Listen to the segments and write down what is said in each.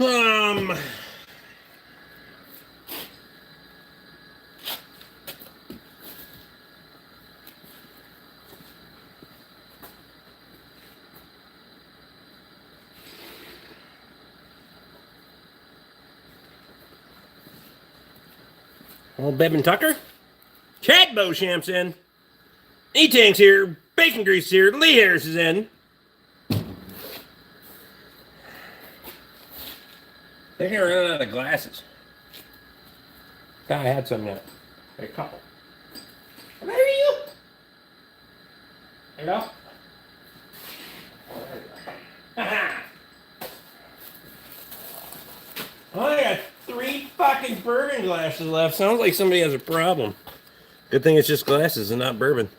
Um, Old Bevan Tucker, Chad Beauchamp's in, E-Tank's here, Bacon Grease here, Lee Harris is in. I think I ran out of glasses. Thought I had some yet. A couple. Where are you? Hello? Oh, I got 3 fucking bourbon glasses left. Sounds like somebody has a problem. Good thing it's just glasses and not bourbon.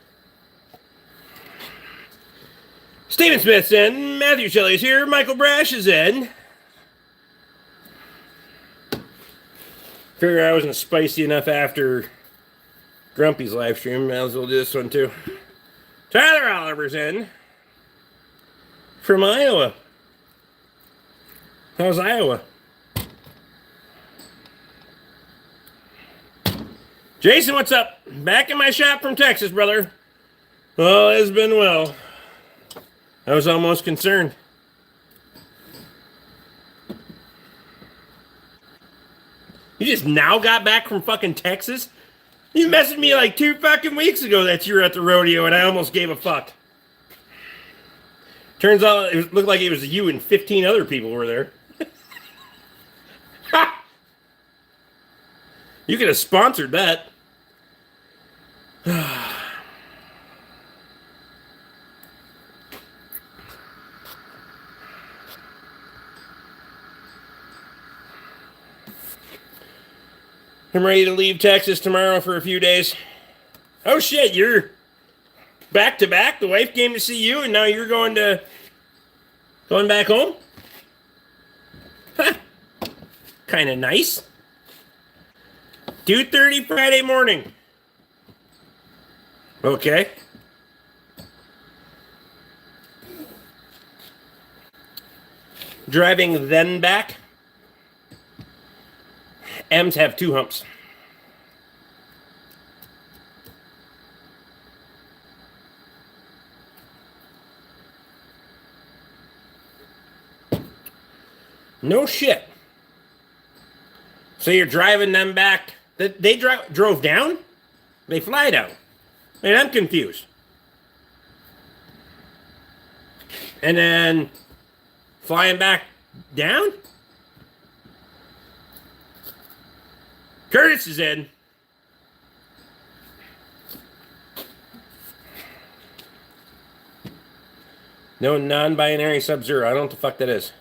Stephen Smith's in. Matthew Shelley's here. Michael Brash is in. Figure I wasn't spicy enough after Grumpy's live stream. Might as well do this one too. Tyler Oliver's in. From Iowa. How's Iowa? Jason, what's up? Back in my shop from Texas, brother. Well, it's been well. I was almost concerned. You just now got back from fucking Texas? You messaged me like 2 fucking weeks ago that you were at the rodeo and I almost gave a fuck. Turns out it looked like it was you and 15 other people were there. You could have sponsored that. I'm ready to leave Texas tomorrow for a few days. Oh shit, you're back to back? The wife came to see you and now you're going back home? Huh. Kind of nice. 2:30 Friday morning. Okay. Driving then back. M's have 2 humps. No shit. So you're driving them back. They drove down? They fly down. I mean, I'm confused. And then flying back down? Curtis is in. No non-binary Sub-Zero. I don't know what the fuck that is.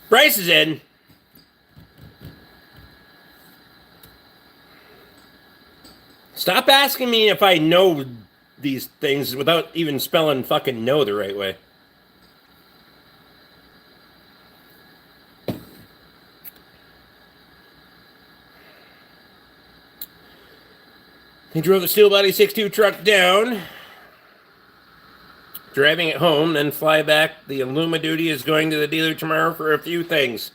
Bryce is in. Stop asking me if I know these things without even spelling fucking know the right way. He drove the steel body 6.2 truck down, driving it home, then fly back. The Illuma Duty is going to the dealer tomorrow for a few things.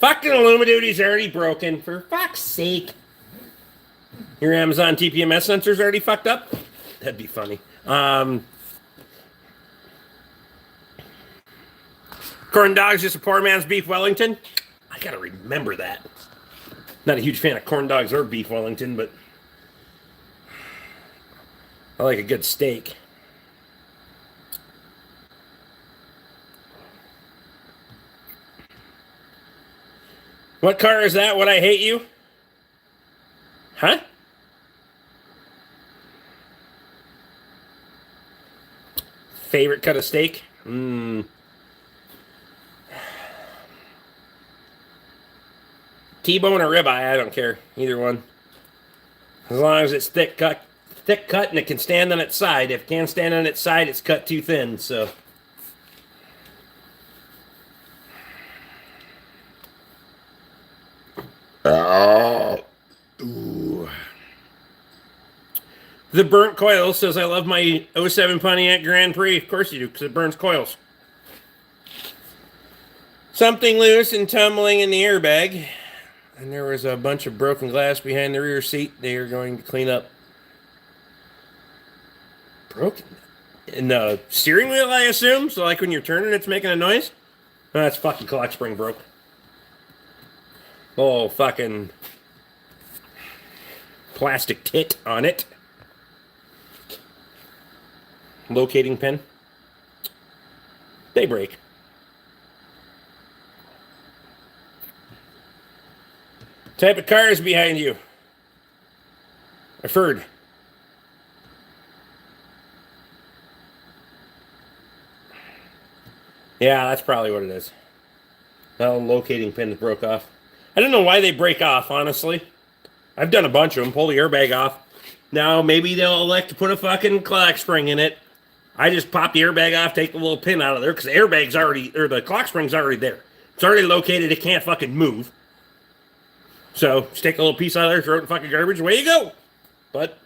Fucking Illuma Duty's already broken, for fuck's sake. Your Amazon TPMS sensor's already fucked up? That'd be funny. Corn dogs, just a poor man's beef Wellington. I gotta remember that. Not a huge fan of corn dogs or beef Wellington, but I like a good steak. What car is that? What I hate you? Huh? Favorite cut of steak? T-bone or ribeye, I don't care. Either one. As long as it's thick cut and it can stand on its side. If it can't stand on its side, it's cut too thin, so. Ooh. The burnt coil says, I love my '07 Pontiac Grand Prix. Of course you do, because it burns coils. Something loose and tumbling in the airbag. And there was a bunch of broken glass behind the rear seat. They are going to clean up. Broken? In the steering wheel, I assume? So like when you're turning, it's making a noise? Oh, that's fucking clutch spring broke. Oh, fucking plastic tit on it. Locating pin. They break. Type of car is behind you? A Ford. Yeah, that's probably what it is. Well, locating pins broke off. I don't know why they break off, honestly. I've done a bunch of them. Pull the airbag off. Now, maybe they'll elect to put a fucking clock spring in it. I just pop the airbag off, take the little pin out of there, because the airbag's already, or the clock spring's already there. It's already located. It can't fucking move. So, just take a little piece out of there, throw it in fucking garbage, away you go. But,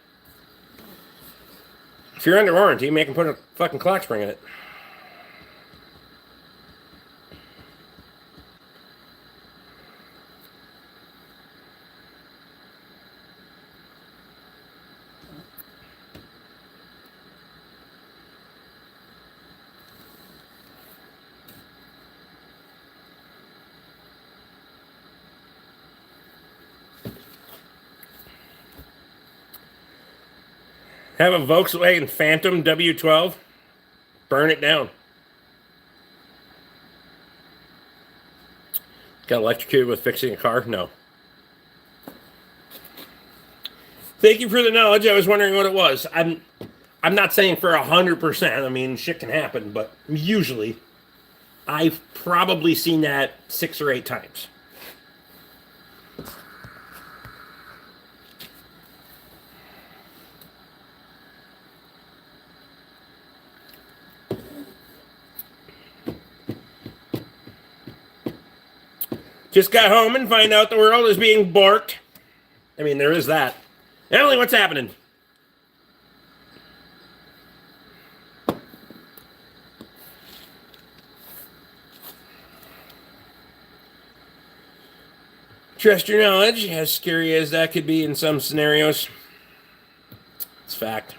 if you're under warranty, make them put a fucking clock spring in it. Have a Volkswagen Phantom W12. Burn it down. Got electrocuted with fixing a car? No. Thank you for the knowledge. I was wondering what it was. I'm not saying for 100%. I mean, shit can happen, but usually I've probably seen that 6 or 8 times. Just got home and find out the world is being borked. I mean, there is that. Emily, what's happening? Trust your knowledge, as scary as that could be in some scenarios. It's fact.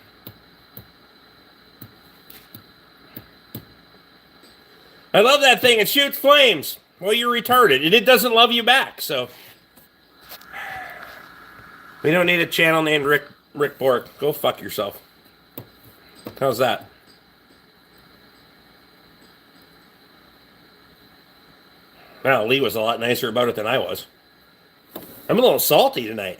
I love that thing. It shoots flames. Well, you're retarded, and it doesn't love you back, so. We don't need a channel named Rick BORK. Go fuck yourself. How's that? Well, Lee was a lot nicer about it than I was. I'm a little salty tonight.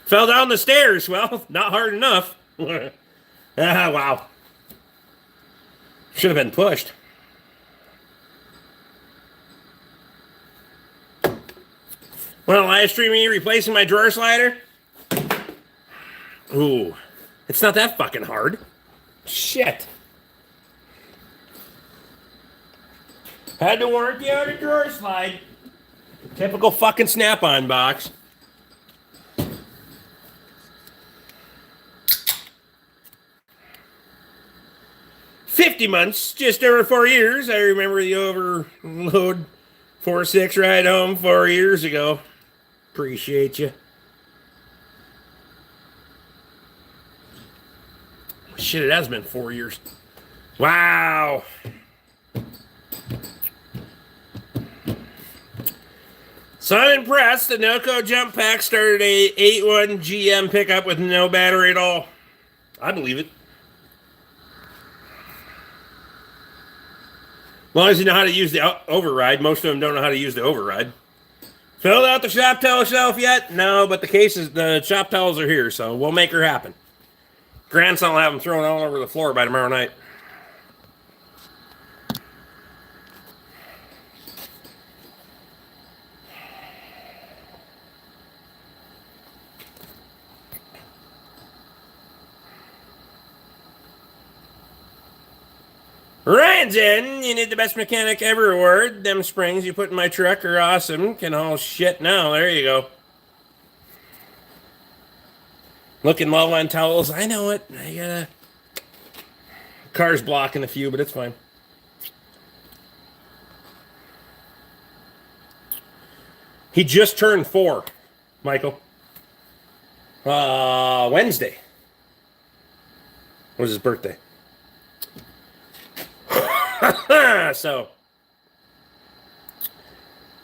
Fell down the stairs. Well, not hard enough. Wow. Should have been pushed. Want to live stream me replacing my drawer slider? Ooh. It's not that fucking hard. Shit. Had to warranty on a drawer slide. Typical fucking Snap-on box. $50 months, just over 4 years. I remember the overload 4-6 ride home 4 years ago. Appreciate you. Shit, it has been 4 years. Wow. So I'm impressed. The NOCO jump pack started a 8.1 GM pickup with no battery at all. I believe it. As long as you know how to use the override. Most of them don't know how to use the override. Filled out the shop towel shelf yet? No, but the shop towels are here, so we'll make her happen. Grandson will have them thrown all over the floor by tomorrow night. Ryan's in. You need the best mechanic ever award. Them springs you put in my truck are awesome. Can haul shit now. There you go. Looking low on towels. I know it. I gotta. Car's blocking a few, but it's fine. He just turned 4, Michael. Wednesday was his birthday. So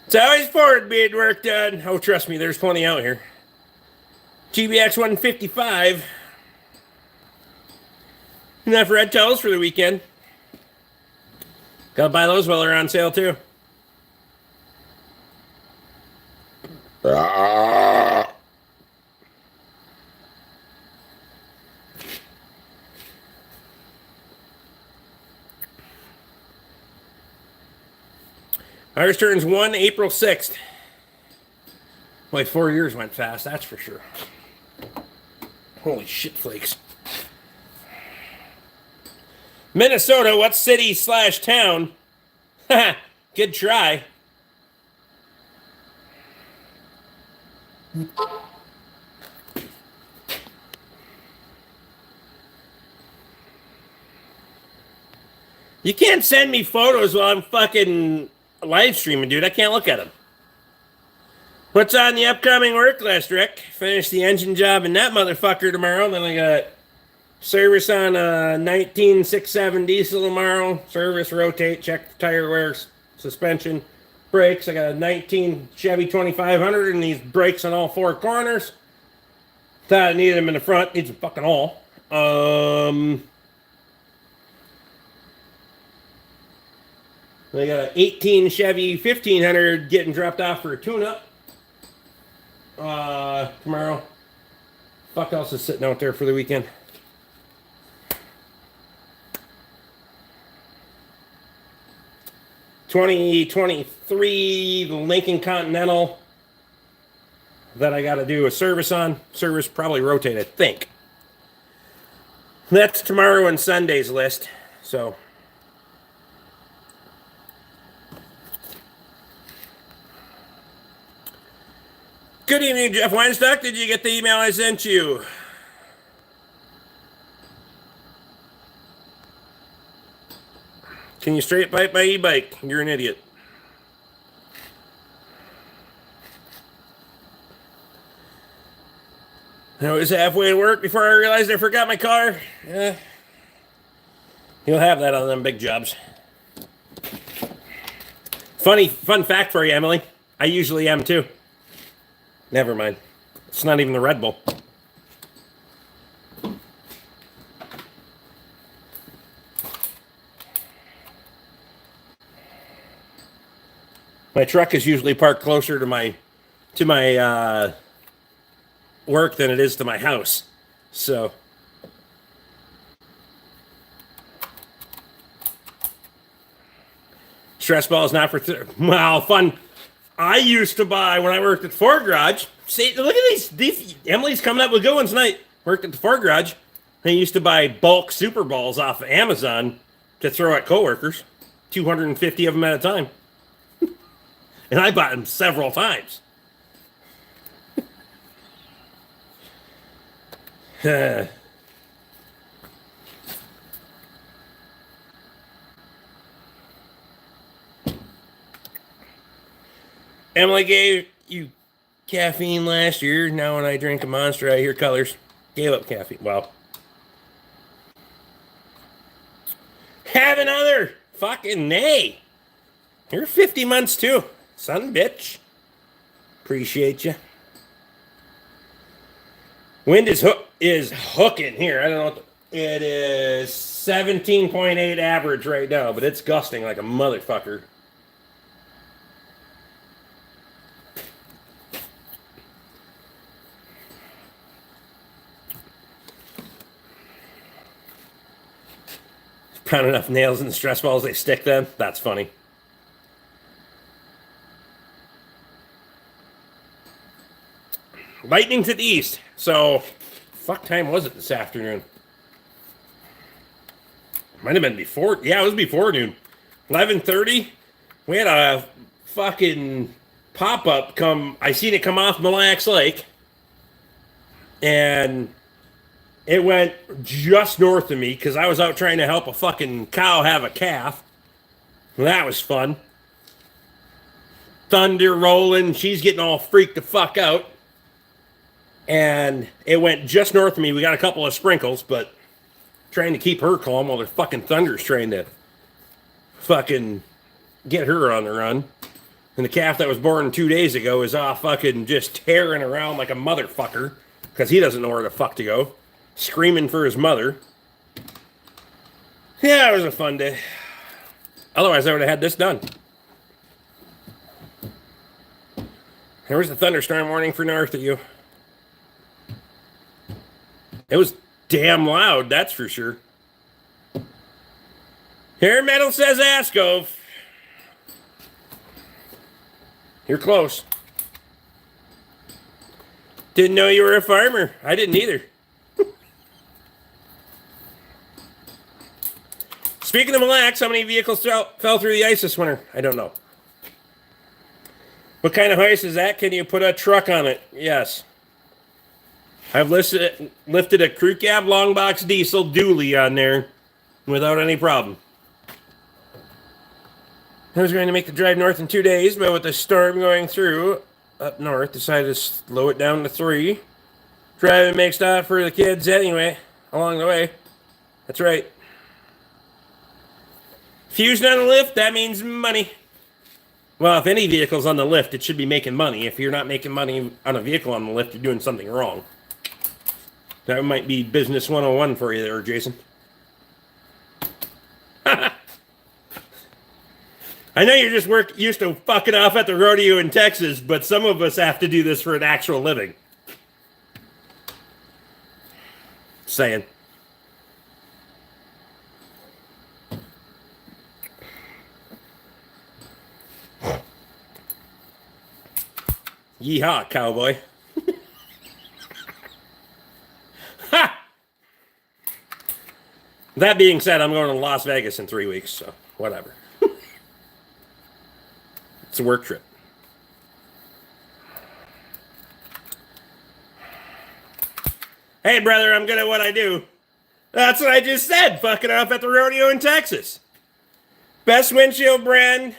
it's always forward being work done. Oh, trust me, there's plenty out here. GBX 155. Enough red towels for the weekend. Gotta buy those while they're on sale too. Ours turns 1 April 6th. Boy, 4 years went fast, that's for sure. Holy shit flakes. Minnesota, what city/town? Good try. You can't send me photos while I'm fucking live streaming, dude. I can't look at them. What's on the upcoming work list, Rick? Finish the engine job in that motherfucker tomorrow. Then I got service on a 1967 diesel tomorrow. Service, rotate, check the tire wear, suspension, brakes. I got a 19 Chevy 2500 and these brakes on all 4 corners. Thought I needed them in the front. Needs them fucking all. I got an 18 Chevy 1500 getting dropped off for a tune-up tomorrow. Fuck else is sitting out there for the weekend? '23 Lincoln Continental that I got to do a service on. Service probably rotate, I think. That's tomorrow and Sunday's list. So. Good evening, Jeff Weinstock. Did you get the email I sent you? Can you straight bite my e-bike? You're an idiot. I was halfway to work before I realized I forgot my car. Yeah. You'll have that on them big jobs. Fun fact for you, Emily. I usually am too. Never mind. It's not even the Red Bull. My truck is usually parked closer to my work than it is to my house. So stress ball is not for fun. I used to buy when I worked at Ford Garage. See, look at these. Emily's coming up with good ones tonight. Worked at the Ford Garage. I used to buy bulk Super Balls off of Amazon to throw at coworkers, 250 of them at a time, and I bought them several times. Emily gave you caffeine last year. Now when I drink a Monster, I hear colors. Gave up caffeine. Wow. Have another. Fucking nay. You're 50 months too. Son bitch. Appreciate you. Wind is hooking here. I don't know what it is 17.8 average right now, but it's gusting like a motherfucker. Pound enough nails in the stress balls, they stick then. That's funny. Lightning to the east. So, fuck time was it this afternoon? Might have been before. Yeah, it was before noon. 11:30. We had a fucking pop-up come. I seen it come off Mille Lacs Lake. And It went just north of me because I was out trying to help a fucking cow have a calf. Well, that was fun. Thunder rolling. She's getting all freaked the fuck out. And it went just north of me. We got a couple of sprinkles, but trying to keep her calm while the fucking thunder's trying to fucking get her on the run. And the calf that was born 2 days ago is off fucking just tearing around like a motherfucker because he doesn't know where the fuck to go. Screaming for his mother. Yeah, it was a fun day. Otherwise, I would have had this done. There was a thunderstorm warning for north of you. It was damn loud, that's for sure. Hair metal says Ascove. You're close. Didn't know you were a farmer. I didn't either. Speaking of Mille Lacs, how many vehicles fell through the ice this winter? I don't know. What kind of ice is that? Can you put a truck on it? Yes. I've lifted a crew cab long box diesel dually on there without any problem. I was going to make the drive north in 2 days, but with the storm going through up north, decided to slow it down to 3. Driving makes stuff for the kids anyway, along the way. That's right. Fusing on the lift, that means money. Well, if any vehicle's on the lift, it should be making money. If you're not making money on a vehicle on the lift, you're doing something wrong. That might be business 101 for you there, Jason. I know you're just used to fucking off at the rodeo in Texas, but some of us have to do this for an actual living. Saying. Yeehaw, cowboy. Ha! That being said, I'm going to Las Vegas in 3 weeks, so whatever. It's a work trip. Hey, brother, I'm good at what I do. That's what I just said, fucking off at the rodeo in Texas. Best windshield brand,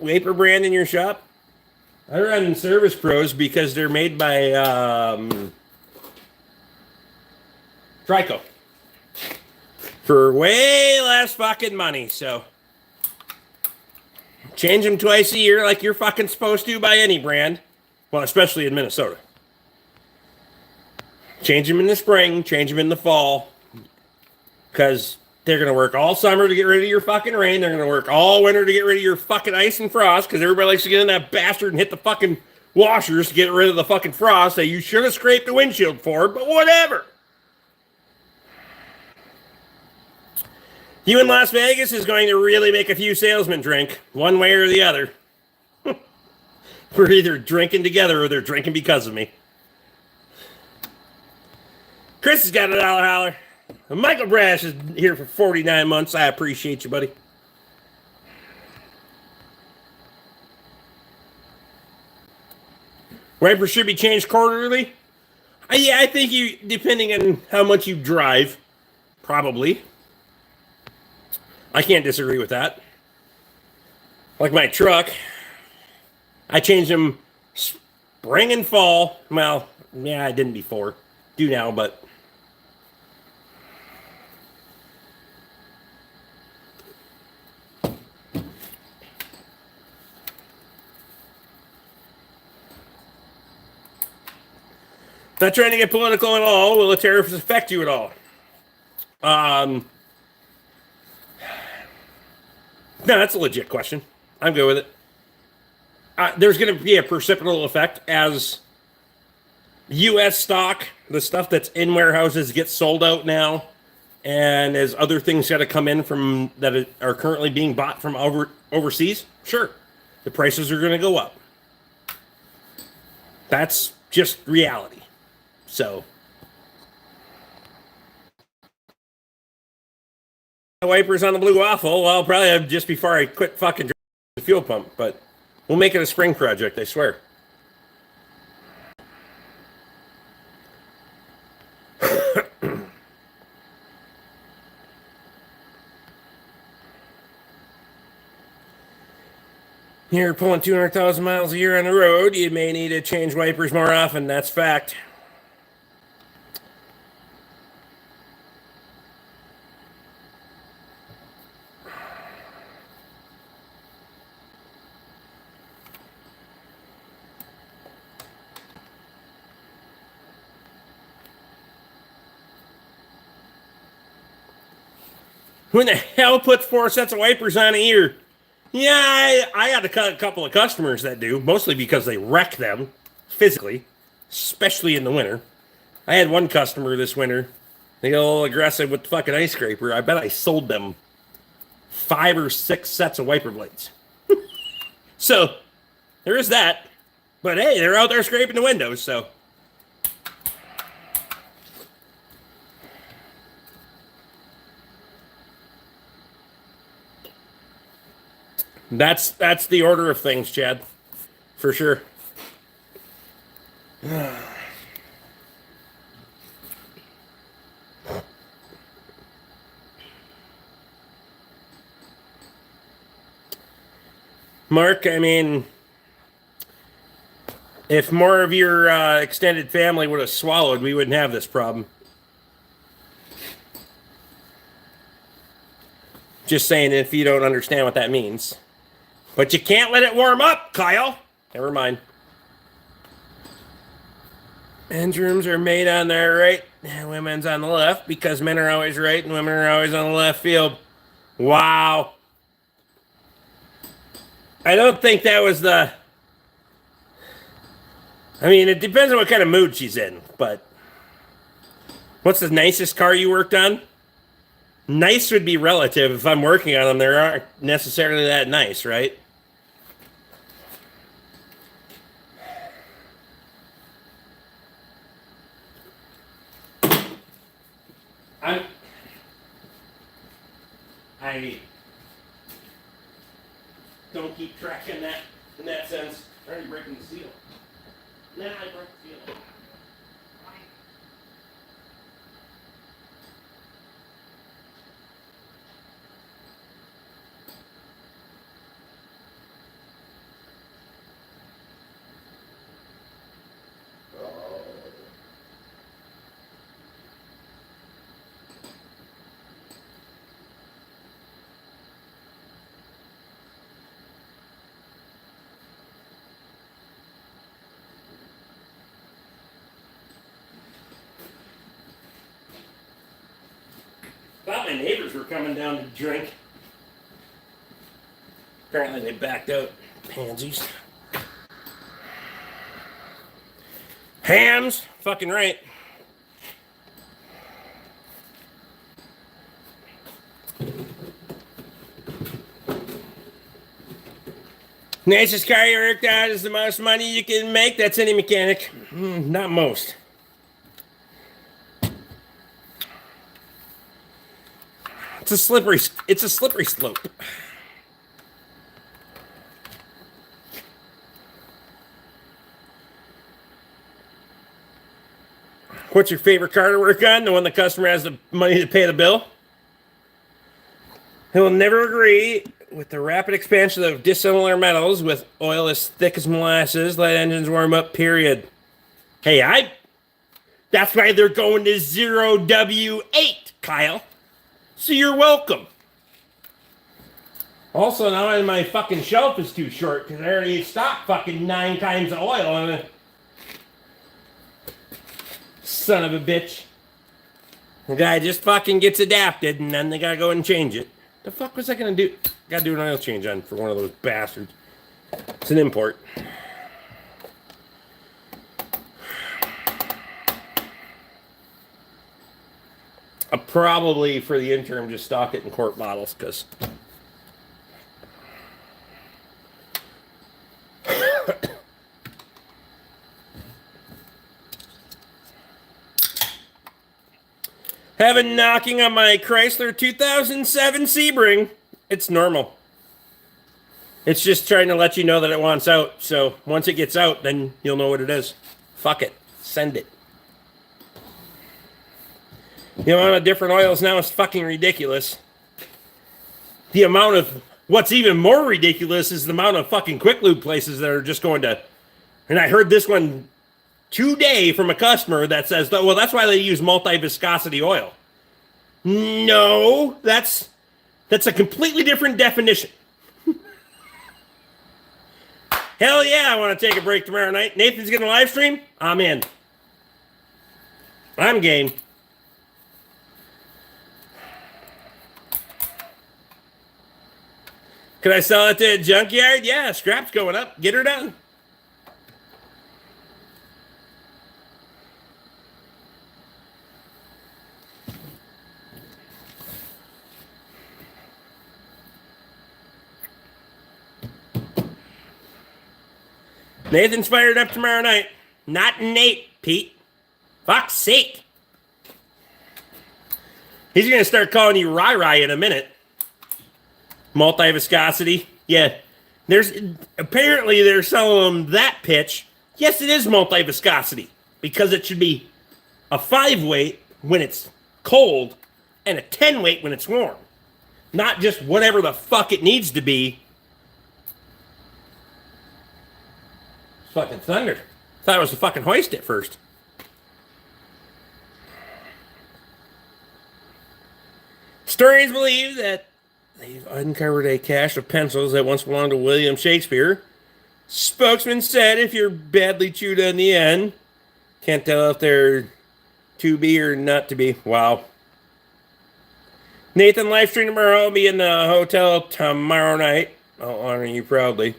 Vapor brand in your shop? I run Service Pros because they're made by Trico for way less fucking money, so change them twice a year like you're fucking supposed to by any brand. Well, especially in Minnesota. Change them in the spring, change them in the fall, because they're going to work all summer to get rid of your fucking rain. They're going to work all winter to get rid of your fucking ice and frost, because everybody likes to get in that bastard and hit the fucking washers to get rid of the fucking frost that you should have scraped the windshield for, but whatever. You in Las Vegas is going to really make a few salesmen drink, one way or the other. We're either drinking together or they're drinking because of me. Chris has got a dollar holler. Michael Brash is here for 49 months. I appreciate you, buddy. Wipers should be changed quarterly. Yeah, I think you, depending on how much you drive, probably. I can't disagree with that. Like my truck, I changed them spring and fall. Well, yeah, I didn't before. Do now, but not trying to get political at all. Will the tariffs affect you at all? No, that's a legit question. I'm good with it. There's going to be a precipitable effect as U.S. stock, the stuff that's in warehouses, gets sold out now, and as other things got to come in from that are currently being bought from overseas. Sure, the prices are going to go up. That's just reality. So, wipers on the blue waffle. Well, I'll probably have just before I quit fucking the fuel pump, but we'll make it a spring project, I swear. You're pulling 200,000 miles a year on the road, you may need to change wipers more often. That's fact. Who in the hell puts 4 sets of wipers on a year? Yeah, I got a couple of customers that do, mostly because they wreck them physically, especially in the winter. I had one customer this winter. They got a little aggressive with the fucking ice scraper. I bet I sold them 5 or 6 sets of wiper blades. So there is that. But hey, they're out there scraping the windows, so. That's the order of things, Chad. For sure. Mark, I mean, if more of your extended family would have swallowed, we wouldn't have this problem. Just saying if you don't understand what that means. But you can't let it warm up, Kyle. Never mind. Men's rooms are made on their right, and women's on the left, because men are always right and women are always on the left field. Wow. I don't think that was the... I mean, it depends on what kind of mood she's in, but... What's the nicest car you worked on? Nice would be relative. If I'm working on them, they aren't necessarily that nice, right? I don't keep track in that sense. I'm already breaking the seal. Nah, I broke the seal. Thought my neighbors were coming down to drink. Apparently they backed out. Pansies. Hams. Fucking right. Nicest car you worked out is the most money you can make. That's any mechanic. Not most. It's a slippery slope. What's your favorite car to work on? The one the customer has the money to pay the bill? He will never agree with the rapid expansion of dissimilar metals with oil as thick as molasses. Let engines warm up, period. Hey, that's why they're going to 0W8, Kyle. So you're welcome. Also, now my fucking shelf is too short because I already stocked fucking 9 times the oil on it. Son of a bitch. The guy just fucking gets adapted and then they gotta go and change it. The fuck was I gonna do? Gotta do an oil change on for one of those bastards. It's an import. I'll probably, for the interim, just stock it in quart bottles, because... Having knocking on my Chrysler 2007 Sebring. It's normal. It's just trying to let you know that it wants out. So once it gets out, then you'll know what it is. Fuck it. Send it. The amount of different oils now is fucking ridiculous. The amount of What's even more ridiculous is the amount of fucking quick lube places that are just going to. And I heard this one today from a customer that says, well, that's why they use multi-viscosity oil. No, that's a completely different definition. Hell yeah, I want to take a break tomorrow night. Nathan's going to live stream? I'm in. I'm game. Could I sell it to a junkyard? Yeah, scrap's going up. Get her done. Nathan's fired up tomorrow night. Not Nate, Pete. Fuck's sake. He's going to start calling you Rai in a minute. Multi-viscosity. Yeah. Apparently they're selling them that pitch. Yes, it is multi-viscosity. Because it should be a 5 weight when it's cold and a 10 weight when it's warm. Not just whatever the fuck it needs to be. Fucking thunder. Thought it was a fucking hoist at first. Historians believe that they've uncovered a cache of pencils that once belonged to William Shakespeare. Spokesman said if you're badly chewed on the end, can't tell if they're to be or not to be. Wow. Nathan live stream tomorrow. I'll be in the hotel tomorrow night. I'll honor you proudly.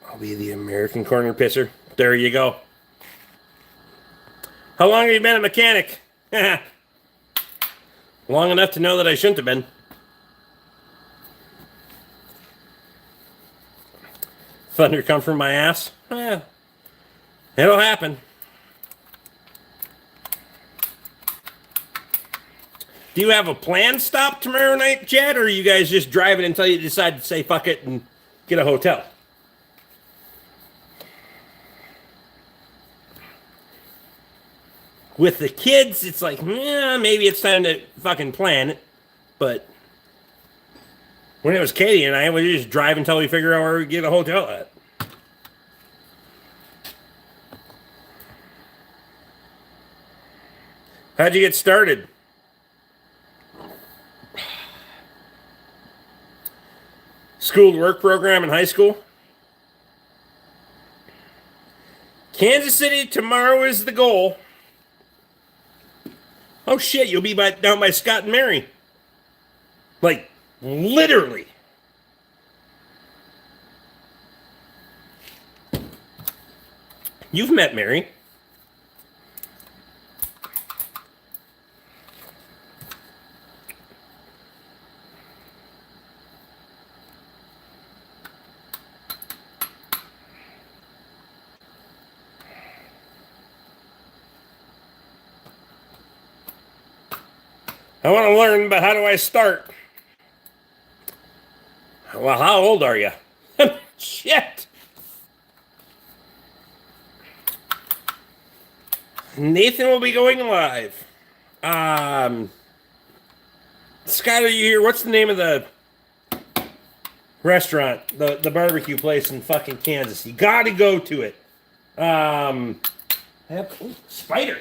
I'll be the American corner pisser. There you go. How long have you been a mechanic? Long enough to know that I shouldn't have been. Thunder come from my ass? It'll happen. Do you have a planned stop tomorrow night, Chad? Or are you guys just driving until you decide to say fuck it and get a hotel? With the kids, it's like, maybe it's time to fucking plan it. But when it was Katie and I, we just drive until we figure out where we get a hotel at. How'd you get started? School to work program in high school? Kansas City tomorrow is the goal. Oh shit, you'll be down by Scott and Mary. Like, literally. You've met Mary. I want to learn, but how do I start? Well, how old are you? Shit. Nathan will be going live. Scott, are you here? What's the name of the restaurant? The barbecue place in fucking Kansas. You gotta go to it. Spider.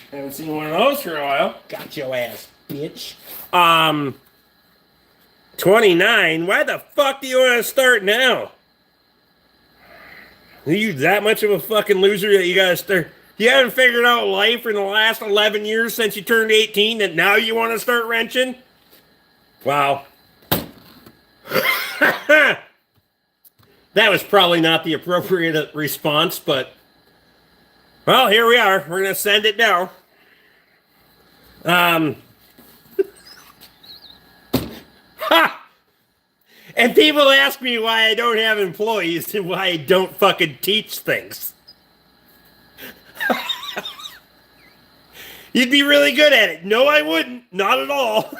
Haven't seen one of those for a while. Got your ass, bitch. 29? Why the fuck do you want to start now? Are you that much of a fucking loser that you gotta start? You haven't figured out life in the last 11 years since you turned 18 that now you want to start wrenching? Wow. That was probably not the appropriate response, but well, here we are. We're going to send it now. And people ask me why I don't have employees and why I don't fucking teach things. You'd be really good at it. No, I wouldn't. Not at all.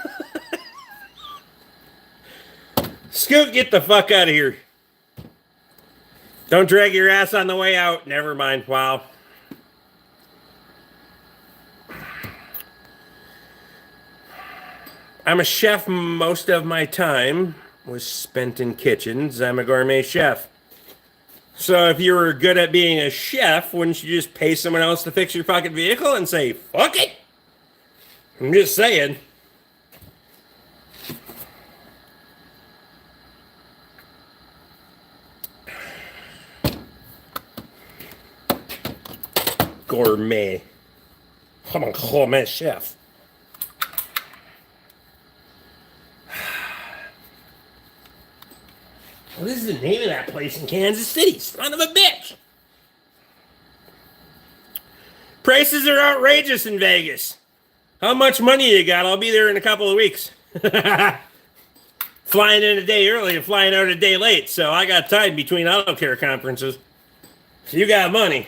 Scoot, get the fuck out of here. Don't drag your ass on the way out. Never mind. Wow. I'm a chef. Most of my time was spent in kitchens. I'm a gourmet chef. So if you were good at being a chef, wouldn't you just pay someone else to fix your fucking vehicle and say, fuck it? I'm just saying. Gourmet. I'm a gourmet chef. Well, this is the name of that place in Kansas City. Son of a bitch. Prices are outrageous in Vegas. How much money you got? I'll be there in a couple of weeks. Flying in a day early and flying out a day late, so I got time between auto care conferences. So you got money.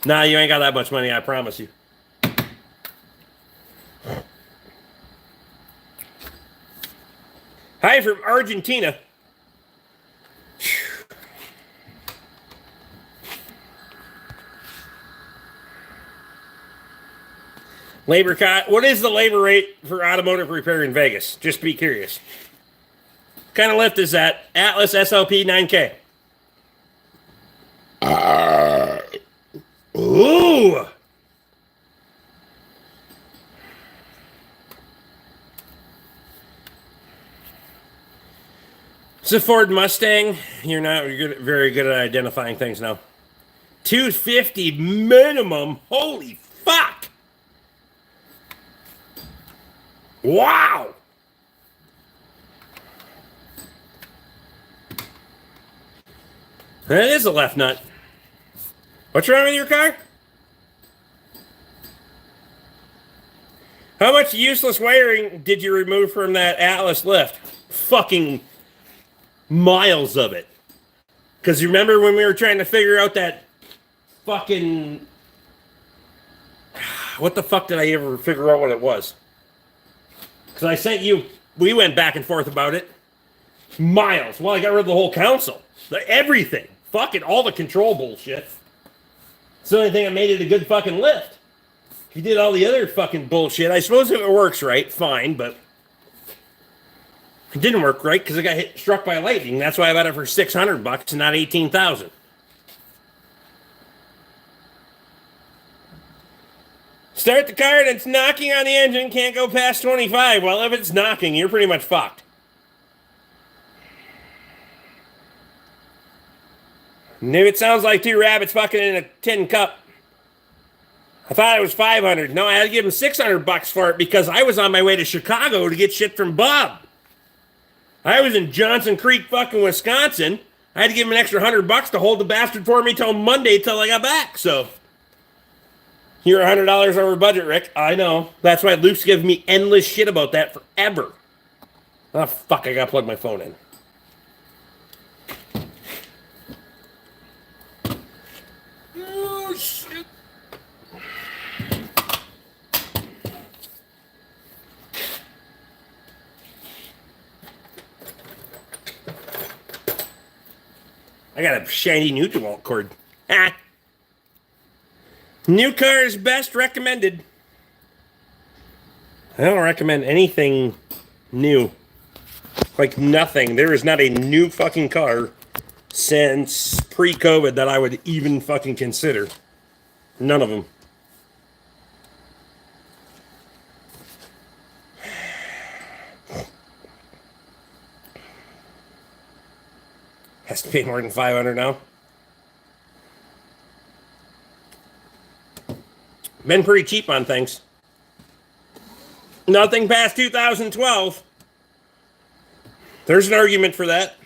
Nah, you ain't got that much money, I promise you. Hi from Argentina. Labor cost. What is the labor rate for automotive repair in Vegas? Just be curious. What kind of lift is that? Atlas SLP 9K. Ooh. It's a Ford Mustang. You're not very good at identifying things now. 250 minimum. Holy fuck. Wow. That is a left nut. What's wrong with your car? How much useless wiring did you remove from that Atlas lift? Fucking miles of it. Because you remember when we were trying to figure out that fucking... What the fuck did I ever figure out what it was? Because I sent you... We went back and forth about it. Miles. Well, I got rid of the whole console. Everything. Fucking all the control bullshit. It's the only thing that made it a good fucking lift. If you did all the other fucking bullshit, I suppose if it works right, fine, but... It didn't work right because it got struck by lightning. That's why I bought it for $600 and not $18,000. Start the car and it's knocking on the engine, can't go past 25. Well, if it's knocking, you're pretty much fucked. And if it sounds like two rabbits fucking in a tin cup. I thought it was $500. No, I had to give him $600 for it because I was on my way to Chicago to get shit from Bob. I was in Johnson Creek, fucking Wisconsin. I had to give him an extra $100 to hold the bastard for me till Monday till I got back. So, you're $100 over budget, Rick. I know. That's why Luke's giving me endless shit about that forever. Oh, fuck, I gotta plug my phone in. Oh, shit. I got a shiny Nutriwalt cord. Ah. New car is best recommended. I don't recommend anything new. Like nothing. There is not a new fucking car since pre-COVID that I would even fucking consider. None of them. Has to pay more than $500 now. Been pretty cheap on things. Nothing past 2012. There's an argument for that.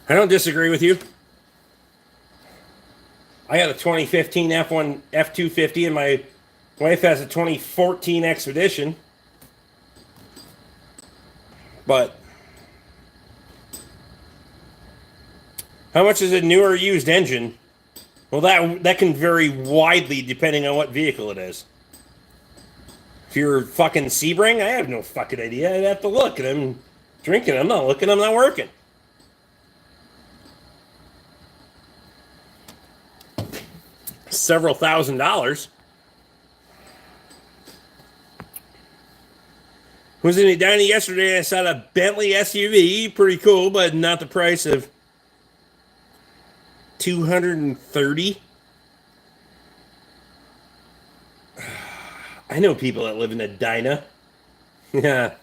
I don't disagree with you. I got a 2015 F250 and my wife has a 2014 Expedition. But how much is a new or used engine? Well, that can vary widely depending on what vehicle it is. If you're fucking Sebring, I have no fucking idea. I'd have to look. And I'm drinking. I'm not looking. I'm not working. Several $1,000s. Was in Edina yesterday and I saw a Bentley SUV. Pretty cool, but not the price of 230. I know people that live in Edina. Yeah.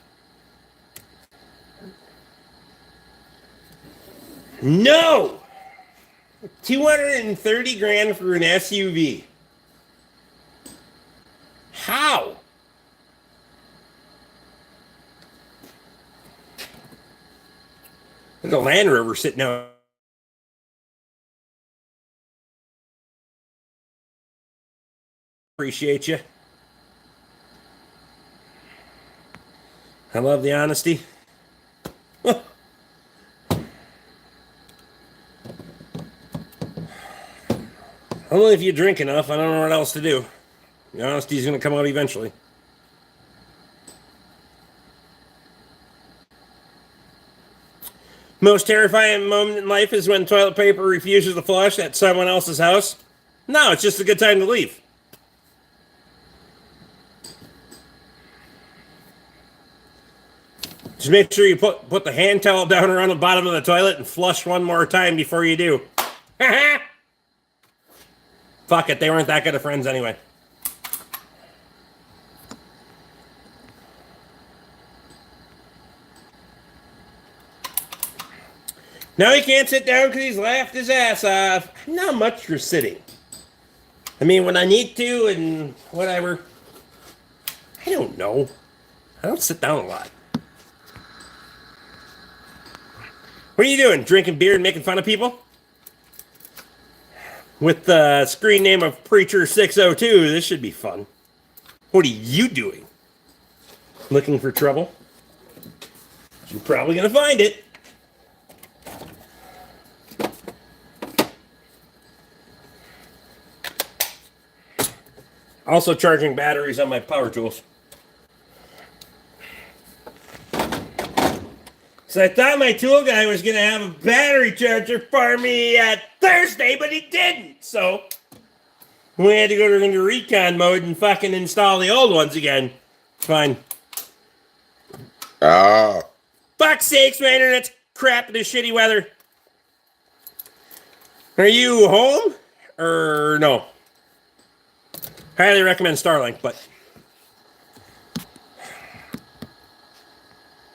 No! 230 grand for an SUV. How? There's a Land Rover sitting out. Appreciate you. I love the honesty. Only if you drink enough. I don't know what else to do. The honesty's going to come out eventually. Most terrifying moment in life is when toilet paper refuses to flush at someone else's house. No, it's just a good time to leave. Just make sure you put the hand towel down around the bottom of the toilet and flush one more time before you do. Fuck it, they weren't that good of friends anyway. Now he can't sit down because he's laughed his ass off. Not much for sitting. I mean, when I need to and whatever. I don't know. I don't sit down a lot. What are you doing? Drinking beer and making fun of people? With the screen name of Preacher602, this should be fun. What are you doing? Looking for trouble? You're probably going to find it. Also charging batteries on my power tools. So I thought my tool guy was going to have a battery charger for me Thursday, but he didn't. So we had to go into recon mode and fucking install the old ones again. Fine. Fuck's sakes, my internet's crap in this shitty weather. Are you home? Or no? Highly recommend Starlink, but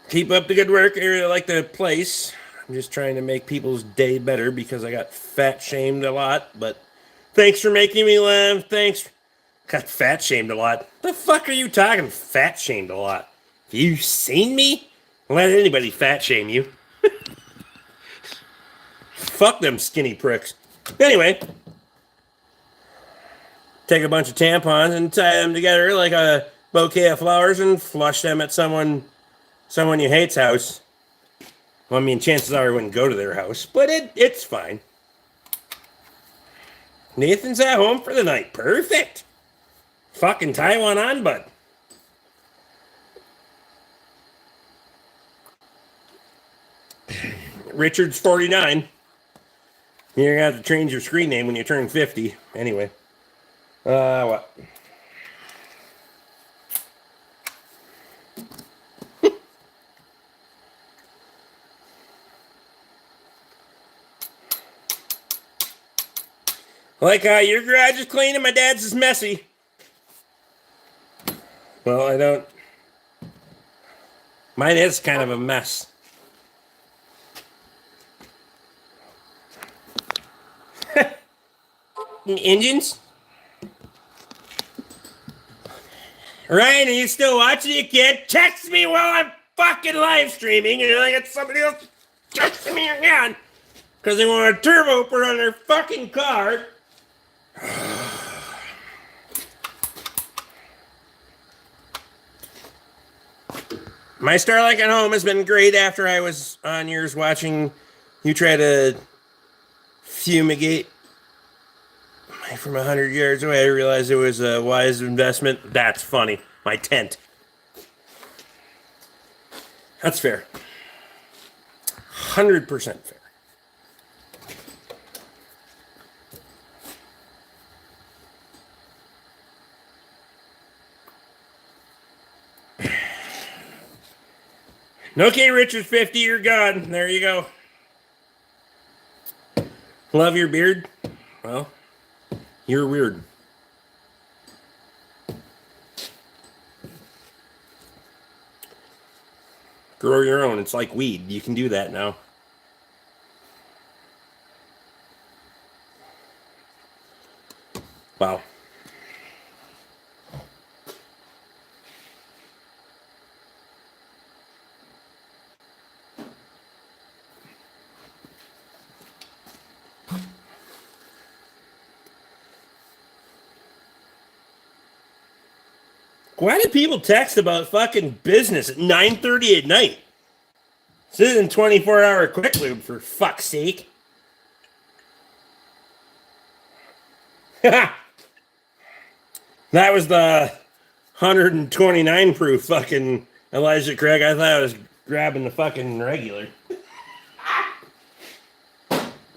keep up the good work. I really like the place. I'm just trying to make people's day better because I got fat shamed a lot. But thanks for making me laugh. Thanks. Got fat shamed a lot. The fuck are you talking fat shamed a lot? Have you seen me? Let anybody fat shame you. Fuck them skinny pricks. Anyway. Take a bunch of tampons and tie them together like a bouquet of flowers and flush them at someone you hate's house. Well, I mean, chances are I wouldn't go to their house, but it's fine. Nathan's at home for the night. Perfect. Fucking tie one on, bud. Richard's 49. You're going to have to change your screen name when you turn 50. Anyway. What? Like how your garage is clean and my dad's is messy. Well, I don't. Mine is kind of a mess. Engines? Ryan, are you still watching it, kid? Text me while I'm fucking live streaming and I got somebody else texting me again because they want a turbo put on their fucking car. My Starlink at home has been great after I was on yours watching you try to fumigate from 100 yards away. I realized it was a wise investment. That's funny. My tent. That's fair. 100% fair. Okay, Richard, 50, you're gone. There you go. Love your beard? Well, you're weird. Grow your own. It's like weed. You can do that now. Wow. Why do people text about fucking business at 9:30 at night? This isn't 24-hour quick lube, for fuck's sake. That was the 129 proof fucking Elijah Craig. I thought I was grabbing the fucking regular.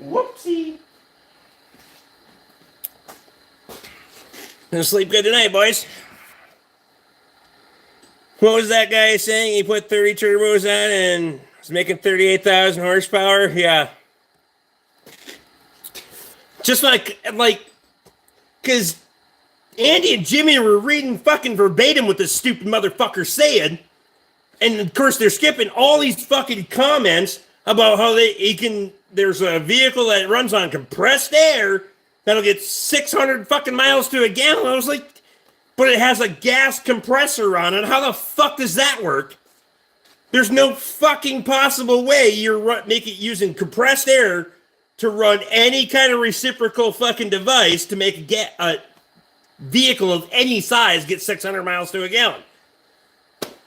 Whoopsie. Gonna sleep good tonight, boys. What was that guy saying? He put 30 turbos on and was making 38,000 horsepower? Yeah. Just because Andy and Jimmy were reading fucking verbatim what this stupid motherfucker's saying. And of course, they're skipping all these fucking comments about how there's a vehicle that runs on compressed air that'll get 600 fucking miles to a gallon. I was like, but it has a gas compressor on it. How the fuck does that work? There's no fucking possible way you're using compressed air to run any kind of reciprocal fucking device to make a vehicle of any size get 600 miles to a gallon.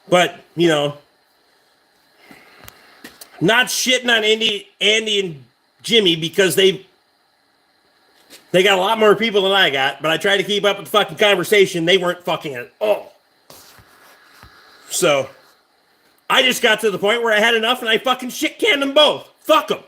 But, not shitting on Andy and Jimmy because they got a lot more people than I got, but I tried to keep up with the fucking conversation. They weren't fucking at all. So, I just got to the point where I had enough and I fucking shit canned them both. Fuck them.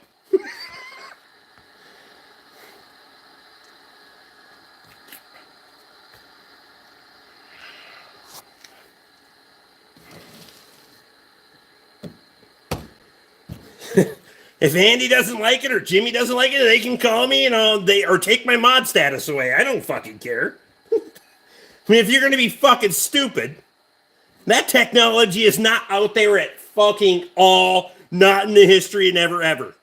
If Andy doesn't like it or Jimmy doesn't like it, they can call me or take my mod status away. I don't fucking care. I mean, if you're going to be fucking stupid, that technology is not out there at fucking all, not in the history of never ever.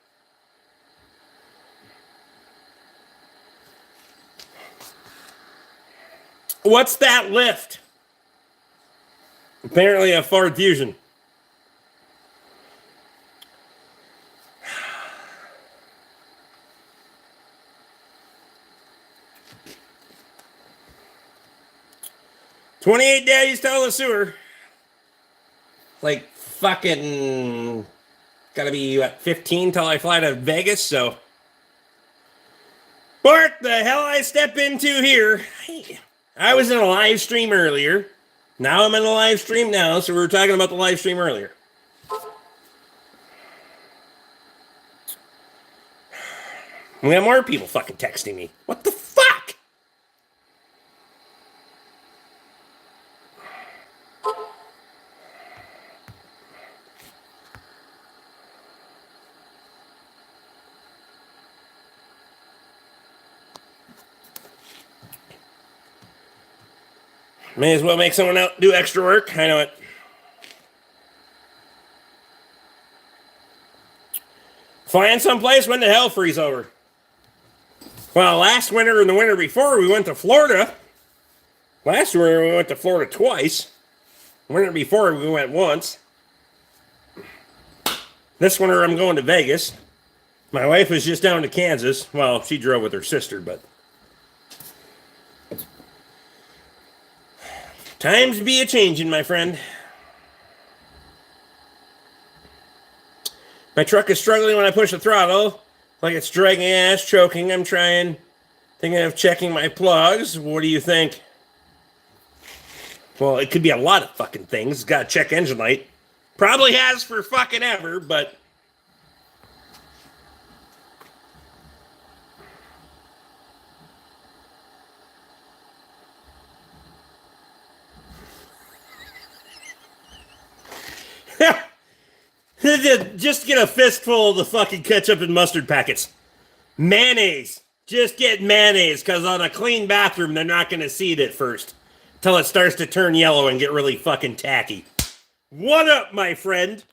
What's that lift? Apparently a Ford Fusion. $28 days to the sewer. Like fucking gotta be 15 till I fly to Vegas, so BORK, the hell I step into here. I was in a live stream earlier. Now I'm in a live stream now, so we were talking about the live stream earlier. We got more people fucking texting me. What the fuck? May as well make someone out do extra work. I know it. Flying someplace, when the hell freeze over? Well, last winter and the winter before, we went to Florida. Last winter, we went to Florida twice. The winter before, we went once. This winter, I'm going to Vegas. My wife was just down to Kansas. Well, she drove with her sister, but times be a changing, my friend. My truck is struggling when I push the throttle. Like it's dragging ass, choking. I'm thinking of checking my plugs. What do you think? Well, it could be a lot of fucking things. It's got to check engine light. Probably has for fucking ever, but Just get a fistful of the fucking ketchup and mustard packets. Mayonnaise. Just get mayonnaise, because on a clean bathroom, they're not going to see it at first. Until it starts to turn yellow and get really fucking tacky. What up, my friend?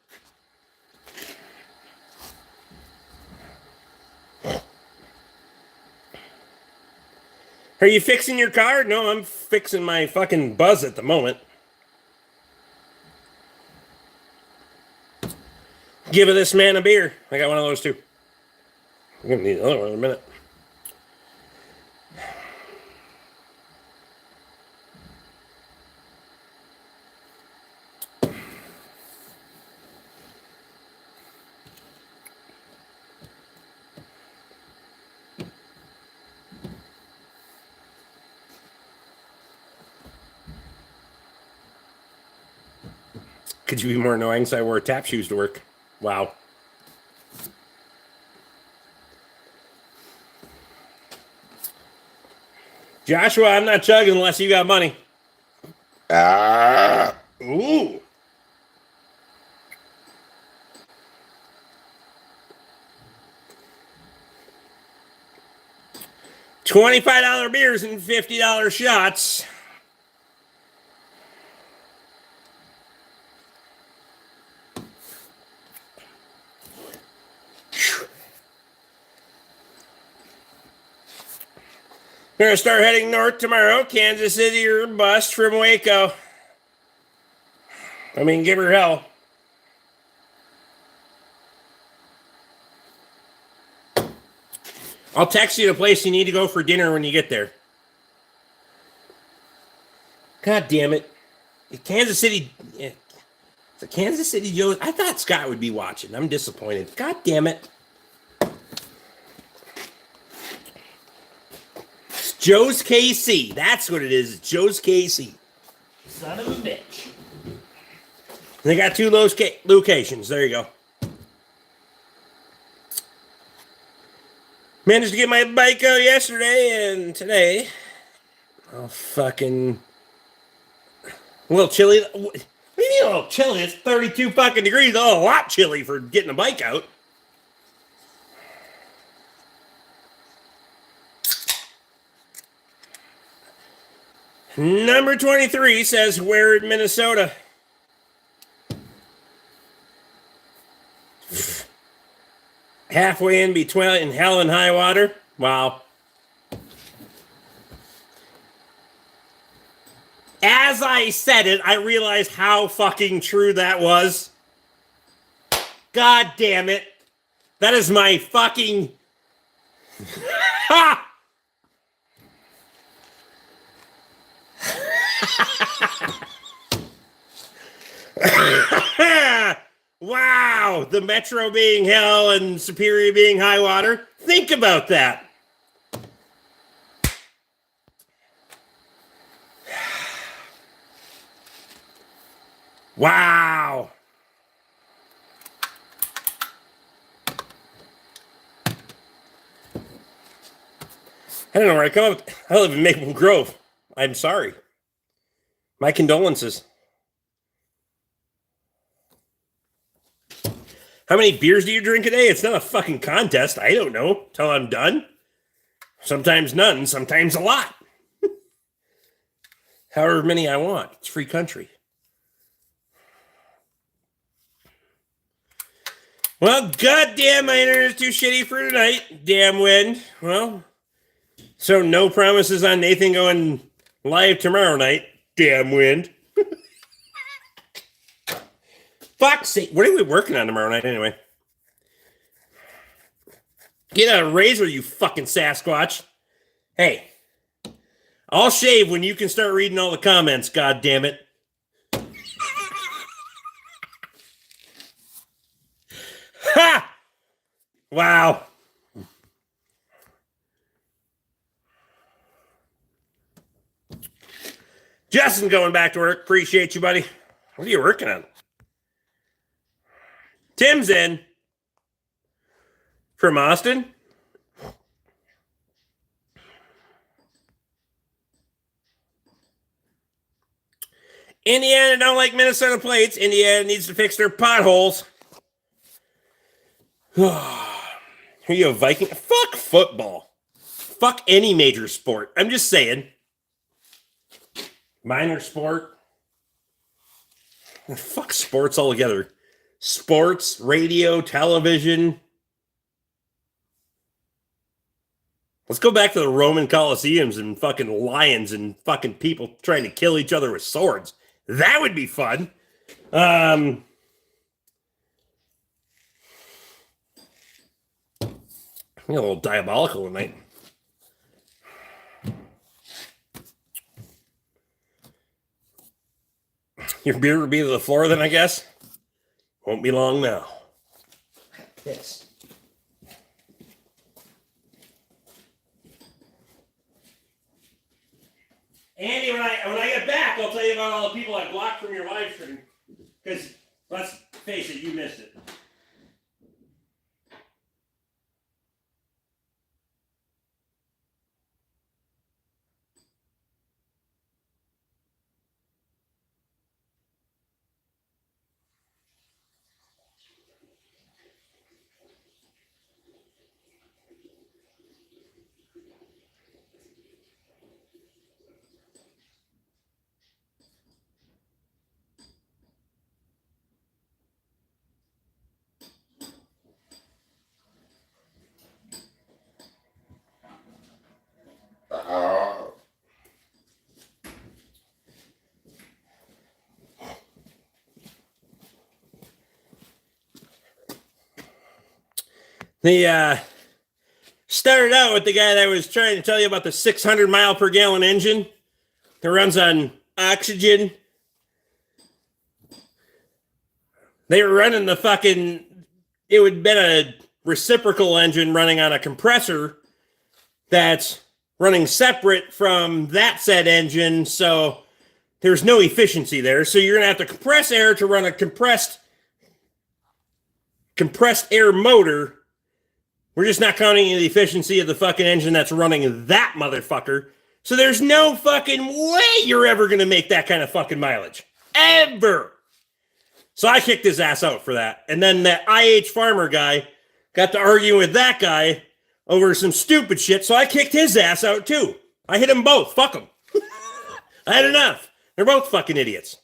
Are you fixing your car? No, I'm fixing my fucking buzz at the moment. Give this man a beer. I got one of those too. I'm going to need another one in a minute. Could you be more annoying so I wore tap shoes to work? Wow. Joshua, I'm not chugging unless you got money. Ooh. $25 beers and $50 shots. We're going to start heading north tomorrow. Kansas City or bust from Waco. I mean, give her hell. I'll text you the place you need to go for dinner when you get there. God damn it. Kansas City. The Kansas City Joe. I thought Scott would be watching. I'm disappointed. God damn it. It's Joe's KC. That's what it is. It's Joe's KC. Son of a bitch. They got two locations. There you go. Managed to get my bike out yesterday and today. Oh, fucking. A little chilly. What do you mean a little chilly? It's 32 fucking degrees. Oh, a lot chilly for getting a bike out. Number 23 says, where in Minnesota? Halfway in between in hell and high water. Wow. As I said it, I realized how fucking true that was. God damn it. That is my fucking... Ha! Wow, the Metro being hell and Superior being high water. Think about that. Wow. I don't know where I come up. I live in Maple Grove. I'm sorry. My condolences. How many beers do you drink a day? It's not a fucking contest. I don't know till I'm done. Sometimes none, sometimes a lot. However many I want. It's free country. Well, goddamn, my internet's too shitty for tonight. Damn wind. Well, so no promises on Nathan going live tomorrow night. Damn wind. Fuck's sake. What are we working on tomorrow night anyway? Get a razor, you fucking Sasquatch. Hey, I'll shave when you can start reading all the comments, god damn it. Ha! Wow. Justin going back to work. Appreciate you, buddy. What are you working on? Tim's in from Austin. Indiana don't like Minnesota plates. Indiana needs to fix their potholes. Here you go, Viking. Fuck football. Fuck any major sport. I'm just saying. Minor sport. Fuck sports altogether. Sports, radio, television. Let's go back to the Roman Colosseums and fucking lions and fucking people trying to kill each other with swords. That would be fun. I'm a little diabolical tonight. Your beer will be to the floor then, I guess? Won't be long now. Yes. Andy, when I get back, I'll tell you about all the people I blocked from your live stream. Because, let's face it, you missed it. They started out with the guy that was trying to tell you about the 600 mile per gallon engine that runs on oxygen. They were running the fucking, it would have been a reciprocal engine running on a compressor that's running separate from that said engine, so there's no efficiency there. So you're going to have to compress air to run a compressed air motor. We're just not counting the efficiency of the fucking engine that's running that motherfucker. So there's no fucking way you're ever going to make that kind of fucking mileage. Ever. So I kicked his ass out for that. And then that IH Farmer guy got to argue with that guy over some stupid shit, so I kicked his ass out too. I hit them both. Fuck them. I had enough. They're both fucking idiots.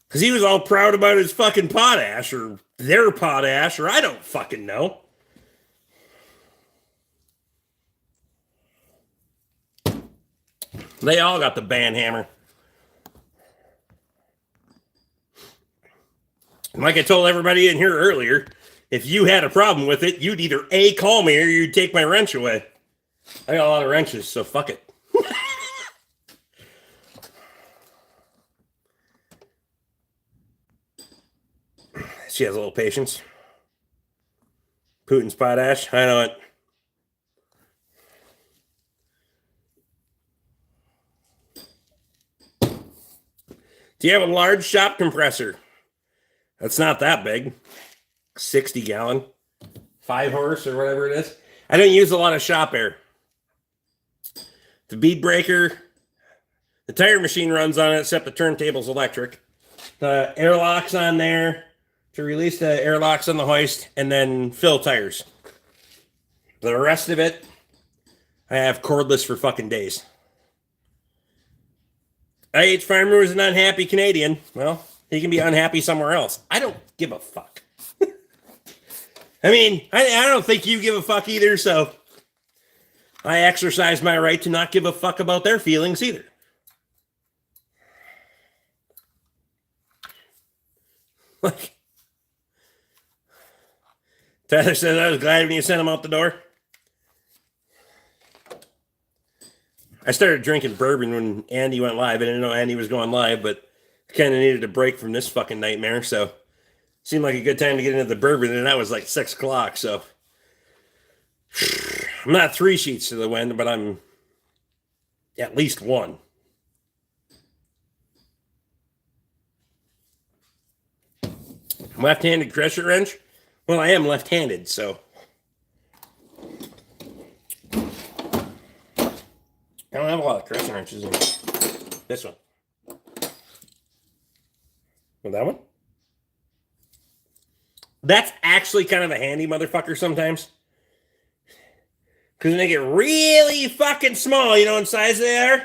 Because he was all proud about his fucking potash, or their potash, or I don't fucking know. They all got the band hammer. And like I told everybody in here earlier, if you had a problem with it, you'd either A, call me, or you'd take my wrench away. I got a lot of wrenches, so fuck it. She has a little patience. Putin's potash, I know it. Do you have a large shop compressor? That's not that big. 60 gallon, 5 horse or whatever it is. I don't use a lot of shop air. The bead breaker, the tire machine runs on it, except the turntable's electric. The airlocks on there to release the airlocks on the hoist, and then fill tires. The rest of it, I have cordless for fucking days. IH Farmer was an unhappy Canadian. Well, he can be unhappy somewhere else. I don't give a fuck. I mean, I don't think you give a fuck either, so I exercise my right to not give a fuck about their feelings either. Like, Tyler says, I was glad when you sent him out the door. I started drinking bourbon when Andy went live. I didn't know Andy was going live, but I kind of needed a break from this fucking nightmare, so it seemed like a good time to get into the bourbon, and that was like 6 o'clock, so I'm not 3 sheets to the wind, but I'm at least 1. Left-handed crescent wrench? Well, I am left-handed, so I don't have a lot of crescent wrenches in this one. Well, that one? That's actually kind of a handy motherfucker sometimes. Because when they get really fucking small, you know what size they are?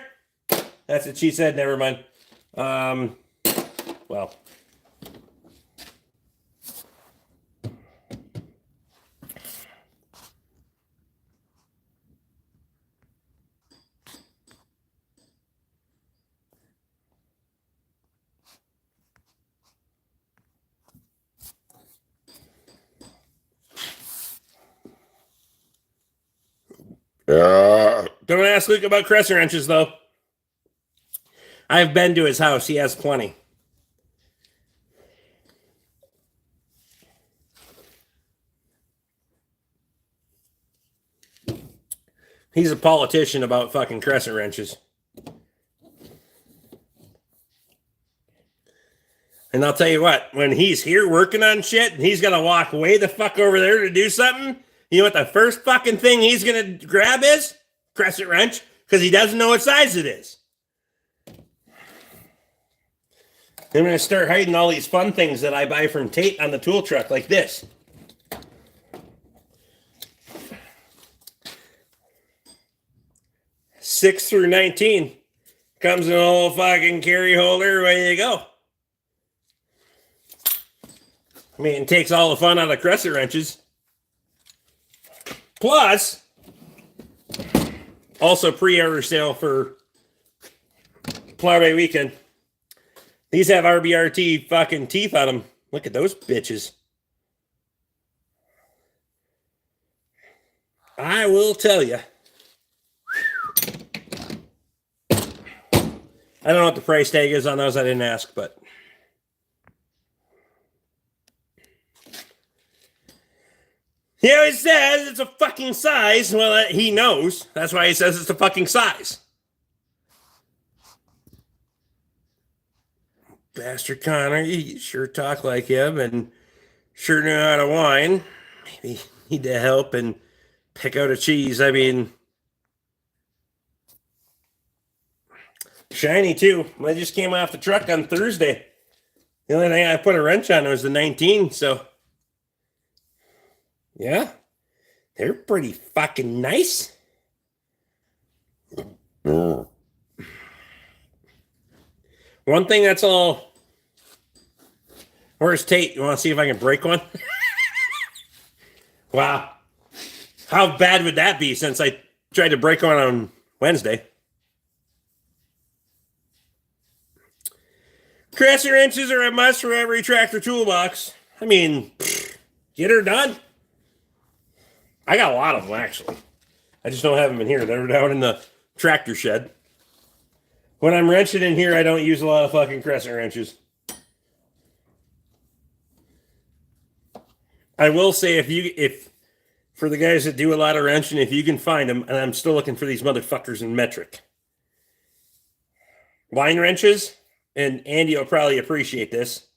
That's what she said, never mind. Well. Don't ask Luke about crescent wrenches, though. I've been to his house. He has plenty. He's a politician about fucking crescent wrenches. And I'll tell you what, when he's here working on shit and he's going to walk way the fuck over there to do something, you know what the first fucking thing he's going to grab is? Crescent wrench, because he doesn't know what size it is. I'm going to start hiding all these fun things that I buy from Tate on the tool truck, like this. Six through 19. Comes in a whole fucking carry holder. Away you go. I mean, it takes all the fun out of crescent wrenches. Plus, also pre-order sale for Plow Day weekend. These have RBRT fucking teeth on them. Look at those bitches. I will tell you. I don't know what the price tag is on those. I didn't ask, but he always says it's a fucking size. Well, he knows. That's why he says it's a fucking size. Bastard Connor, you sure talk like him and sure know how to whine. Maybe you need to help and pick out a cheese. I mean, shiny too. I just came off the truck on Thursday. The only thing I put a wrench on was the 19, so yeah, they're pretty fucking nice. One thing that's all. Where's Tate? You want to see if I can break one? Wow. How bad would that be since I tried to break one on Wednesday? Crescent wrenches are a must for every tractor toolbox. I mean, get her done. I got a lot of them, actually. I just don't have them in here. They're down in the tractor shed. When I'm wrenching in here, I don't use a lot of fucking crescent wrenches. I will say, if for the guys that do a lot of wrenching, if you can find them, and I'm still looking for these motherfuckers in metric. Line wrenches, and Andy will probably appreciate this.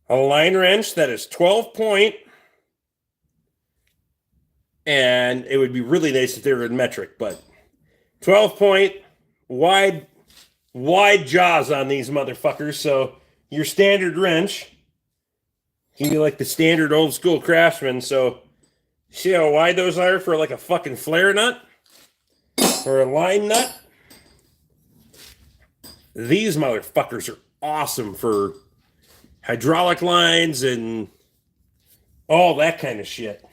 A line wrench that is 12 point, and it would be really nice if they were in metric, but 12 point, wide jaws on these motherfuckers. So your standard wrench can be like the standard old school Craftsman. So see how wide those are for like a fucking flare nut or a line nut? These motherfuckers are awesome for hydraulic lines and all that kind of shit.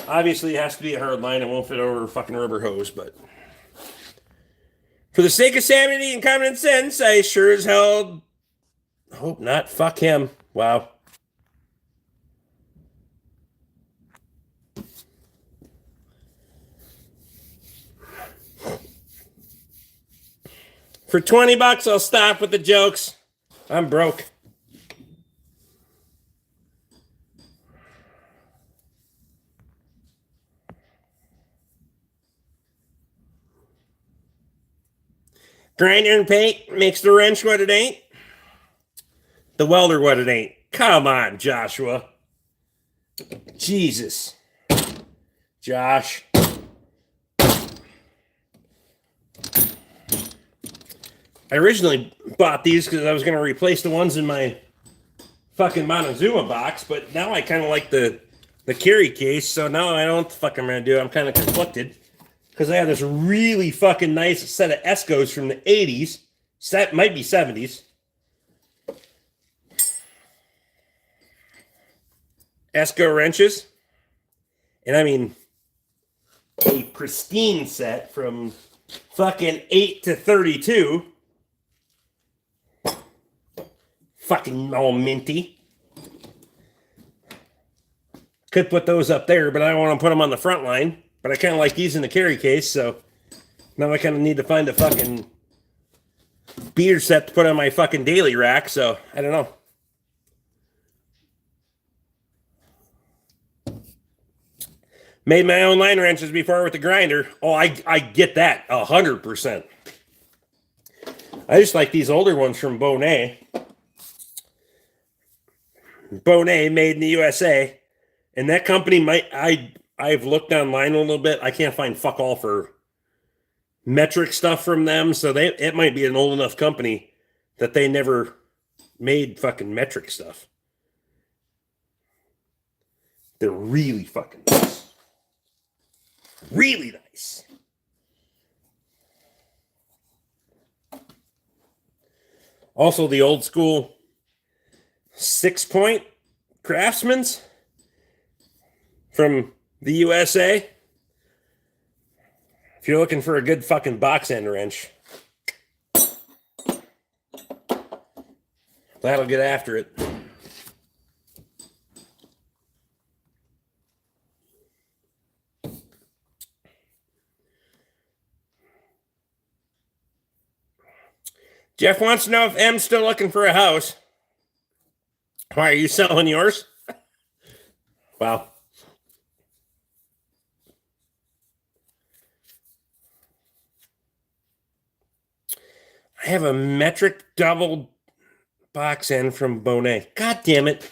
Obviously, it has to be a hard line. It won't fit over a fucking rubber hose, but for the sake of sanity and common sense, I sure as hell hope not. Fuck him. Wow. For $20, I'll stop with the jokes. I'm broke. Grinder and paint makes the wrench what it ain't. The welder what it ain't. Come on, Joshua. Jesus. Josh. I originally bought these because I was going to replace the ones in my fucking Montezuma box, but now I kind of like the carry case, so now I don't know what the fuck I'm going to do. I'm kind of conflicted because I have this really fucking nice set of Escos from the 80s. Might be 70s. Esco wrenches. And I mean, a pristine set from fucking 8 to 32. Fucking all minty. Could put those up there, but I don't want to put them on the front line. But I kind of like these in the carry case, so now I kind of need to find a fucking beater set to put on my fucking daily rack, so I don't know. Made my own line wrenches before with the grinder. Oh, I get that 100%. I just like these older ones from Bonet. Bonet, made in the USA. And that company I've looked online a little bit. I can't find fuck all for metric stuff from them. So it might be an old enough company that they never made fucking metric stuff. They're really fucking nice. Really nice. Also, the old school 6-point Craftsman's from the USA. If you're looking for a good fucking box end wrench, that'll get after it. Jeff wants to know if M's still looking for a house. Why, are you selling yours? Wow. I have a metric double box end from Bonet. God damn it.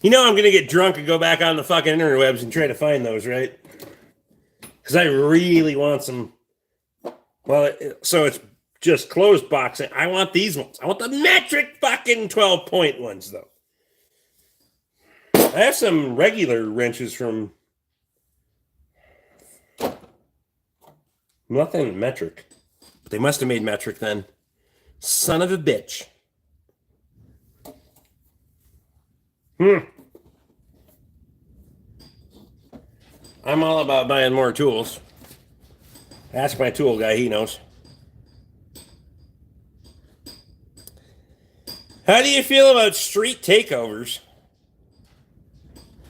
You know I'm going to get drunk and go back on the fucking interwebs and try to find those, right? Because I really want some. Well, so it's just closed boxing. I want these ones. I want the metric fucking 12-point ones, though. I have some regular wrenches from. Nothing metric. They must have made metric then. Son of a bitch. I'm all about buying more tools. Ask my tool guy, he knows. How do you feel about street takeovers?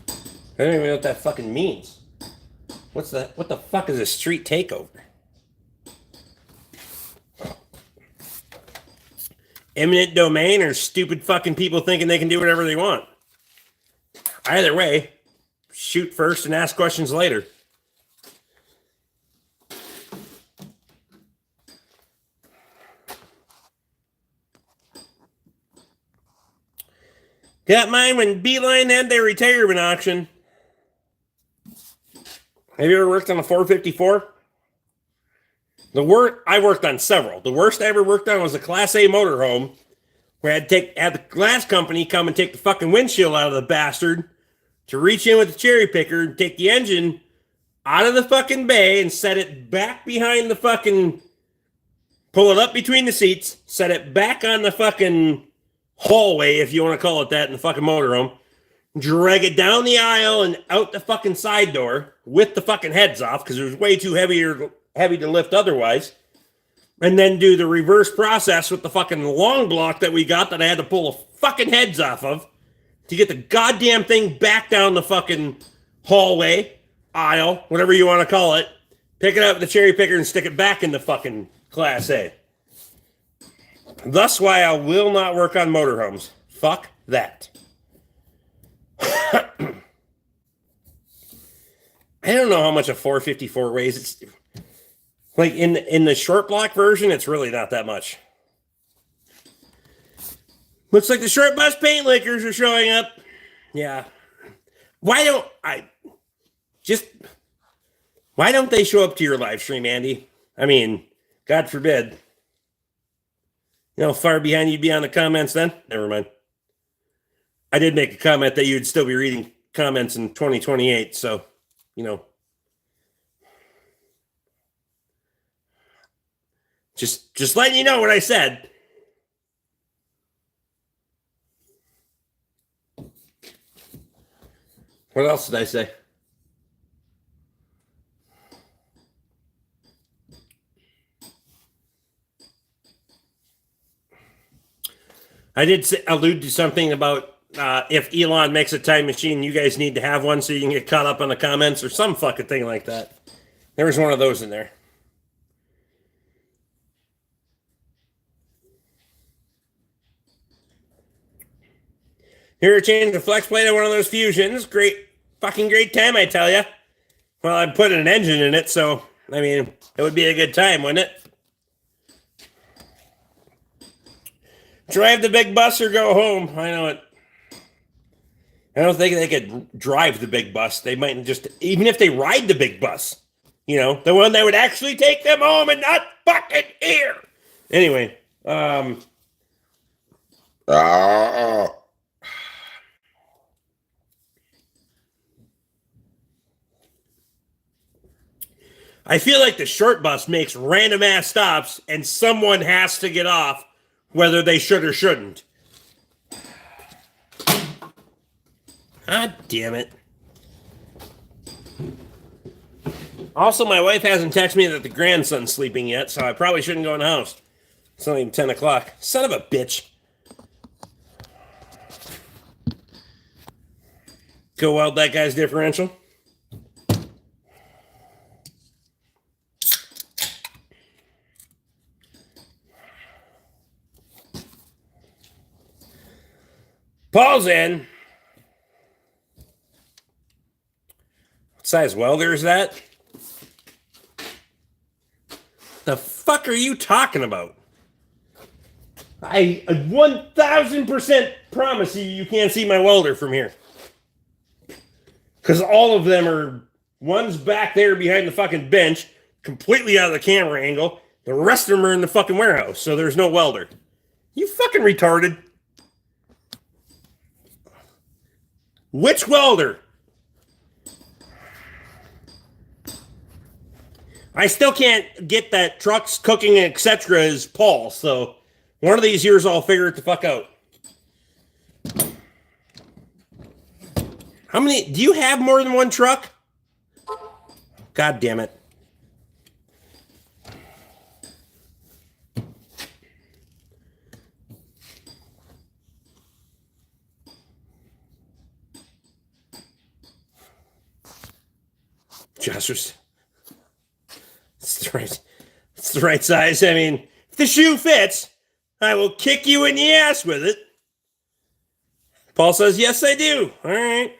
I don't even know what that fucking means. What the fuck is a street takeover? Eminent domain or stupid fucking people thinking they can do whatever they want? Either way, shoot first and ask questions later. Got mine when Beeline had their retirement auction. Have you ever worked on a 454? I worked on several. The worst I ever worked on was a Class A motorhome where I had the glass company come and take the fucking windshield out of the bastard to reach in with the cherry picker and take the engine out of the fucking bay and set it back behind the fucking... Pull it up between the seats, set it back on the fucking hallway, if you want to call it that, in the fucking motorhome, drag it down the aisle and out the fucking side door with the fucking heads off because it was way too heavy to lift otherwise, and then do the reverse process with the fucking long block that we got that I had to pull the fucking heads off of to get the goddamn thing back down the fucking hallway, aisle, whatever you want to call it, pick it up with the cherry picker and stick it back in the fucking Class A. Thus why I will not work on motorhomes. Fuck that. I don't know how much a 454 weighs. It's like in the short block version, it's really not that much. Looks like the short bus paint lickers are showing up. Yeah. Why don't they show up to your live stream, Andy? I mean, God forbid. You know how far behind you'd be on the comments then? Never mind. I did make a comment that you'd still be reading comments in 2028. So, you know, just letting you know what I said. What else did I say? I did allude to something about if Elon makes a time machine, you guys need to have one so you can get caught up on the comments or some fucking thing like that. There was one of those in there. Here, change the flex plate on one of those fusions. Great, fucking great time, I tell you. Well, I'm putting an engine in it, so I mean, it would be a good time, wouldn't it? Drive the big bus or go home. I know it. I don't think they could drive the big bus. They might just, even if they ride the big bus, you know, the one that would actually take them home and not fucking here. Anyway, I feel like the short bus makes random ass stops and someone has to get off, whether they should or shouldn't. God damn it. Also, my wife hasn't texted me that the grandson's sleeping yet, so I probably shouldn't go in the house. It's not even 10 o'clock. Son of a bitch. Go weld that guy's differential. Paul's in. What size welder is that? The fuck are you talking about? I 1000% promise you can't see my welder from here. Because all of them are, one's back there behind the fucking bench, completely out of the camera angle. The rest of them are in the fucking warehouse, so there's no welder. You fucking retarded. Which welder? I still can't get that trucks, cooking, etc. as Paul, so one of these years I'll figure it the fuck out. How many? Do you have more than one truck? God damn it. Joshers. It's the right size. I mean, if the shoe fits, I will kick you in the ass with it. Paul says, yes, I do. All right.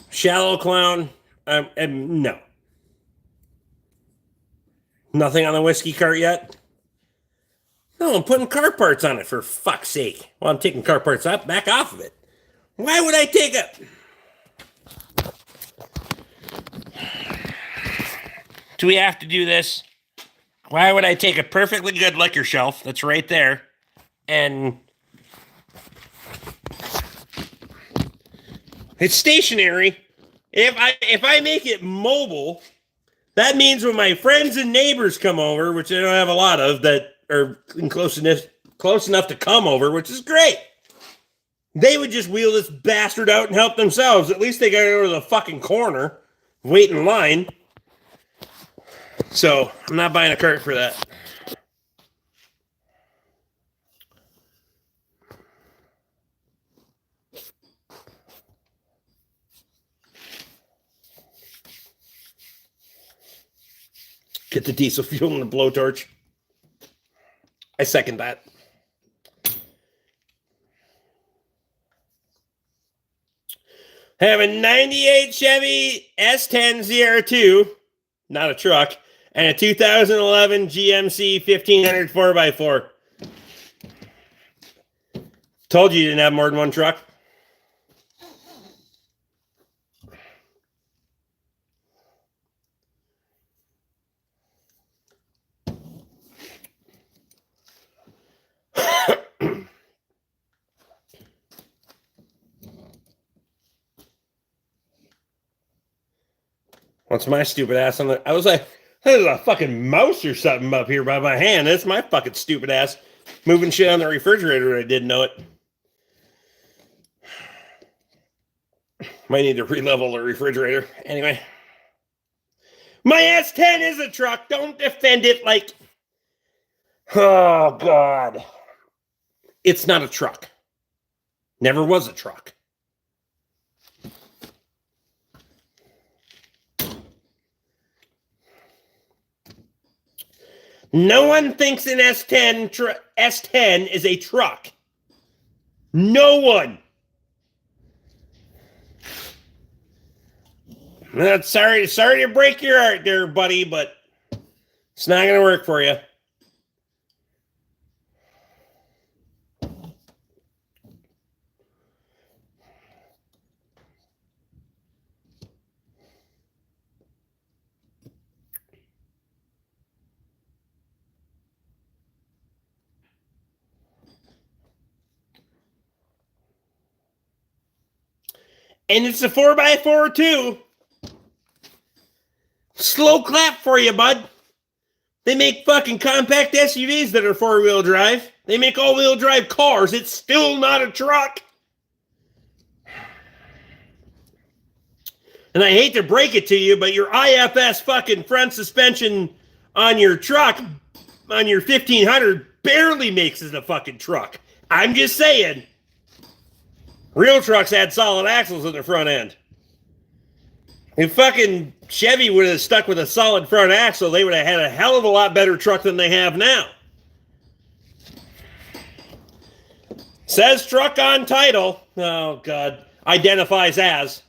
Shallow clown. No. Nothing on the whiskey cart yet? No, I'm putting car parts on it, for fuck's sake. Well, I'm taking car parts back off of it. Why would I take it? Do we have to do this? Why would I take a perfectly good liquor shelf that's right there and it's stationary? If I make it mobile, that means when my friends and neighbors come over, which I don't have a lot of that are close enough to come over, which is great, they would just wheel this bastard out and help themselves. At least they got to go to the fucking corner, wait in line. So I'm not buying a cart for that. Get the diesel fuel in the blowtorch. I second that. Have a 98 Chevy S10 ZR2, not a truck, and a 2011 GMC 1500 4x4. Told you didn't have more than one truck. What's my stupid ass on the... I was like, there's a fucking mouse or something up here by my hand. That's my fucking stupid ass moving shit on the refrigerator. I didn't know it. Might need to re-level the refrigerator. Anyway. My S10 is a truck. Don't defend it like... Oh, God. It's not a truck. Never was a truck. No one thinks an S10 is a truck. No one. Sorry to break your heart there, buddy, but it's not going to work for you. And it's a 4x4 too. Slow clap for you, bud. They make fucking compact SUVs that are 4-wheel drive. They make all-wheel drive cars. It's still not a truck. And I hate to break it to you, but your IFS fucking front suspension on your truck, on your 1500, barely makes it a fucking truck. I'm just saying. Real trucks had solid axles in their front end. If fucking Chevy would have stuck with a solid front axle, they would have had a hell of a lot better truck than they have now. Says truck on title. Oh, God. Identifies as.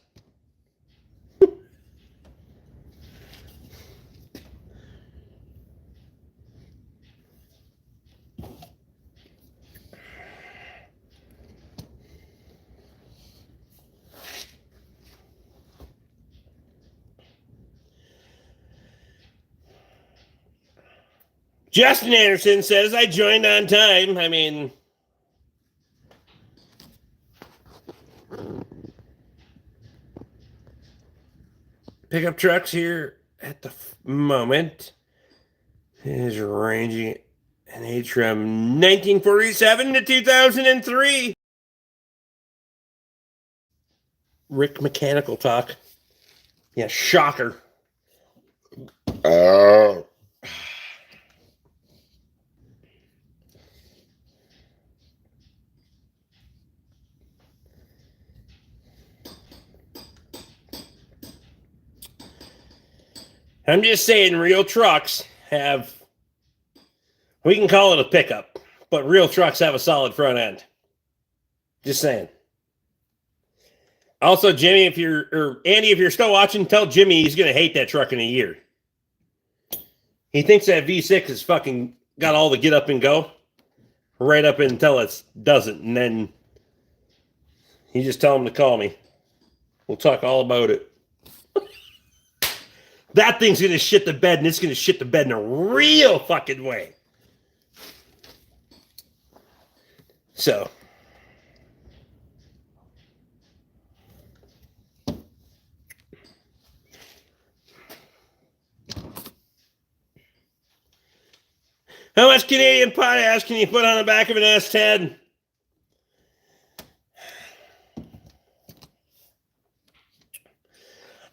Justin Anderson says, I joined on time. I mean, pickup trucks here at the moment is ranging an age from 1947 to 2003. Rick Mechanical Talk. Yeah, shocker. Oh. I'm just saying real trucks have, we can call it a pickup, but real trucks have a solid front end. Just saying. Also, Jimmy, Andy, if you're still watching, tell Jimmy he's going to hate that truck in a year. He thinks that V6 is fucking got all the get up and go right up until it doesn't. And then you just tell him to call me. We'll talk all about it. That thing's going to shit the bed, and it's going to shit the bed in a real fucking way. So. How much Canadian potash can you put on the back of an S10?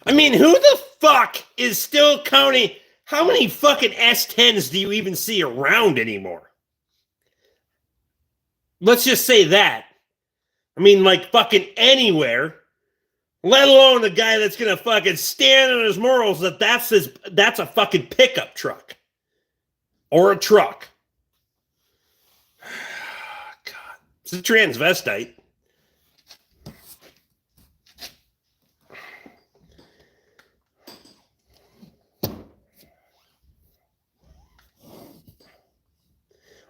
I mean, who the fuck is still counting? How many fucking S10s do you even see around anymore? Let's just say that. I mean, like fucking anywhere, let alone the guy that's going to fucking stand on his morals that's a fucking pickup truck. Or a truck. God. It's a transvestite.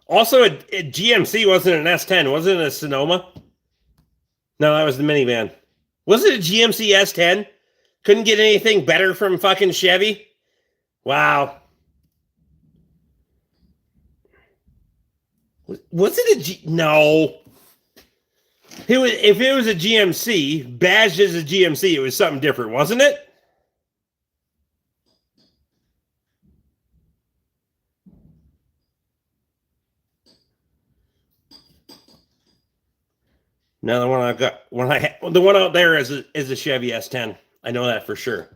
Also, a GMC wasn't an S10. Wasn't it a Sonoma? No, that was the minivan. Was it a GMC S10? Couldn't get anything better from fucking Chevy? Wow. Was it a G? No. If it was a GMC, badged as a GMC, it was something different, wasn't it? No, the one I got, the one out there is a Chevy S10. I know that for sure.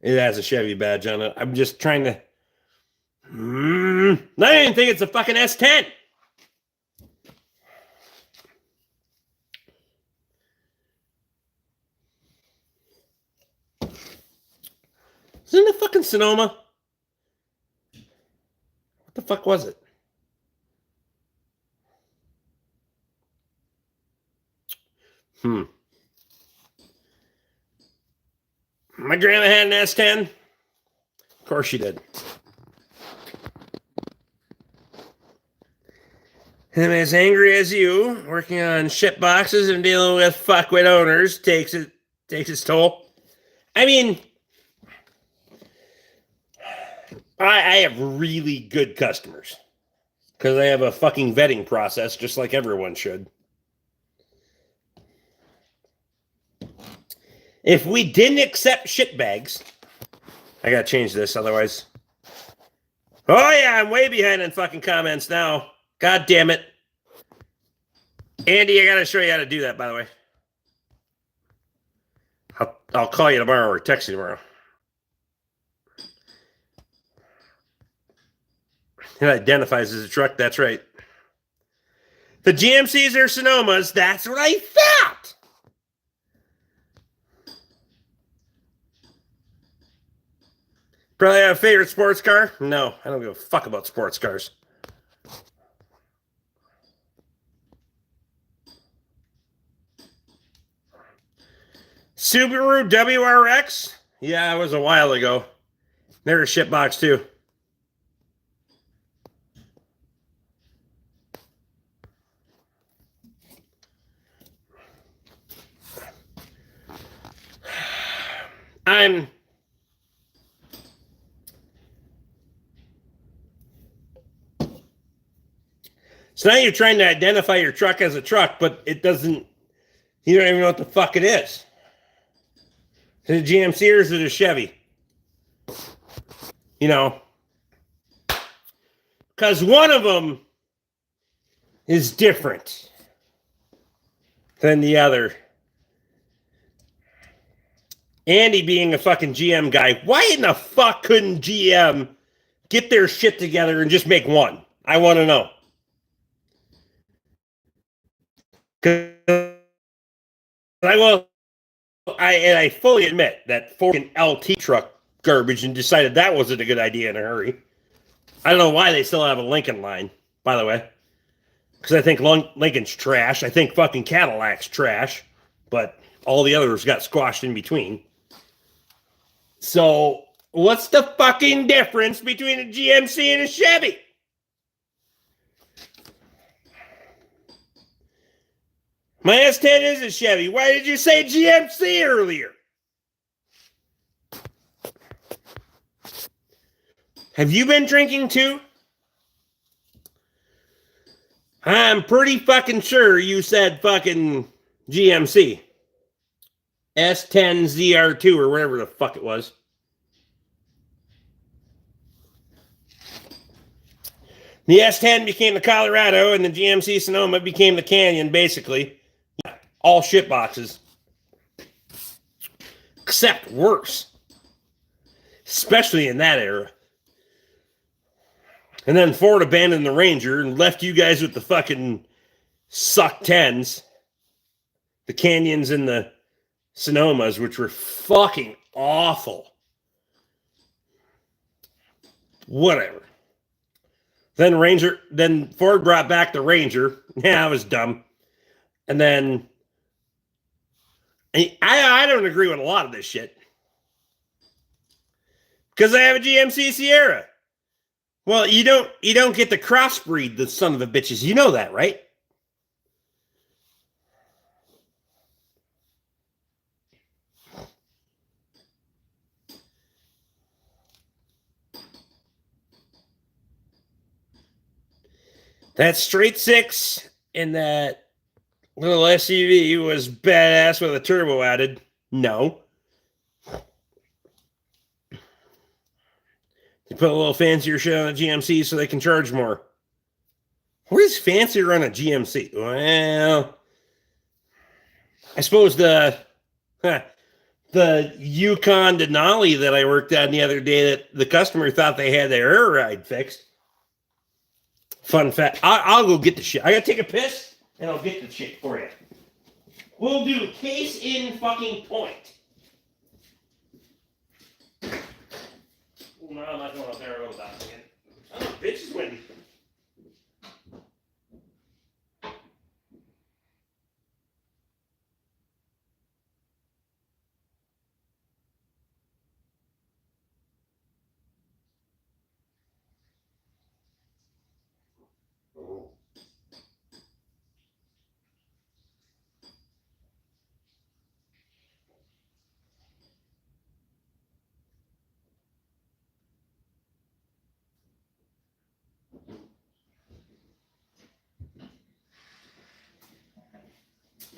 It has a Chevy badge on it. I'm just trying to. I didn't even think it's a fucking S10. Isn't it fucking Sonoma? What the fuck was it? My grandma had an S10. Of course she did. And as angry as you, working on ship boxes and dealing with fuckwit owners takes its toll. I mean, I have really good customers because I have a fucking vetting process just like everyone should. If we didn't accept shitbags, I gotta change this otherwise. Oh yeah, I'm way behind in fucking comments now. God damn it. Andy, I gotta show you how to do that, by the way. I'll call you tomorrow or text you tomorrow. It identifies as a truck, that's right. The GMCs are Sonomas, that's what I thought. Probably have a favorite sports car? No, I don't give a fuck about sports cars. Subaru WRX? Yeah, it was a while ago. They're a shitbox too. So now you're trying to identify your truck as a truck, but it doesn't, you don't even know what the fuck it is. Is it a GMC or is it a Chevy? You know, because one of them is different than the other. Andy being a fucking GM guy, why in the fuck couldn't GM get their shit together and just make one? I want to know. I fully admit that fucking LT truck garbage and decided that wasn't a good idea in a hurry. I don't know why they still have a Lincoln line, by the way. Because I think Lincoln's trash. I think fucking Cadillac's trash. But all the others got squashed in between. So, what's the fucking difference between a GMC and a Chevy? My S10 is a Chevy. Why did you say GMC earlier? Have you been drinking too? I'm pretty fucking sure you said fucking GMC. S10 ZR2 or whatever the fuck it was. The S10 became the Colorado and the GMC Sonoma became the Canyon, basically. All shit boxes. Except worse. Especially in that era. And then Ford abandoned the Ranger and left you guys with the fucking suck 10s. The Canyons and the Sonomas, which were fucking awful. Whatever. Then Ford brought back the Ranger. Yeah, I was dumb. And then I don't agree with a lot of this shit. Because I have a GMC Sierra. Well, you don't get to crossbreed the son of a bitches. You know that, right? That straight six in that little SUV was badass with a turbo added. No. They put a little fancier shit on a GMC so they can charge more. What is fancier on a GMC? Well, I suppose the Yukon Denali that I worked on the other day that the customer thought they had their air ride fixed. Fun fact. I'll go get the shit. I gotta take a piss and I'll get the shit for you. We'll do case in fucking point. No, I'm not going up there. I'll go back again. Oh, bitch is windy.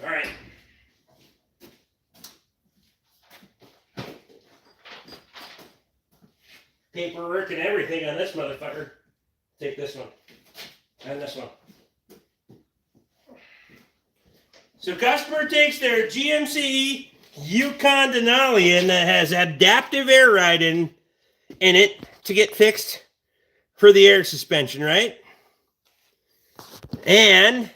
All right. Paperwork and everything on this motherfucker. Take this one. And this one. So customer takes their GMC Yukon Denali that has adaptive air ride in it to get fixed for the air suspension, right? And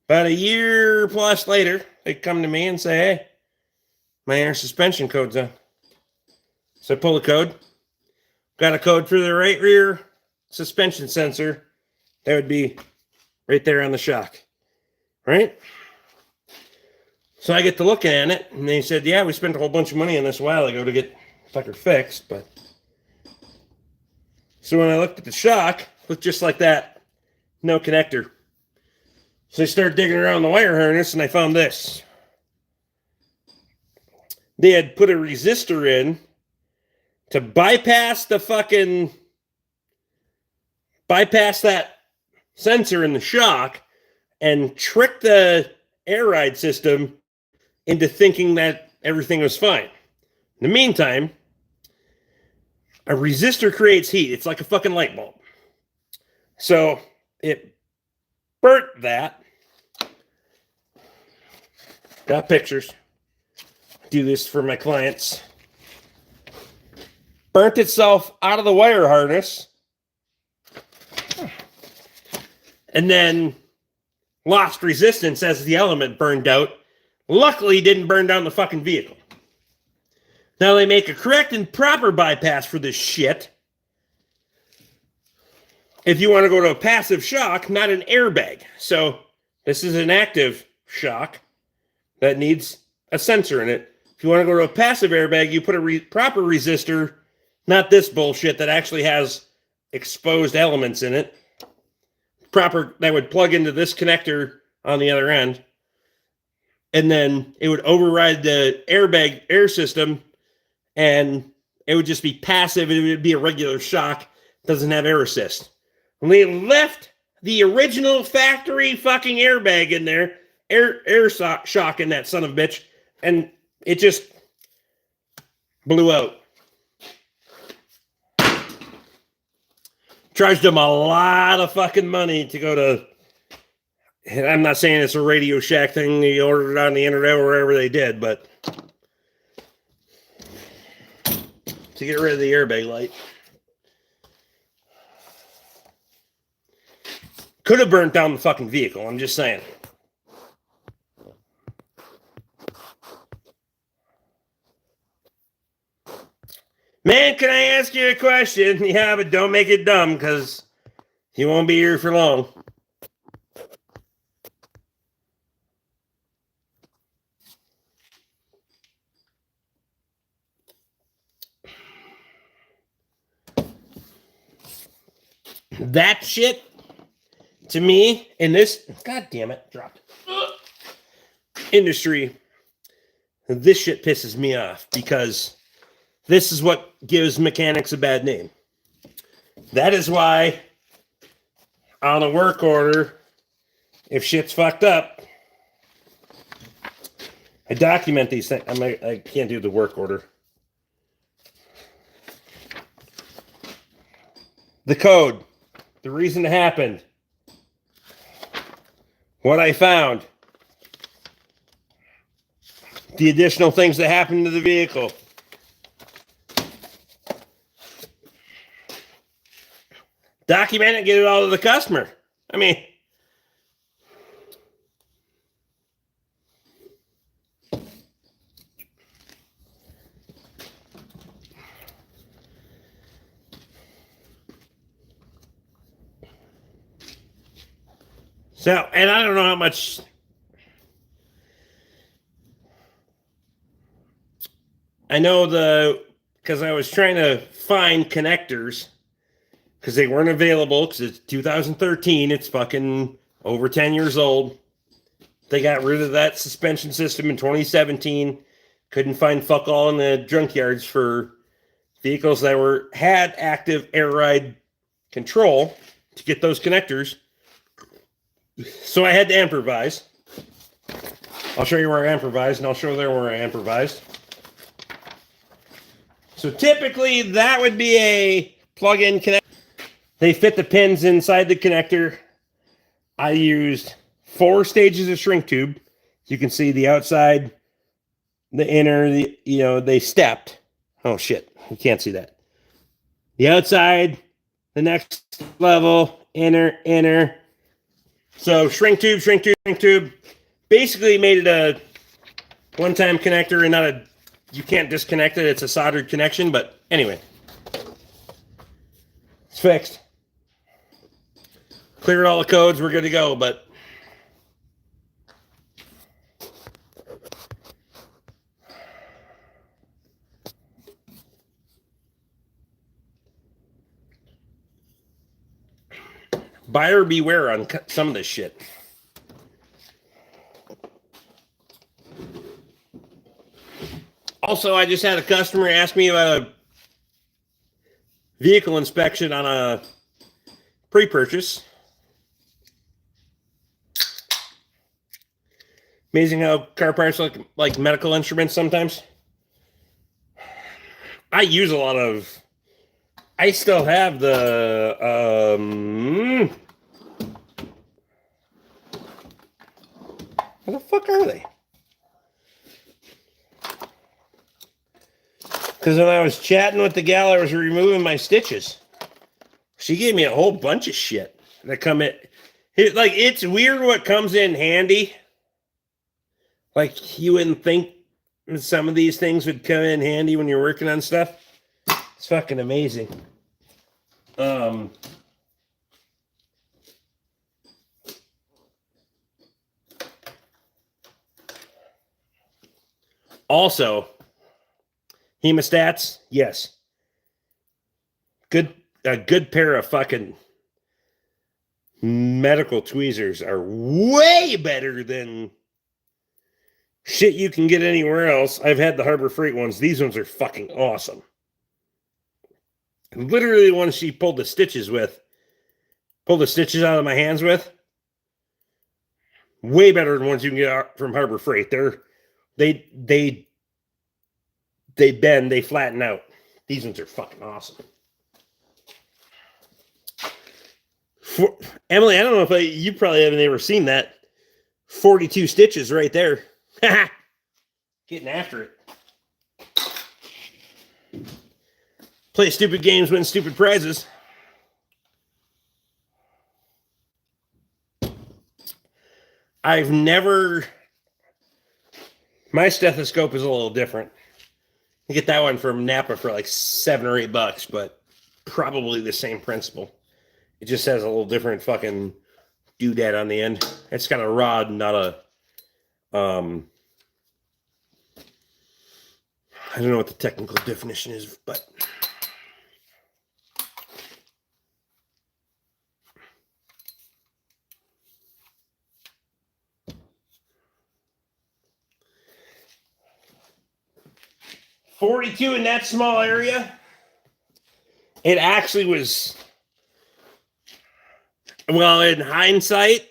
about a year plus later, they come to me and say, hey, my air suspension code's on. So I pull the code. Got a code for the right rear suspension sensor. That would be right there on the shock. Right? So I get to looking at it, and they said, yeah, we spent a whole bunch of money on this a while ago to get fucker fixed, but... So when I looked at the shock, it looked just like that. No connector. So I started digging around the wire harness, and I found this. They had put a resistor in to bypass that sensor in the shock and trick the air ride system into thinking that everything was fine. In the meantime, a resistor creates heat. It's like a fucking light bulb. So it burnt that. Got pictures. Do this for my clients. Burnt itself out of the wire harness. And then lost resistance as the element burned out. Luckily, didn't burn down the fucking vehicle. Now they make a correct and proper bypass for this shit. If you want to go to a passive shock, not an airbag. So this is an active shock that needs a sensor in it. If you want to go to a passive airbag, you put a proper resistor, not this bullshit that actually has exposed elements in it. Proper, that would plug into this connector on the other end. And then it would override the airbag air system, and it would just be passive. It would be a regular shock. It doesn't have air assist. When they left the original factory fucking airbag in there, air shock in that son of a bitch, and it just blew out. Charged them a lot of fucking money to go to... I'm not saying it's a Radio Shack thing. They ordered it on the internet or wherever they did, but to get rid of the airbag light. Could have burnt down the fucking vehicle, I'm just saying. Man, can I ask you a question? Yeah, but don't make it dumb, because you won't be here for long. That shit, to me, in this, god damn it, dropped, industry, this shit pisses me off because this is what gives mechanics a bad name. That is why on a work order, if shit's fucked up, I document these things. I can't do the work order. The code, the reason it happened, what I found, the additional things that happened to the vehicle. Document it, get it all to the customer. I mean, so, and I don't know how much I know because I was trying to find connectors because they weren't available because it's 2013. It's fucking over 10 years old. They got rid of that suspension system in 2017. Couldn't find fuck all in the junkyards for vehicles that had active air ride control to get those connectors. So I had to improvise. I'll show you where I improvised, and I'll show there where I improvised. So typically that would be a plug-in connector. They fit the pins inside the connector. I used 4 stages of shrink tube. You can see the outside, the inner, they stepped. Oh shit, you can't see that. The outside, the next level, inner. So shrink tube. Basically made it a one-time connector and not you can't disconnect it. It's a soldered connection, but anyway. It's fixed. Cleared all the codes, we're good to go, but buyer beware on some of this shit. Also, I just had a customer ask me about a vehicle inspection on a pre-purchase. Amazing how car parts look like medical instruments sometimes. I still have the where the fuck are they? Because when I was chatting with the gal, I was removing my stitches. She gave me a whole bunch of shit that come in. It's weird what comes in handy. Like, you wouldn't think some of these things would come in handy when you're working on stuff. It's fucking amazing. Also, hemostats, yes. A good pair of fucking medical tweezers are way better than shit you can get anywhere else. I've had the Harbor Freight ones. These ones are fucking awesome. Literally the ones she pulled the stitches out of my hands with. Way better than ones you can get from Harbor Freight. They bend, they flatten out. These ones are fucking awesome. Emily, I don't know if you probably haven't ever seen that. 42 stitches right there. Getting after it. Play stupid games, win stupid prizes. My stethoscope is a little different. You get that one from Napa for like $7 or $8, but probably the same principle. It just has a little different fucking doodad on the end. It's got a rod, not a I don't know what the technical definition is, but 42 in that small area. It actually was, well, in hindsight,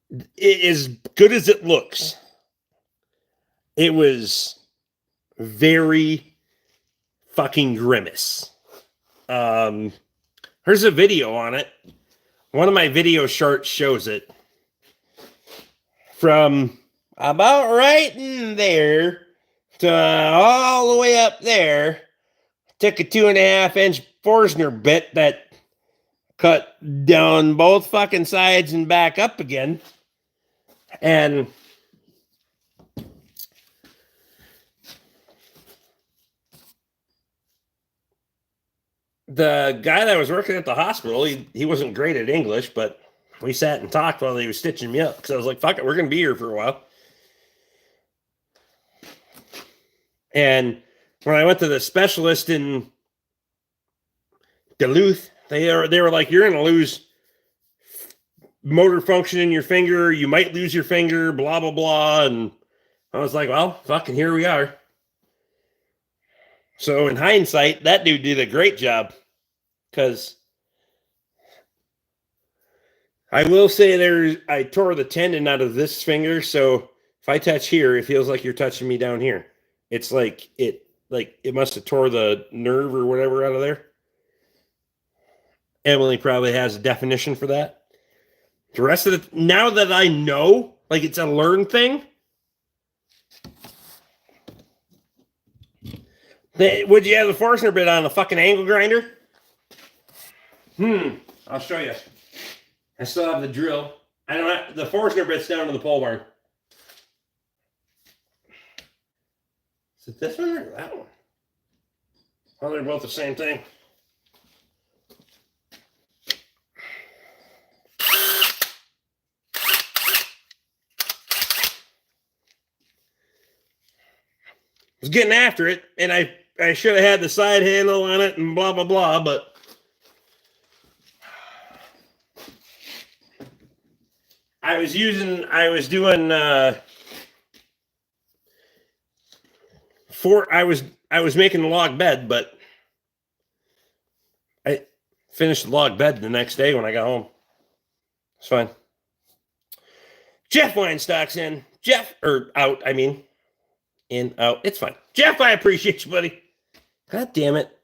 it is good as it looks. It was very fucking grimace. There's a video on it. One of my video shorts shows it. From about right in there to all the way up there. Took a 2.5-inch Forstner bit that cut down both fucking sides and back up again. And the guy that was working at the hospital, he wasn't great at English, but we sat and talked while he was stitching me up. Because I was like, fuck it, we're going to be here for a while. And when I went to the specialist in Duluth, they were like, you're going to lose motor function in your finger. You might lose your finger, blah, blah, blah. And I was like, well, fucking here we are. So in hindsight, that dude did a great job. Because I will say I tore the tendon out of this finger. So if I touch here, it feels like you're touching me down here. It's like it must have tore the nerve or whatever out of there. Emily probably has a definition for that. The rest of it, now that I know, like it's a learned thing. Would you have the Forstner bit on the fucking angle grinder? I'll show you. I still have the drill. I don't have the Forstner bit's down to the pole barn. Is it this one or that one? Well, they're both the same thing. I was getting after it, and I should have had the side handle on it and blah, blah, blah, but I was doing I was making the log bed, but I finished the log bed the next day when I got home. It's fine. Jeff Weinstock's in. Out, I mean. In, out. It's fine. Jeff, I appreciate you, buddy. God damn it.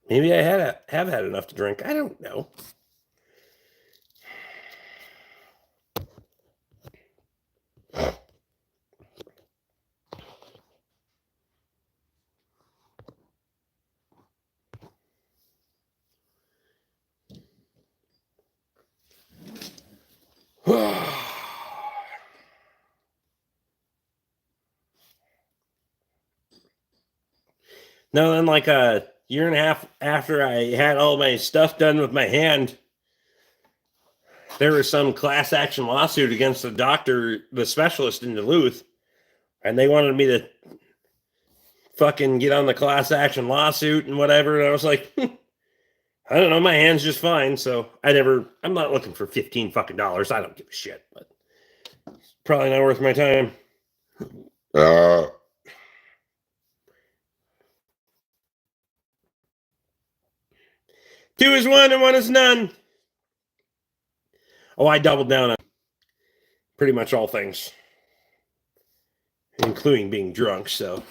Maybe I have had enough to drink. I don't know. No, then like a year and a half after I had all my stuff done with my hand, there was some class action lawsuit against the specialist in Duluth, and they wanted me to fucking get on the class action lawsuit and whatever. And I was like, I don't know, my hand's just fine. So I'm not looking for $15 fucking. I don't give a shit, but it's probably not worth my time. 2 is 1 and 1 is none. Oh, I doubled down on pretty much all things, including being drunk, so.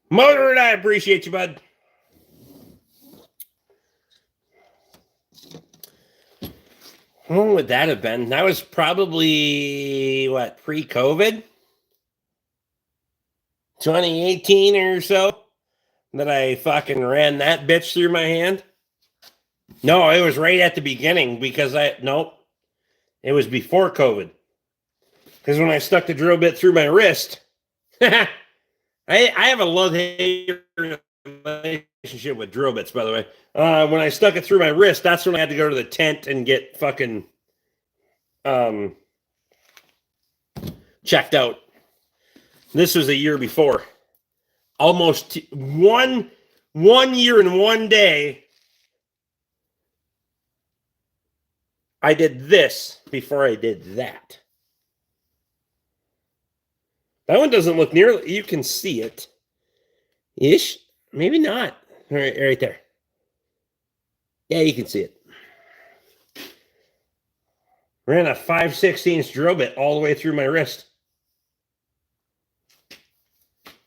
Motor, I appreciate you, bud. When would that have been? That was probably, pre-COVID? 2018 or so? That I fucking ran that bitch through my hand? No, it was right at the beginning because it was before COVID. Because when I stuck the drill bit through my wrist, I have a love-hate relationship with drill bits, by the way. When I stuck it through my wrist, that's when I had to go to the tent and get fucking checked out. This was a year before. Almost 1 year and 1 day. I did this before I did that. That one doesn't look nearly. You can see it. Ish. Maybe not. Right there. Yeah, you can see it. Ran a 5/16 drill bit all the way through my wrist.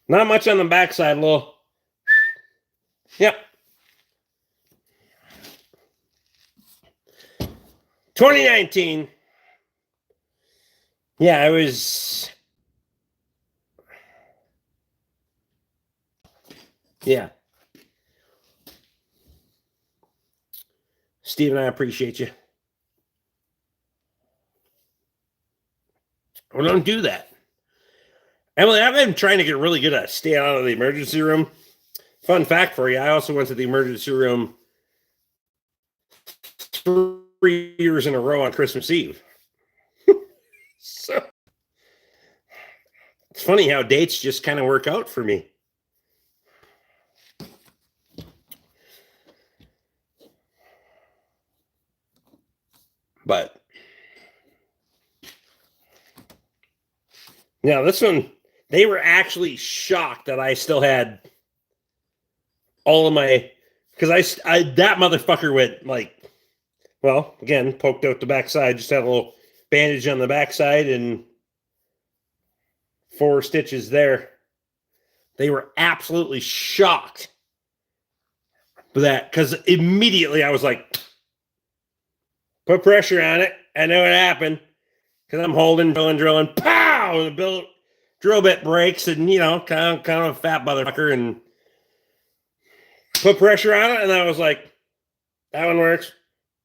Not much on the backside, little. Yep. 2019. Yeah, I was. Yeah. Steve and I appreciate you. Well, don't do that. Emily, I've been trying to get really good at staying out of the emergency room. Fun fact for you, I also went to the emergency room 3 years in a row on Christmas Eve. So it's funny how dates just kind of work out for me. But now this one, they were actually shocked that I still had all of my, because I that motherfucker went like, well, again, poked out the backside, just had a little bandage on the backside and 4 stitches there. They were absolutely shocked for that, because immediately I was like, put pressure on it. I know what happened, because I'm holding, drilling, pow, and the drill bit breaks, and kind of a fat motherfucker, and put pressure on it, and I was like, that one works,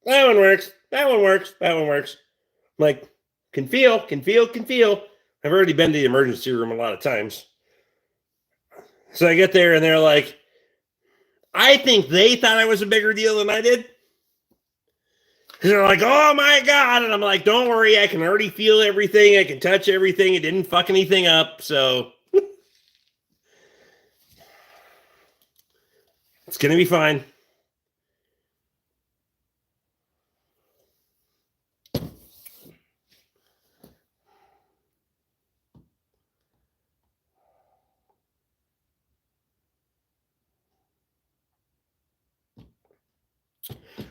that one works, that one works, that one works. I'm like, can feel. I've already been to the emergency room a lot of times. So I get there, and they're like, I think they thought I was a bigger deal than I did. Because they're like, oh my God. And I'm like, don't worry, I can already feel everything. I can touch everything. It didn't fuck anything up. So it's going to be fine.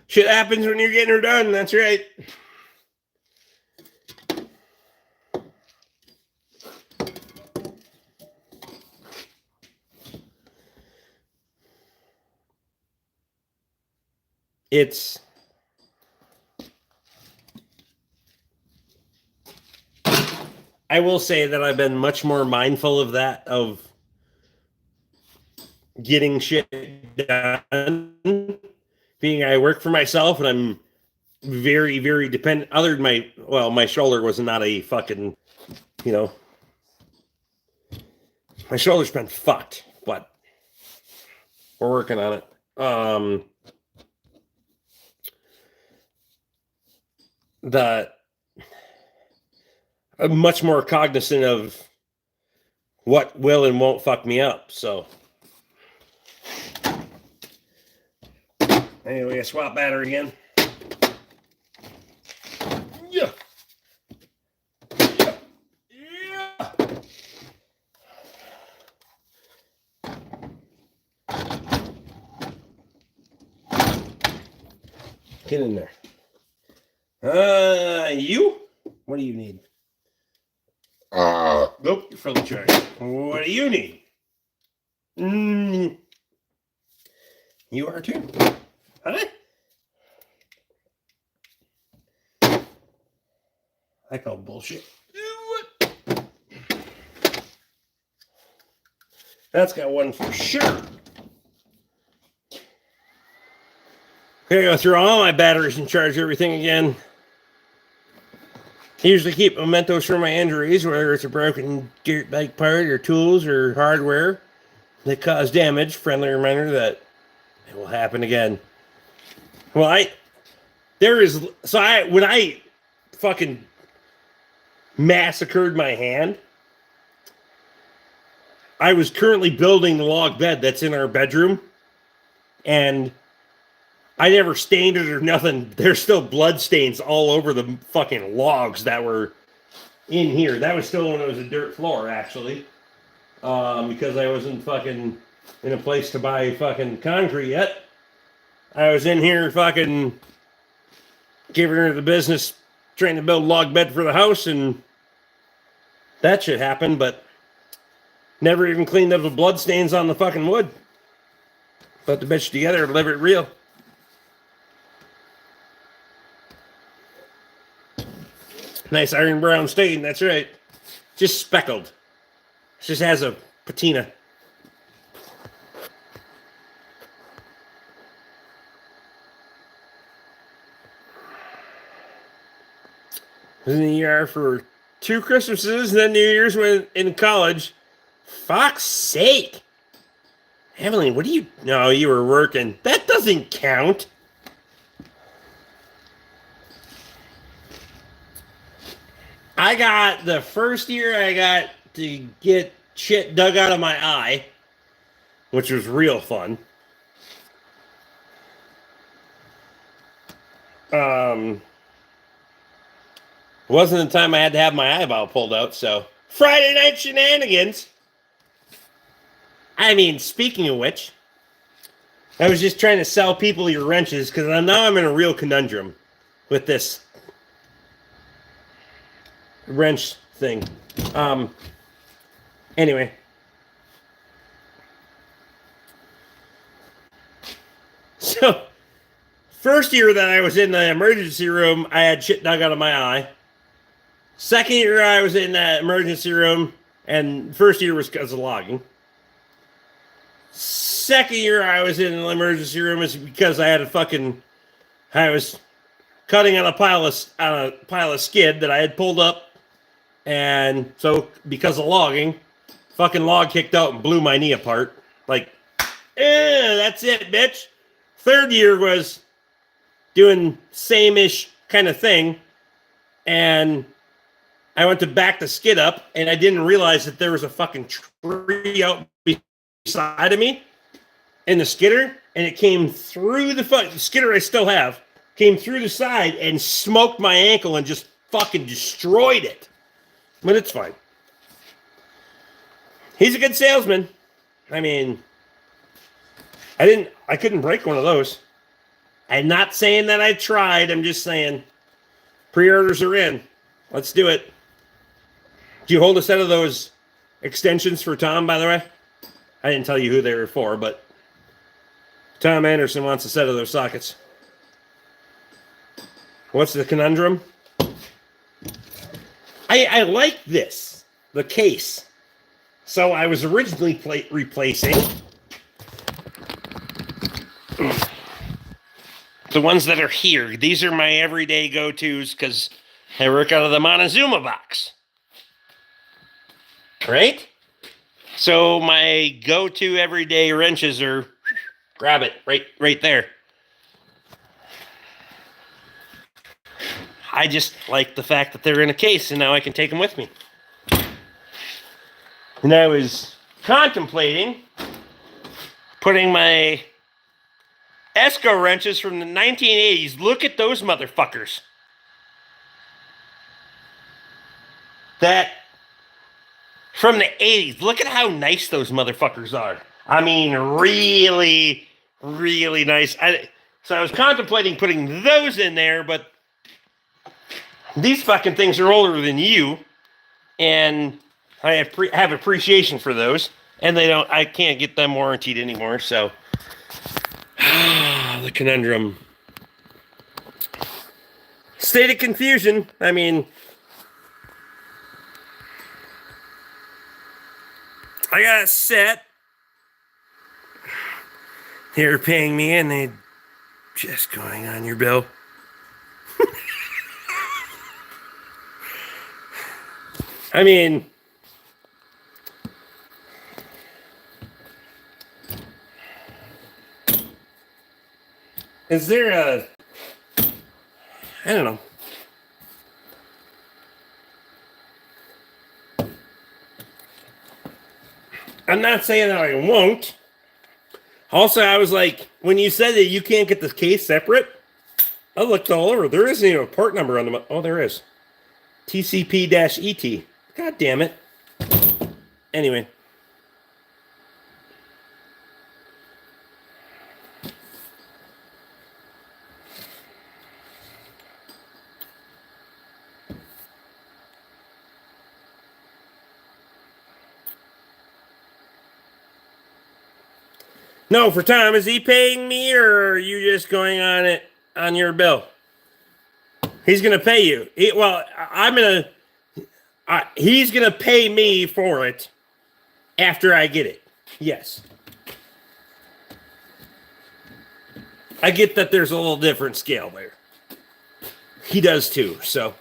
Shit happens when you're getting her done. That's right. I will say that I've been much more mindful of that, of getting shit done. Being I work for myself, and I'm very, very dependent. Other than my shoulder was not a fucking, my shoulder's been fucked, but we're working on it. I'm much more cognizant of what will and won't fuck me up. So anyway, I swap battery again. Yeah. Get in there. You? What do you need? Nope, you're fully charged. What do you need? You are too. Huh? I call bullshit. That's got one for sure. Gotta go through all my batteries and charge everything again. I usually keep mementos for my injuries, whether it's a broken dirt bike part or tools or hardware that cause damage. Friendly reminder that it will happen again. Well, when I fucking massacred my hand. I was currently building the log bed that's in our bedroom, and I never stained it or nothing. There's still blood stains all over the fucking logs that were in here. That was still when it was a dirt floor, actually, because I wasn't fucking in a place to buy fucking concrete yet. I was in here fucking giving her the business, trying to build a log bed for the house, and that shit happened, but never even cleaned up the blood stains on the fucking wood. Put the bitch together, deliver it real. Nice iron brown stain, that's right. Just speckled. It just has a patina. I was in the ER for 2 Christmases, and then New Year's when in college. Fuck's sake. Emily, what do you... No, you were working. That doesn't count. I got... The first year I got to get shit dug out of my eye, which was real fun. Wasn't the time I had to have my eyeball pulled out, so... Friday night shenanigans! I mean, speaking of which, I was just trying to sell people your wrenches, because now I'm in a real conundrum with this wrench thing. Anyway. So, first year that I was in the emergency room, I had shit dug out of my eye. Second year I was in that emergency room, and first year was because of logging. Second year I was in the emergency room is because I was cutting on a pile of skid that I had pulled up, and so because of logging, fucking log kicked out and blew my knee apart. Like, that's it, bitch. Third year was doing same-ish kind of thing, and I went to back the skid up, and I didn't realize that there was a fucking tree out beside of me in the skidder, and it came through the skidder I still have, came through the side and smoked my ankle and just fucking destroyed it. But it's fine. He's a good salesman. I mean, I couldn't break one of those. I'm not saying that I tried. I'm just saying pre-orders are in. Let's do it. Do you hold a set of those extensions for Tom, by the way? I didn't tell you who they were for, but Tom Anderson wants a set of those sockets. What's the conundrum? I like this, the case. So I was originally replacing the ones that are here. These are my everyday go-tos because I work out of the Montezuma box. Right? So my go-to everyday wrenches are, grab it, right there. I just like the fact that they're in a case and now I can take them with me. And I was contemplating putting my Esco wrenches from the 1980s. Look at those motherfuckers. That from the 80s. Look at how nice those motherfuckers are. I mean, really, really nice. So I was contemplating putting those in there, but these fucking things are older than you, and I have appreciation for those, and I can't get them warranted anymore, so the conundrum. State of confusion. I mean, I got a set. They're paying me, and they just going on your bill. I mean, is there I don't know. I'm not saying that I won't. Also, I was like, when you said that you can't get the case separate, I looked all over. There isn't even a part number on the. Oh, there is. TCP-ET. God damn it. Anyway. No, for Tom, is he paying me or are you just going on it on your bill? He's gonna pay you. He's gonna pay me for it after I get it. Yes. I get that there's a little different scale there. He does too, so.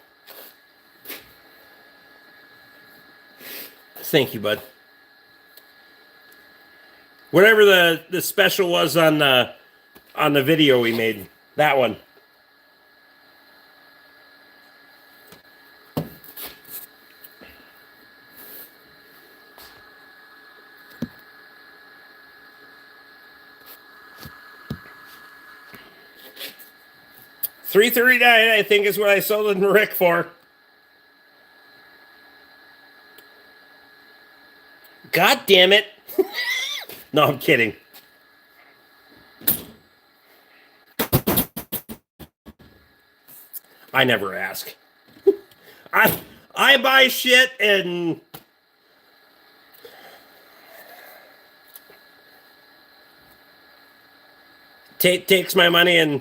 Thank you, bud. Whatever the special was on the video we made, that one. $339, I think, is what I sold it to Rick for. God damn it. No, I'm kidding. I never ask. I buy shit and takes my money and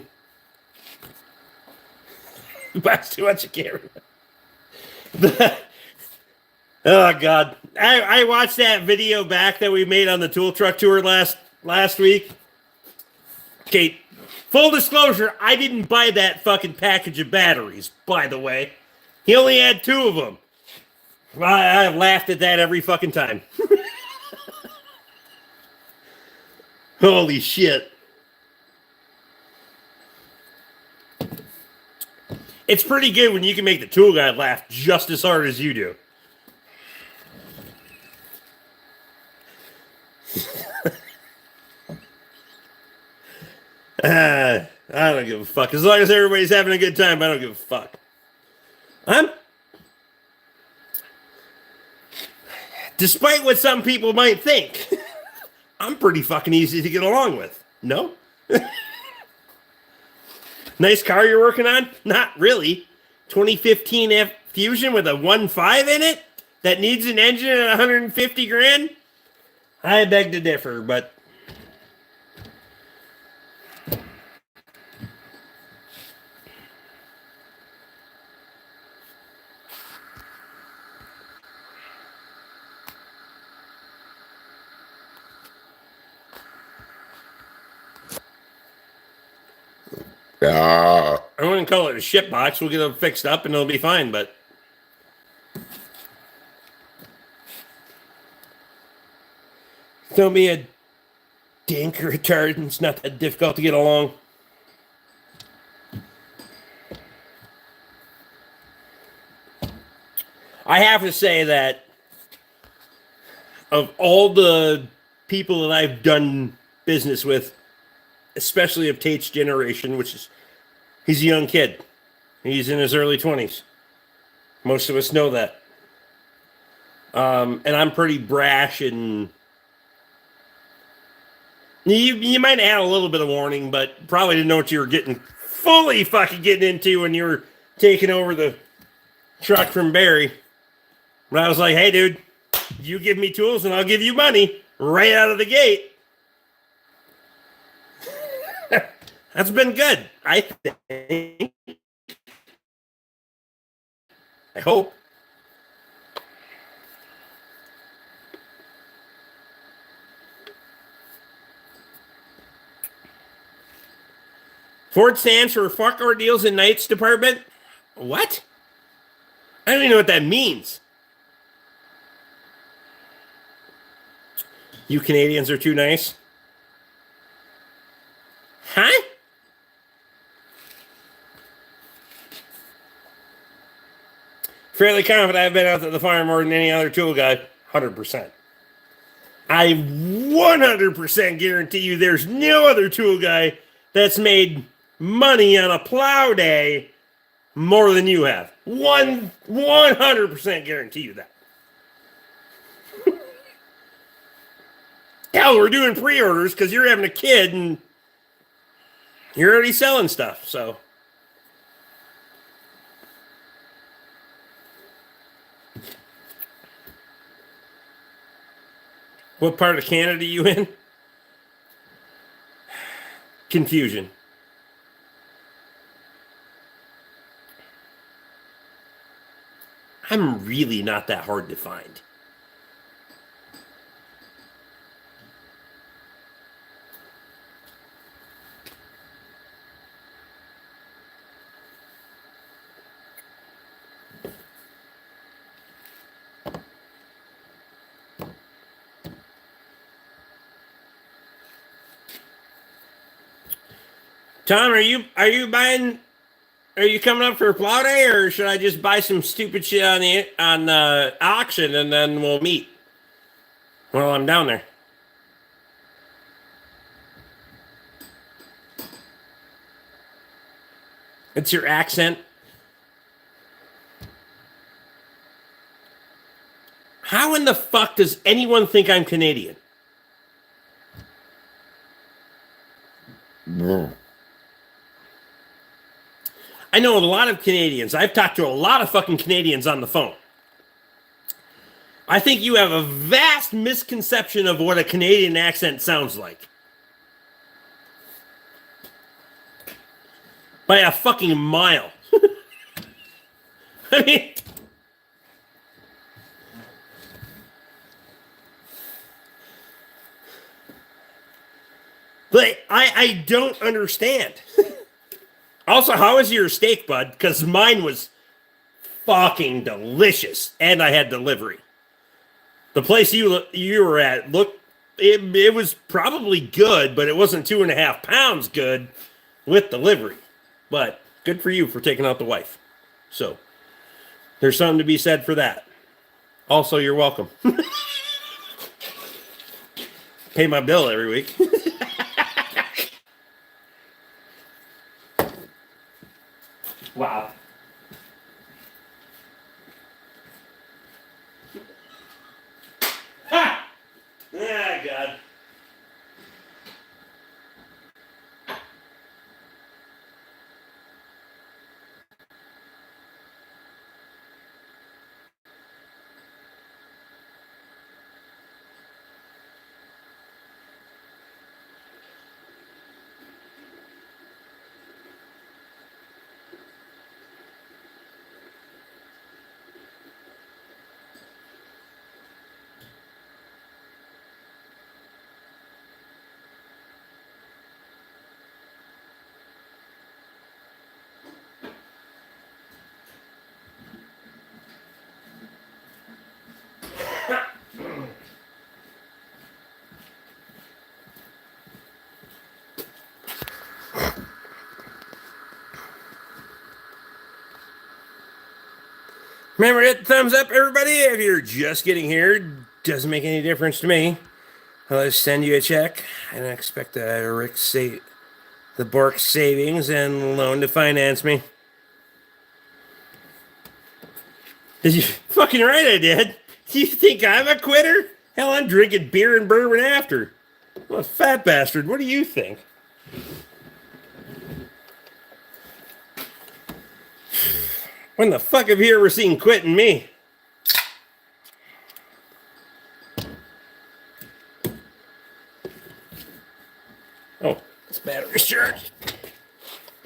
buys too much. I can't remember. Oh God! I watched that video back that we made on the tool truck tour last week. Okay, full disclosure, I didn't buy that fucking package of batteries. By the way, he only had 2 of them. I laughed at that every fucking time. Holy shit! It's pretty good when you can make the tool guy laugh just as hard as you do. I don't give a fuck. As long as everybody's having a good time, I don't give a fuck. Despite what some people might think, I'm pretty fucking easy to get along with. No? Nice car you're working on? Not really. 2015 F Fusion with a 1.5 in it that needs an engine at 150 grand? I beg to differ, but I wouldn't call it a shit box. We'll get it fixed up and it'll be fine, but don't be a dink retard. It's not that difficult to get along. I have to say that of all the people that I've done business with, especially of Tate's generation, which is, he's a young kid. He's in his early 20s. Most of us know that. And I'm pretty brash, and you might have had a little bit of warning, but probably didn't know what you were fully fucking getting into when you were taking over the truck from Barry. But I was like, hey, dude, you give me tools and I'll give you money right out of the gate. That's been good, I think. I hope. Ford stands for Fuck Ordeals and Nights Department. What? I don't even know what that means. You Canadians are too nice. Huh? Fairly confident I've been out to the farm more than any other tool guy. 100%. I 100% guarantee you there's no other tool guy that's made money on a plow day more than you have. 100% guarantee you that. Hell, we're doing pre-orders because you're having a kid and you're already selling stuff, so. What part of Canada are you in? Confusion. I'm really not that hard to find. Tom, are you buying? Are you coming up for a plow day, or should I just buy some stupid shit on the auction and then we'll meet while I'm down there? It's your accent. How in the fuck does anyone think I'm Canadian? I know a lot of Canadians. I've talked to a lot of fucking Canadians on the phone. I think you have a vast misconception of what a Canadian accent sounds like. By a fucking mile. I mean, but I don't understand. Also, how was your steak, bud? Because mine was fucking delicious, and I had delivery. The place you were at, it was probably good, but it wasn't 2.5 pounds good with delivery. But good for you for taking out the wife. So there's something to be said for that. Also, you're welcome. Pay my bill every week. Wow. Ha! Ah, God. Remember to hit the thumbs up, everybody. If you're just getting here, doesn't make any difference to me. I'll just send you a check. I don't expect the BORK savings and loan to finance me. Did you fucking right? I did. Do you think I'm a quitter? Hell, I'm drinking beer and bourbon after. I'm a fat bastard. What do you think? When the fuck have you ever seen quitting me? Oh, this battery's charged.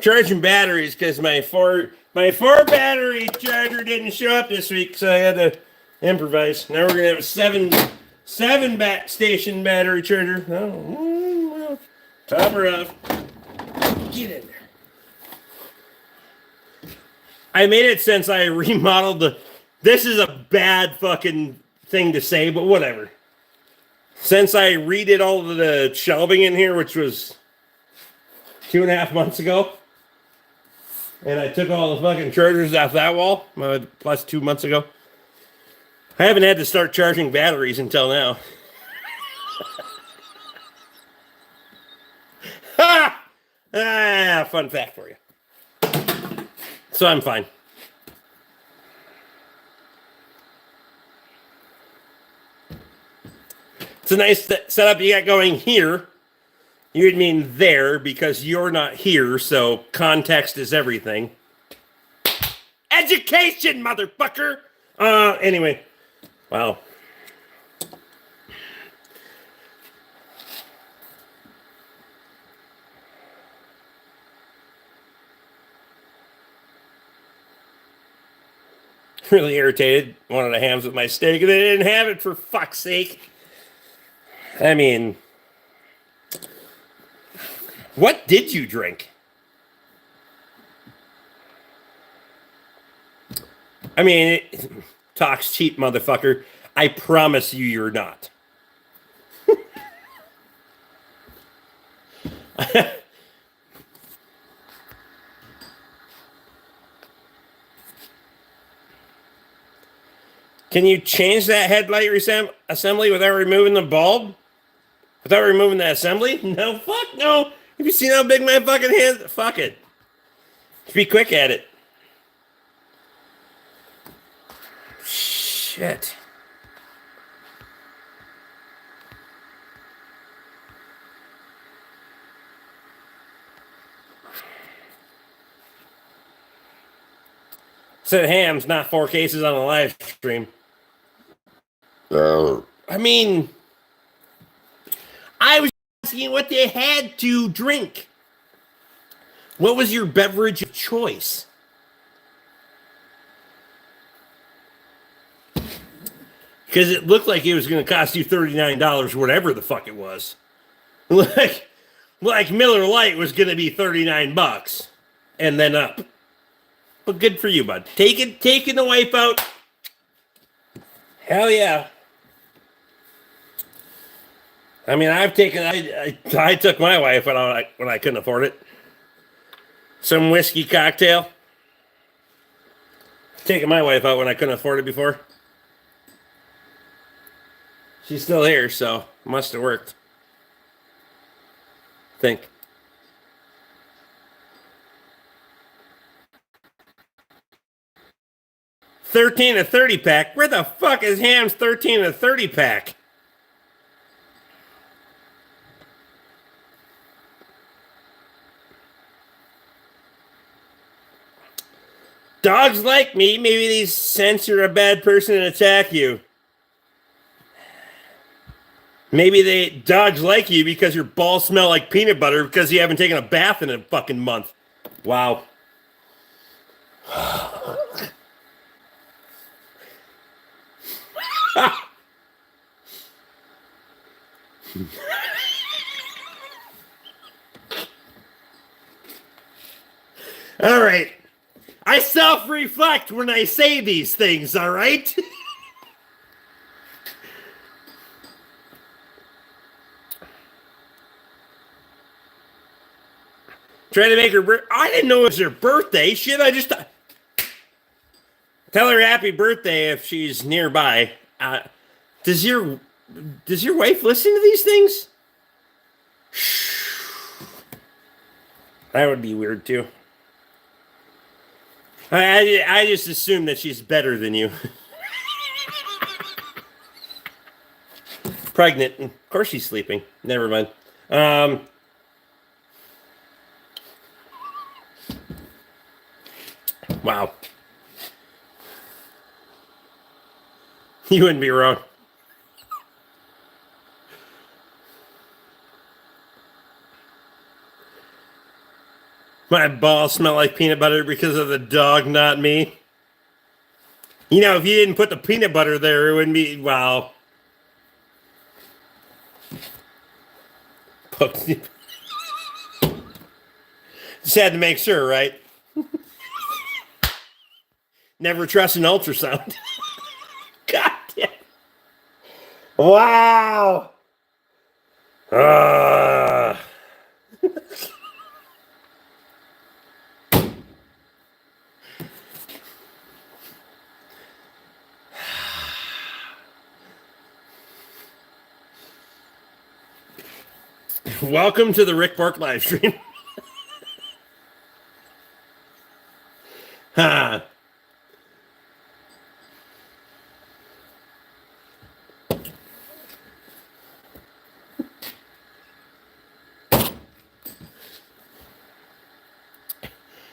Charging batteries because my four battery charger didn't show up this week, so I had to improvise. Now we're gonna have a seven bat station battery charger. Oh, well, top her off. Get in there. I made it since I remodeled the. This is a bad fucking thing to say, but whatever. Since I redid all of the shelving in here, which was 2.5 months ago, and I took all the fucking chargers off that wall, plus 2 months ago, I haven't had to start charging batteries until now. Fun fact for you. So I'm fine. It's a nice setup you got going here. You would mean there because you're not here, so context is everything. Education, motherfucker! Anyway. Wow. Really irritated. Wanted a hams with my steak, and they didn't have it, for fuck's sake. I mean, what did you drink? I mean, talks cheap, motherfucker. I promise you, you're not. Can you change that headlight assembly without removing the bulb? Without removing the assembly? No, fuck no. Have you seen how big my fucking hands? Fuck it. Just be quick at it. Shit. Said hams, not 4 cases on a live stream. I mean, I was asking what they had to drink. What was your beverage of choice? Because it looked like it was going to cost you $39, whatever the fuck it was. Like Miller Lite was going to be $39 and then up. But good for you, bud. Taking the wife out. Hell yeah. I mean, I took my wife when I couldn't afford it. Some whiskey cocktail. Taking my wife out when I couldn't afford it before. She's still here, so must have worked. Think. 13 to 30 pack? Where the fuck is Ham's 13 to 30 pack? Dogs like me. Maybe they sense you're a bad person and attack you. Maybe dogs like you because your balls smell like peanut butter because you haven't taken a bath in a fucking month. Wow. All right. I self-reflect when I say these things, all right? Trying to make her I didn't know it was her birthday. Shit, I just tell her happy birthday if she's nearby. Does your wife listen to these things? That would be weird too. I just assume that she's better than you. Pregnant. Of course she's sleeping. Never mind. Wow. You wouldn't be wrong. My balls smell like peanut butter because of the dog, not me. You know, if you didn't put the peanut butter there, it wouldn't be, wow. Just had to make sure, right? Never trust an ultrasound. God damn. Wow. Welcome to the Rick BORK live stream. Ha.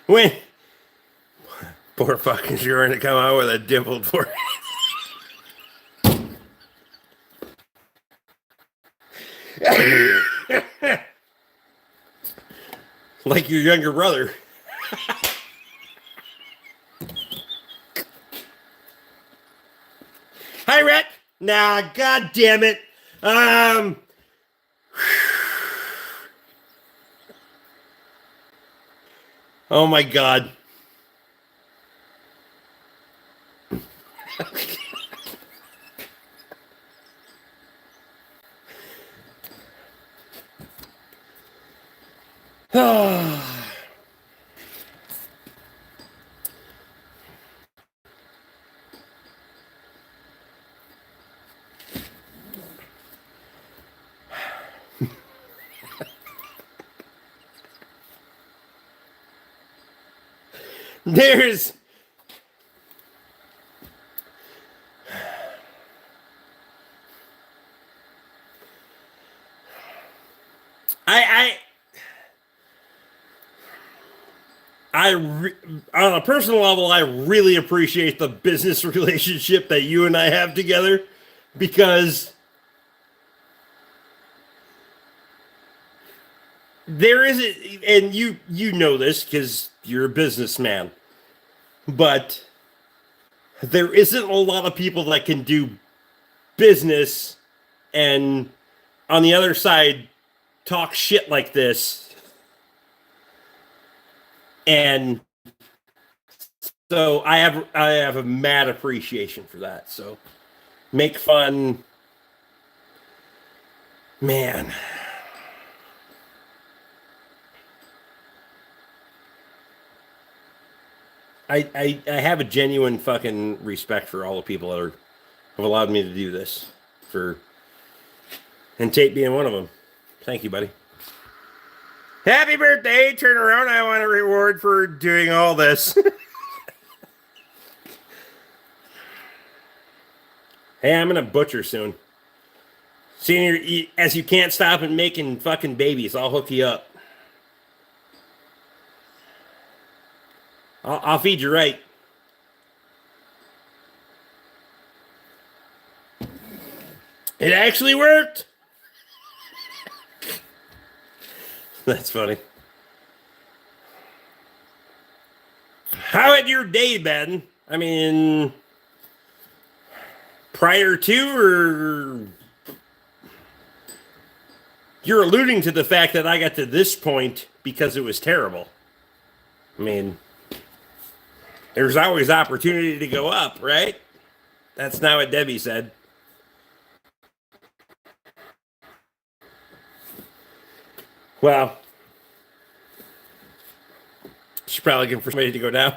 When poor fucking sure to come out with a dimpled forehead. Like your younger brother. Hi, Rhett. Nah, god damn it. Oh my god. There's I on a personal level, I really appreciate the business relationship that you and I have together because there isn't, and you know this because you're a businessman, but there isn't a lot of people that can do business and on the other side talk shit like this. And so I have a mad appreciation for that. So make fun, man. I have a genuine fucking respect for all the people that have allowed me to do this, for and Tate being one of them. Thank you, buddy. Happy birthday! Turn around. I want a reward for doing all this. Hey, I'm gonna butcher soon. Senior, as you can't stop and making fucking babies, I'll hook you up. I'll feed you right. It actually worked. That's funny. How had your day been? I mean, prior to, or you're alluding to the fact that I got to this point because it was terrible. I mean, there's always opportunity to go up, right? That's not what Debbie said. Well, she's probably looking for somebody to go down.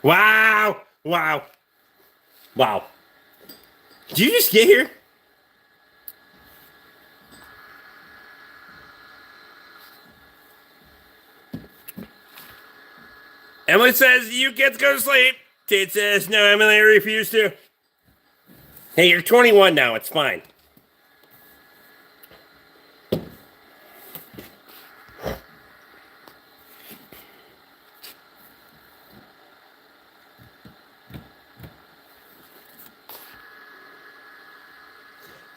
Wow. Wow. Wow. Did you just get here? Emily says you get to go to sleep. Tate says no, Emily, I refuse to. Hey, you're 21 now. It's fine.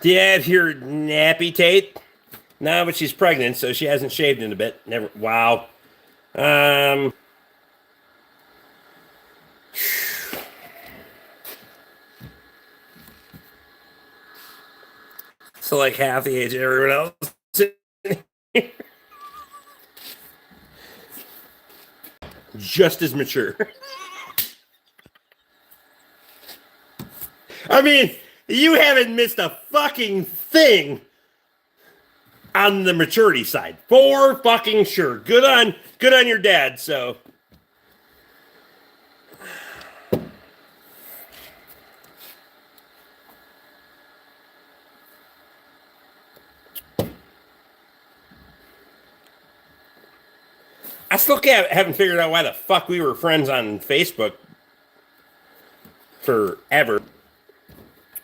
Do you have your nappy, Tate? No, but she's pregnant, so she hasn't shaved in a bit. Never. Wow. Um. So like half the age of everyone else. Just as mature. I mean, you haven't missed a fucking thing on the maturity side. For fucking sure. Good on your dad, so. I still haven't figured out why the fuck we were friends on Facebook forever.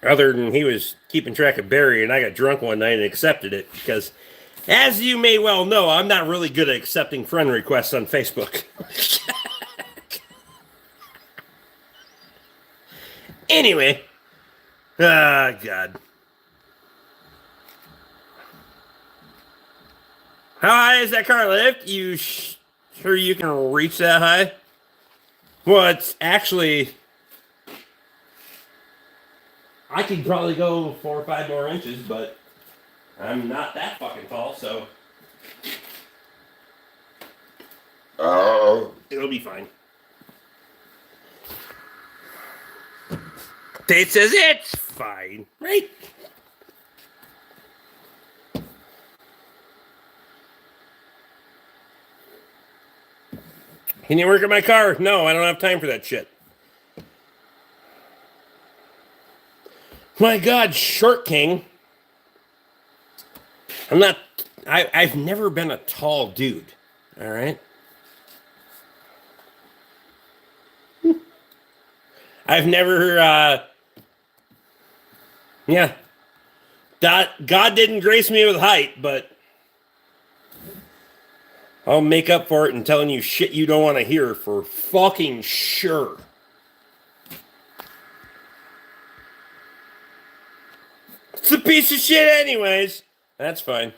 Other than he was keeping track of Barry and I got drunk one night and accepted it because, as you may well know, I'm not really good at accepting friend requests on Facebook. Anyway. Ah, God. How high is that car lift? You sure you can reach that high? Well, it's actually... I could probably go 4 or 5 more inches, but I'm not that fucking tall, so... It'll be fine. Tate says it's fine, right? Can you work on my car? No, I don't have time for that shit. My God, Short King. I've never been a tall dude. All right? I've never, yeah. God didn't grace me with height, but I'll make up for it in telling you shit you don't want to hear for fucking sure. It's a piece of shit anyways. That's fine.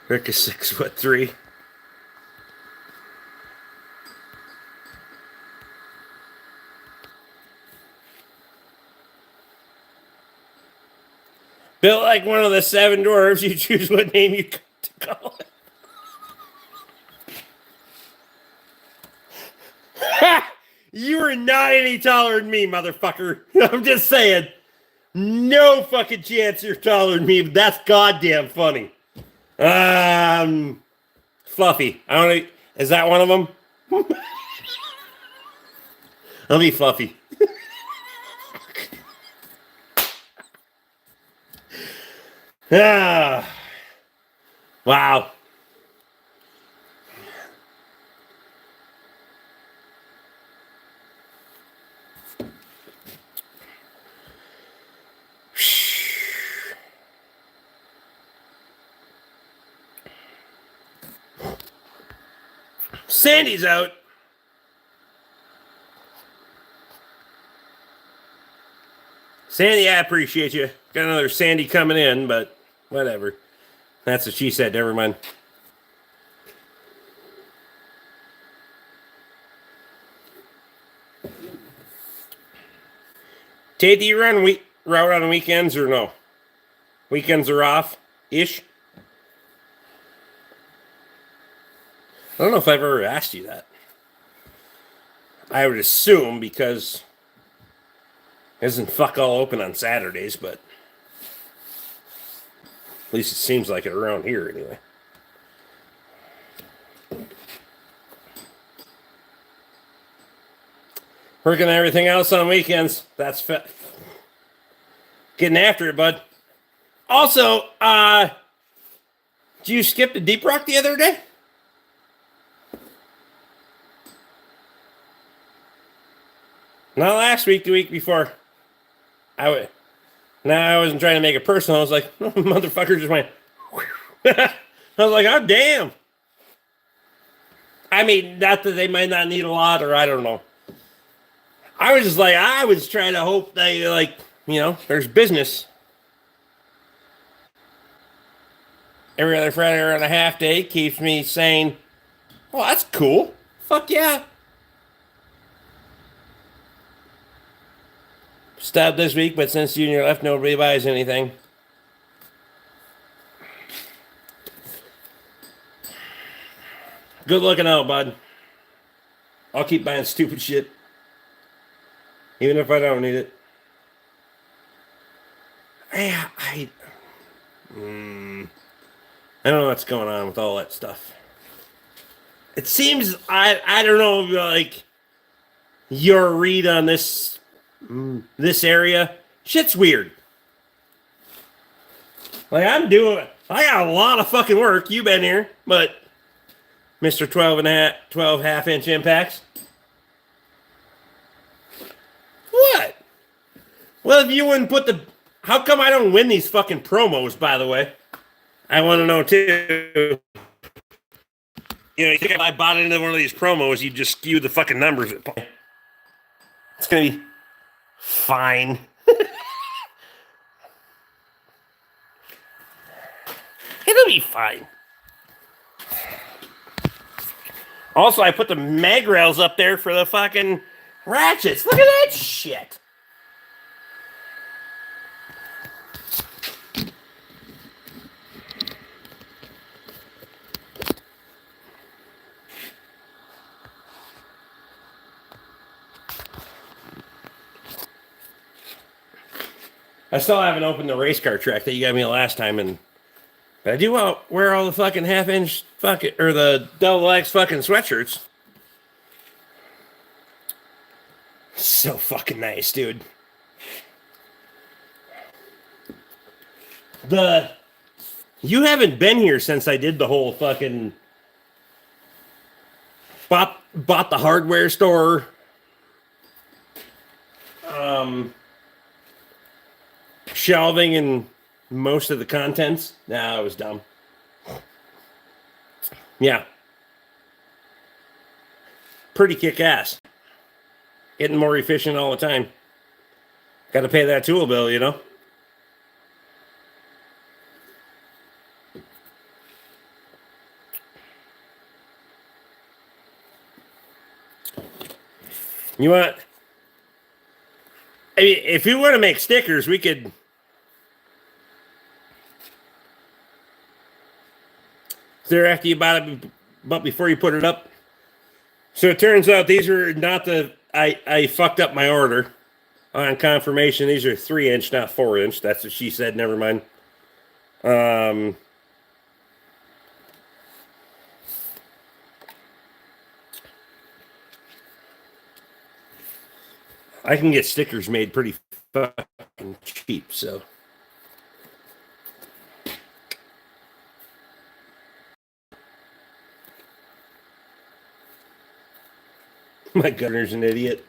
Rick is 6'3". Built like one of the 7 dwarves, you choose what name you to call it. You are not any taller than me, motherfucker. I'm just saying. No fucking chance you're taller than me, but that's goddamn funny. Fluffy. I don't know. Is that one of them? I'll be Fluffy. Wow. Sandy's out. Sandy, I appreciate you. Got another Sandy coming in, but whatever. That's what she said. Never mind. Tate, do you run route on weekends or no? Weekends are off-ish? I don't know if I've ever asked you that. I would assume because it isn't fuck all open on Saturdays, but at least it seems like it around here anyway. Working everything else on weekends. That's getting after it, bud. Also, did you skip the Deep Rock the other day? Not last week, the week before. I wasn't trying to make it personal. I was like, oh, motherfucker just went. I was like, oh, damn. I mean, not that they might not need a lot, or I don't know. I was just like, I was trying to hope they, like, you know, there's business. Every other Friday or on a half day keeps me saying, oh, that's cool. Fuck yeah. Stopped this week, but since Junior left, nobody buys anything. Good looking out, bud. I'll keep buying stupid shit. Even if I don't need it. I don't know what's going on with all that stuff. It seems, I don't know, like, your read on this area. Shit's weird. Like, I got a lot of fucking work. You've been here, but Mr. 12 half-inch impacts. What? Well, if you wouldn't put the... How come I don't win these fucking promos, by the way? I want to know, too. You know, you think if I bought into one of these promos, you'd just skew the fucking numbers. It's going to be fine. It'll be fine. Also, I put the mag rails up there for the fucking ratchets. Look at that shit. I still haven't opened the race car track that you got me last time, but I do wear all the fucking half-inch fucking or the double X fucking sweatshirts. So fucking nice, dude. You haven't been here since I did the whole fucking bought the hardware store. Shelving and most of the contents. Nah, it was dumb. Yeah. Pretty kick-ass. Getting more efficient all the time. Got to pay that tool bill, you know? You want... I mean, if you want to make stickers, we could... There after you bought it, but before you put it up. So it turns out these are not the... I fucked up my order. On confirmation, these are 3-inch, not 4-inch. That's what she said. Never mind. I can get stickers made pretty fucking cheap, so... My gunner's an idiot.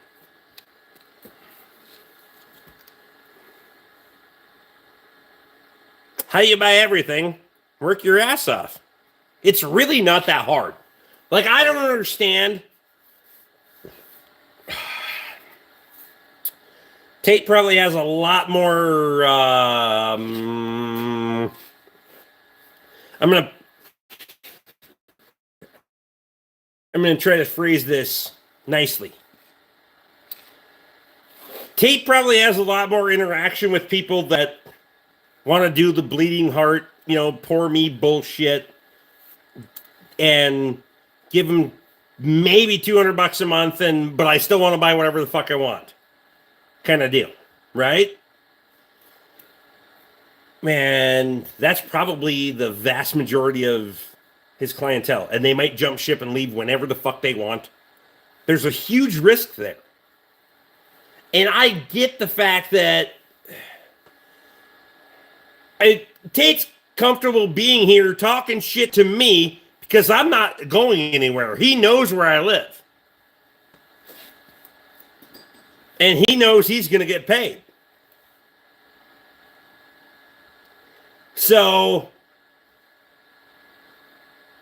How do you buy everything? Work your ass off. It's really not that hard. Like, I don't understand. Tate probably has a lot more... I'm gonna try to phrase this nicely. Tate probably has a lot more interaction with people that want to do the bleeding heart, you know, poor me bullshit, and give them maybe $200 a month, but I still want to buy whatever the fuck I want, kind of deal, right? Man, that's probably the vast majority of his clientele, and they might jump ship and leave whenever the fuck they want. There's a huge risk there. And I get the fact that Tate's comfortable being here talking shit to me because I'm not going anywhere. He knows where I live. And he knows he's going to get paid. So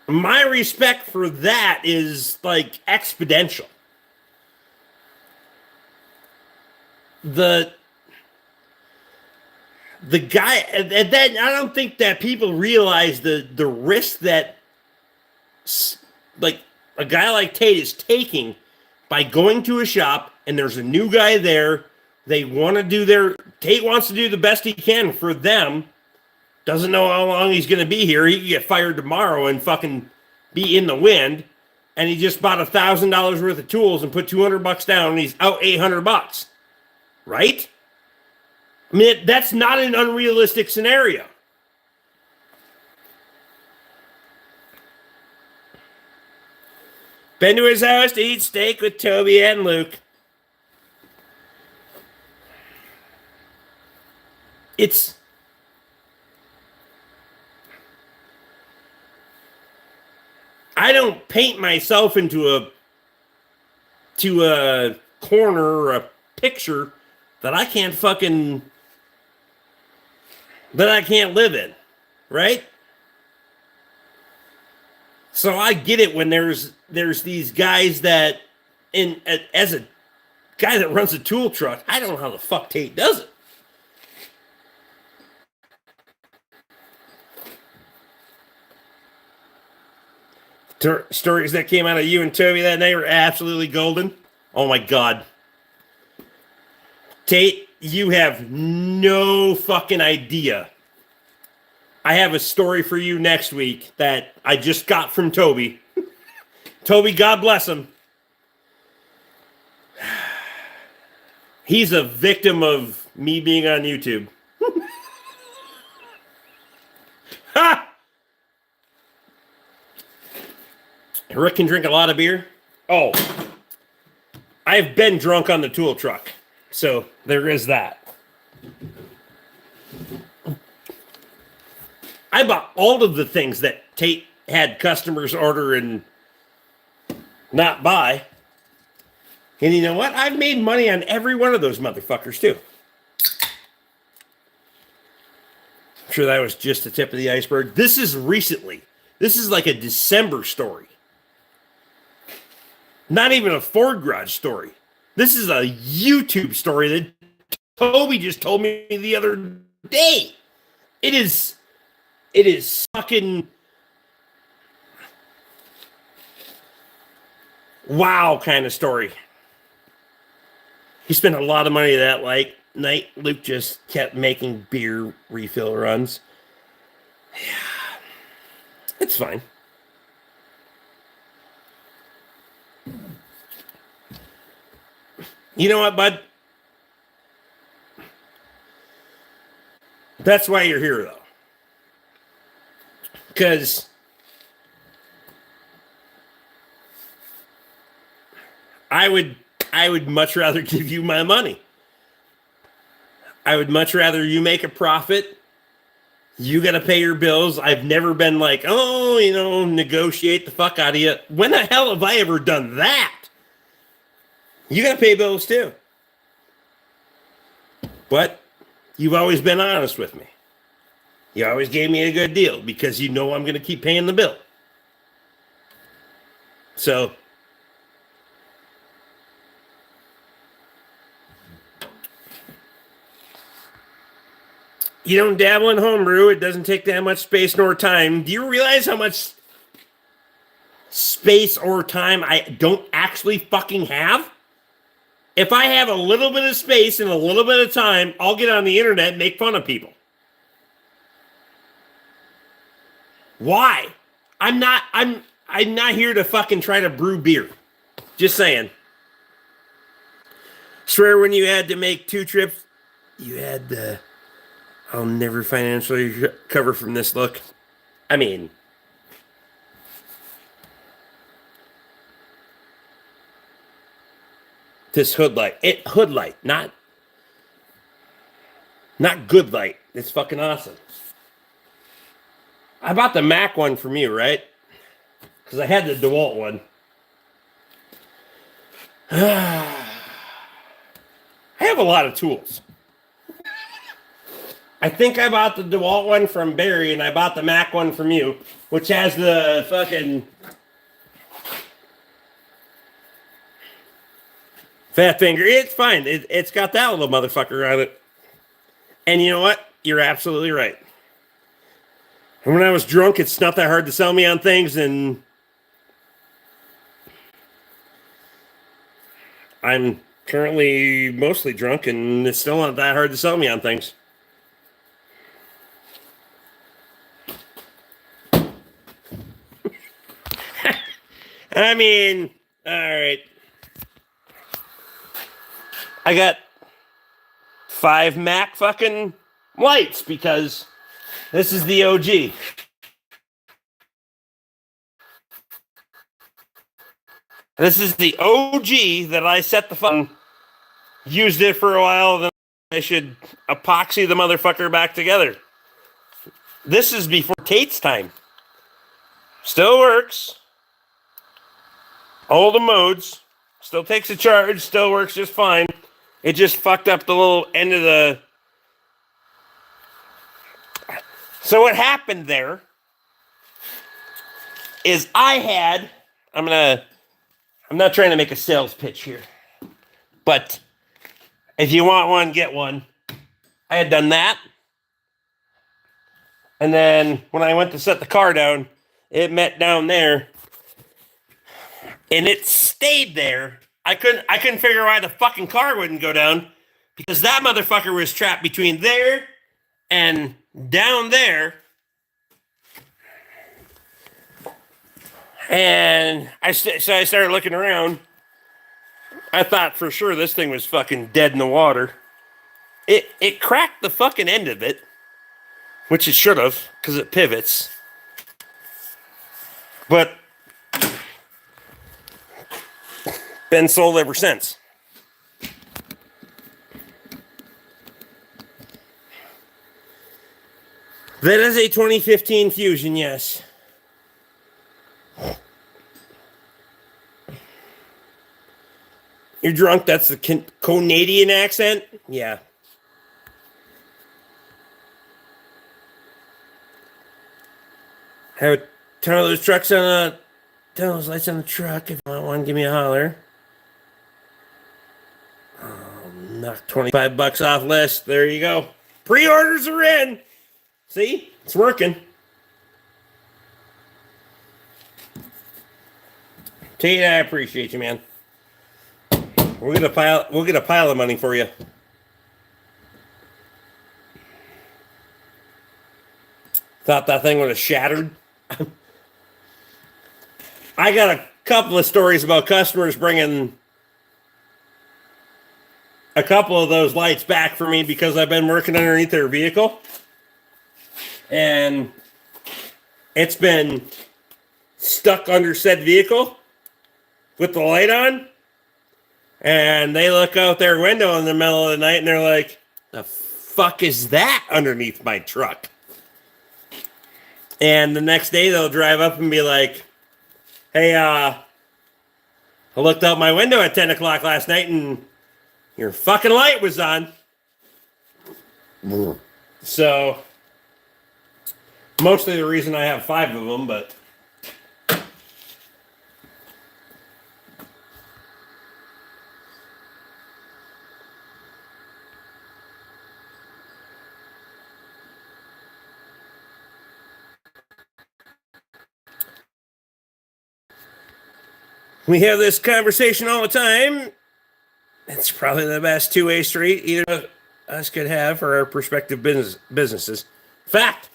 my respect for that is like exponential. The guy, and then I don't think that people realize the risk that like a guy like Tate is taking by going to a shop and there's a new guy there. They want to do Tate wants to do the best he can for them. Doesn't know how long he's going to be here. He could get fired tomorrow and fucking be in the wind. And he just bought $1,000 worth of tools and put $200 down and he's out $800. Right? I mean, that's not an unrealistic scenario. Been to his house to eat steak with Toby and Luke. I don't paint myself into a corner or a picture that I can't live in, right? So I get it when there's these guys that as a guy that runs a tool truck, I don't know how the fuck Tate does it. Stories that came out of you and Toby that night were absolutely golden. Oh my God. Tate, you have no fucking idea. I have a story for you next week that I just got from Toby. Toby, God bless him. He's a victim of me being on YouTube. Ha! Rick can drink a lot of beer. Oh, I've been drunk on the tool truck. So there is that. I bought all of the things that Tate had customers order and not buy. And you know what? I've made money on every one of those motherfuckers too. I'm sure that was just the tip of the iceberg. This is recently. This is like a December story. Not even a Ford garage story. This is a YouTube story that Toby just told me the other day. It is fucking wow kind of story. He spent a lot of money that night. Luke just kept making beer refill runs. Yeah, it's fine. You know what, bud? That's why you're here, though. Because I would much rather give you my money. I would much rather you make a profit. You got to pay your bills. I've never been like, oh, negotiate the fuck out of you. When the hell have I ever done that? You got to pay bills too. But you've always been honest with me. You always gave me a good deal because you know I'm going to keep paying the bill. So, you don't dabble in homebrew. It doesn't take that much space nor time. Do you realize how much space or time I don't actually fucking have? If I have a little bit of space and a little bit of time, I'll get on the internet and make fun of people. Why? I'm not here to fucking try to brew beer. Just saying. Swear when you had to make 2 trips, you had the I'll never financially recover from this look. I mean, this hood light, not good light. It's fucking awesome. I bought the Mac one from you, right? Because I had the DeWalt one. I have a lot of tools. I think I bought the DeWalt one from Barry, and I bought the Mac one from you, which has the fucking fat finger. It's fine. It's got that little motherfucker on it. And you know what? You're absolutely right. And when I was drunk, it's not that hard to sell me on things, and I'm currently mostly drunk, and it's still not that hard to sell me on things. I mean, all right. I got 5 Mac fucking lights because this is the OG. This is the OG that I set the phone, used it for a while, then I should epoxy the motherfucker back together. This is before Tate's time. Still works. All the modes. Still takes a charge. Still works just fine. It just fucked up the little end of the... So what happened there is I'm not trying to make a sales pitch here, but if you want one, get one. I had done that. And then when I went to set the car down, it met down there and it stayed there. I couldn't figure why the fucking car wouldn't go down because that motherfucker was trapped between there and down there. And so I started looking around. I thought for sure this thing was fucking dead in the water. It cracked the fucking end of it, which it should have, because it pivots. But been sold ever since. That is a 2015 Fusion, yes. You're drunk? That's the Canadian accent? Yeah. Have a ton of those trucks on ton of those lights on the truck. If you want one, give me a holler. Knock $25 off list. There you go. Pre-orders are in. See? It's working. Tate, I appreciate you, man. We'll get a pile of money for you. Thought that thing would have shattered. I got a couple of stories about customers bringing a couple of those lights back for me because I've been working underneath their vehicle. And it's been stuck under said vehicle with the light on. And they look out their window in the middle of the night and they're like, the fuck is that underneath my truck? And the next day they'll drive up and be like, hey, I looked out my window at 10 o'clock last night and your fucking light was on. So, mostly the reason I have 5 of them, but... We have this conversation all the time. It's probably the best two-way street either of us could have for our prospective businesses. Fact.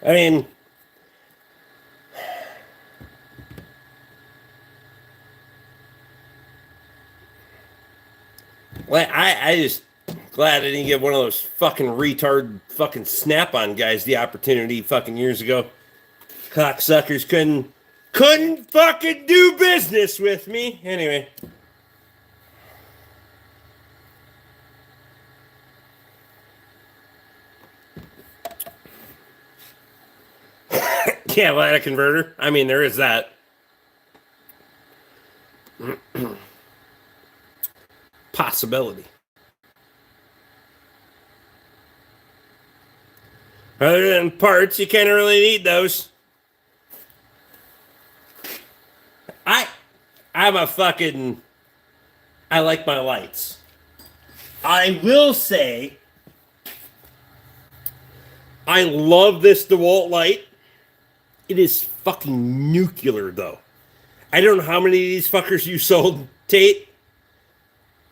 I mean, I just glad I didn't give one of those fucking retard fucking Snap-on guys the opportunity fucking years ago. Cocksuckers couldn't fucking do business with me. Anyway. Can't light a converter. I mean, there is that. Possibility. Other than parts, you can't really need those. I like my lights. I will say, I love this DeWalt light. It is fucking nuclear, though. I don't know how many of these fuckers you sold, Tate.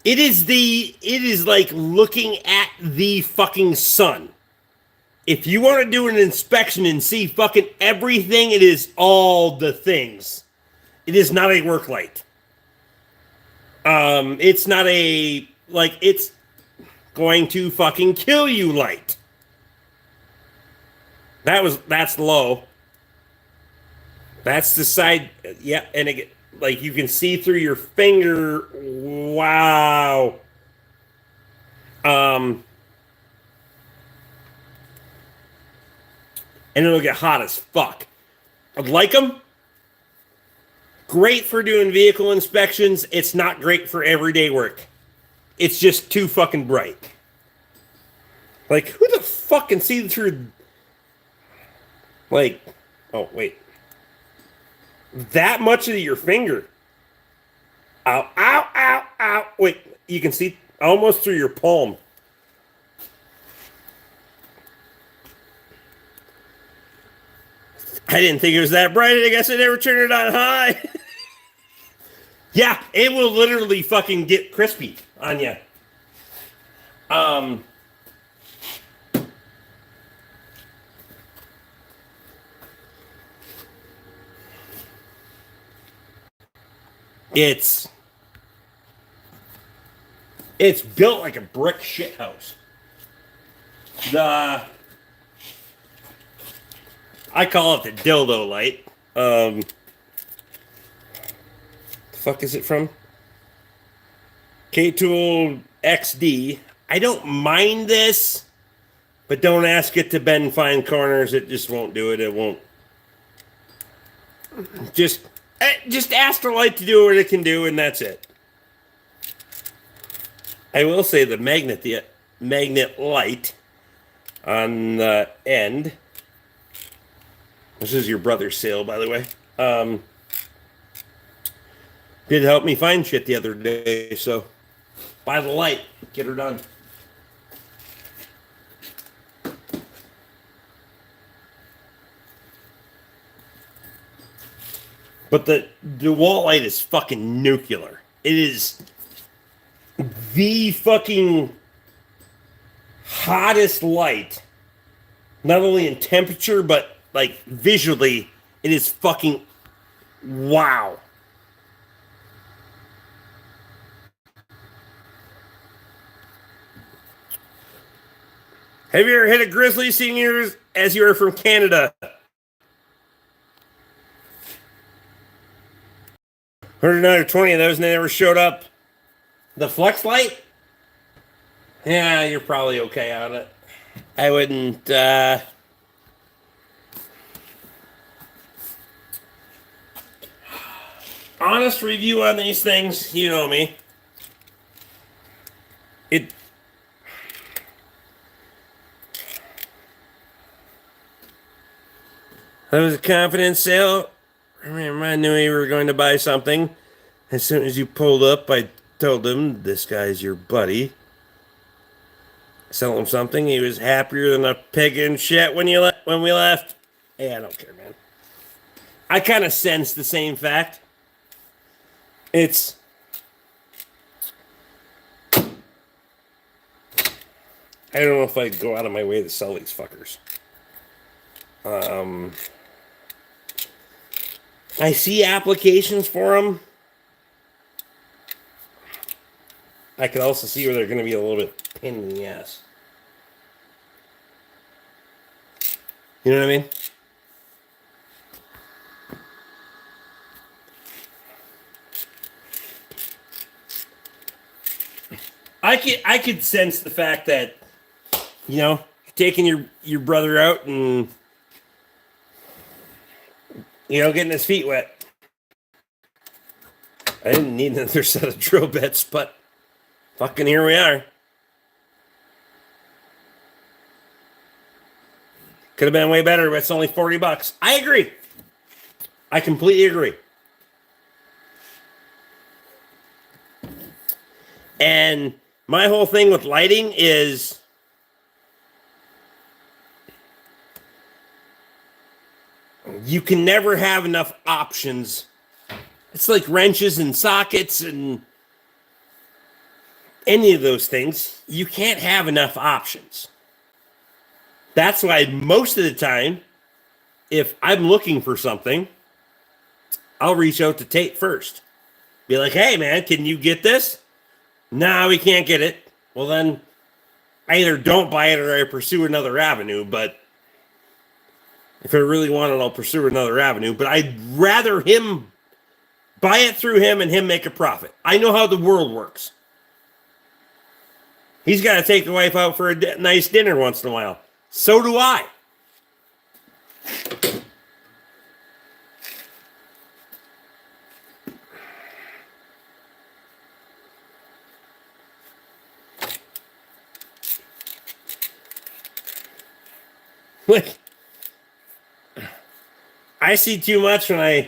It is like looking at the fucking sun. If you want to do an inspection and see fucking everything, it is all the things. It is not a work light. It's not a, like, it's going to fucking kill you light. That's low. That's the side, yeah, and it, like, you can see through your finger. Wow. And it'll get hot as fuck. I'd like them, Great for doing vehicle inspections. It's not great for everyday work. It's just too fucking bright. Like, who the fuck can see through... Like, oh, wait. That much of your finger. Ow, ow, ow, ow. Wait, you can see almost through your palm. I didn't think it was that bright. I guess I never turned it on high. Yeah, it will literally fucking get crispy on you. It's built like a brick shithouse. I call it the dildo light. The fuck is it from? K-Tool XD. I don't mind this, but don't ask it to bend fine corners. It just won't do it. It won't. Just ask the light to do what it can do, and that's it. I will say the magnet light on the end. This is your brother's sale, by the way. Did help me find shit the other day, so buy the light, get her done. But the DeWalt light is fucking nuclear. It is the fucking hottest light, not only in temperature, but like visually, it is fucking wow. Have you ever hit a grizzly seniors as you are from Canada? Heard another 20 of those and they never showed up. The flex light? Yeah, you're probably okay on it. I wouldn't, honest review on these things, you know me. It was a confidence sale. I knew you were going to buy something. As soon as you pulled up, I told him, this guy's your buddy. Sell him something. He was happier than a pig in shit when we left. Yeah, I don't care, man. I kind of sense the same fact. It's... I don't know if I'd go out of my way to sell these fuckers. I see applications for them. I could also see where they're going to be a little bit pain in the ass. You know what I mean? I could sense the fact that, you know, taking your brother out and, you know, getting his feet wet. I didn't need another set of drill bits, but fucking here we are. Could have been way better, but it's only $40. I agree. I completely agree. And my whole thing with lighting is you can never have enough options. It's like wrenches and sockets and any of those things. You can't have enough options. That's why most of the time, if I'm looking for something, I'll reach out to Tate first. Be like, hey, man, can you get this? No, we can't get it. Well, then I either don't buy it or I pursue another avenue. But if I really want it, I'll pursue another avenue. But I'd rather him buy it through him and him make a profit. I know how the world works. He's got to take the wife out for a nice dinner once in a while. So do I. Like, I see too much when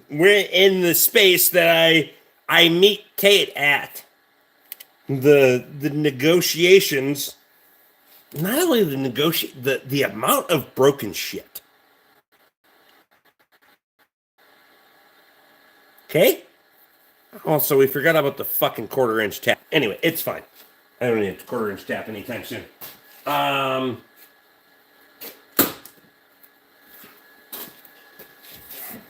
we're in the space that I meet Kate at. The negotiations, not only the amount of broken shit. Okay? Also, we forgot about the fucking quarter-inch tap. Anyway, it's fine. I don't need a quarter-inch tap anytime soon.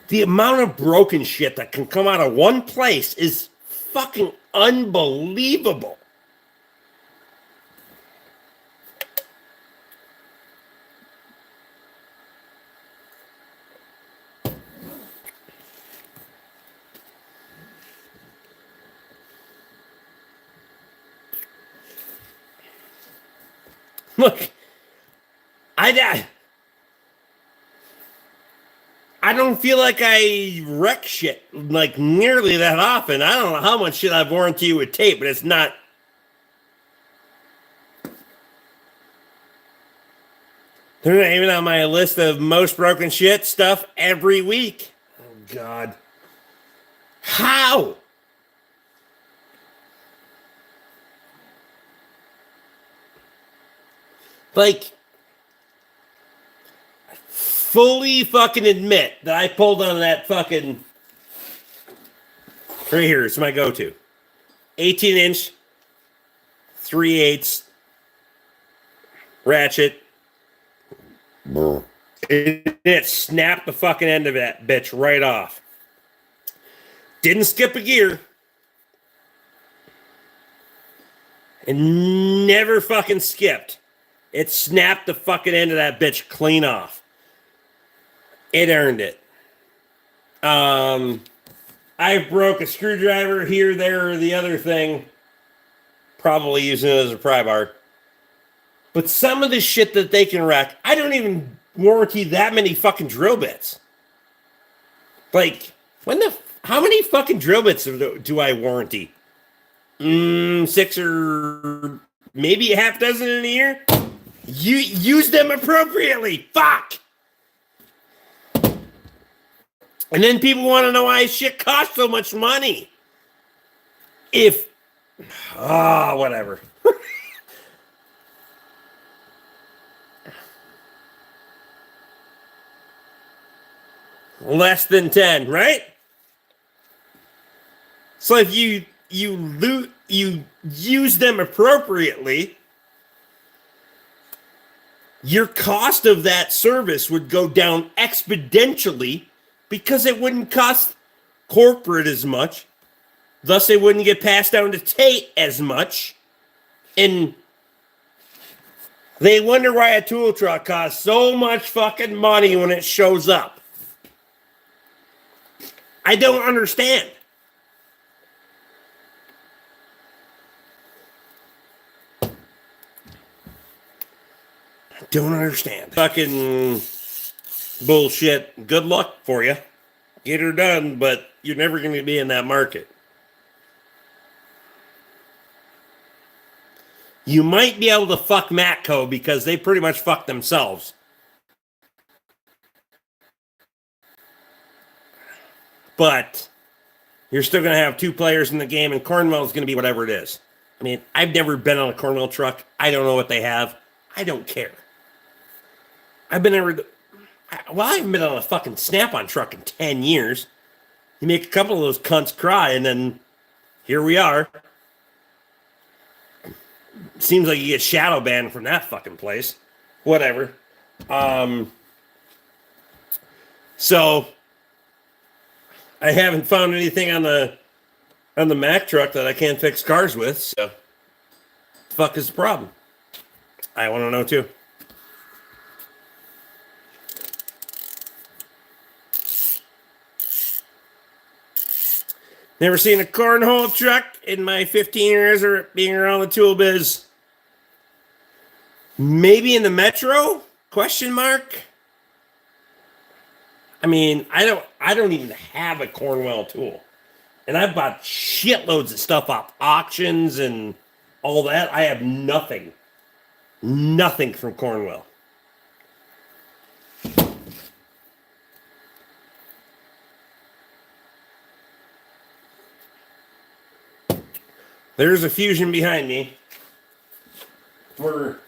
The amount of broken shit that can come out of one place is fucking unbelievable. Look, I don't feel like I wreck shit like nearly that often. I don't know how much shit I've warranted with tape, but it's not. They're not even on my list of most broken shit stuff every week. Oh, God. How? Like, fully fucking admit that I pulled on that fucking. Right here, it's my go-to. 18-inch, 3/8 ratchet. It snapped the fucking end of that bitch right off. Didn't skip a gear. And never fucking skipped. It snapped the fucking end of that bitch clean off. It earned it. I broke a screwdriver here, there, or the other thing. Probably using it as a pry bar. But some of the shit that they can wreck, I don't even warranty that many fucking drill bits. Like, how many fucking drill bits do I warranty? 6 or maybe a half dozen in a year? You use them appropriately. Fuck. And then people want to know why shit costs so much money. Whatever. Less than 10, right? So if you use them appropriately, your cost of that service would go down exponentially because it wouldn't cost corporate as much. Thus, it wouldn't get passed down to Tate as much. And they wonder why a tool truck costs so much fucking money when it shows up. I don't understand. I don't understand. Fucking bullshit. Good luck for you. Get her done, but you're never going to be in that market. You might be able to fuck Matco because they pretty much fuck themselves. But you're still going to have two players in the game, and Cornwell is going to be whatever it is. I mean, I've never been on a Cornwell truck. I don't know what they have. I don't care. I haven't been on a fucking Snap-on truck in 10 years. You make a couple of those cunts cry, and then here we are. Seems like you get shadow banned from that fucking place. Whatever. So I haven't found anything on the Mack truck that I can't fix cars with. So, the fuck is the problem? I want to know too. Never seen a cornhole truck in my 15 years of being around the tool biz. Maybe in the Metro? Question mark. I mean, I don't even have a Cornwell tool. And I've bought shitloads of stuff off auctions and all that. I have nothing. Nothing from Cornwall. There's a fusion behind me. We're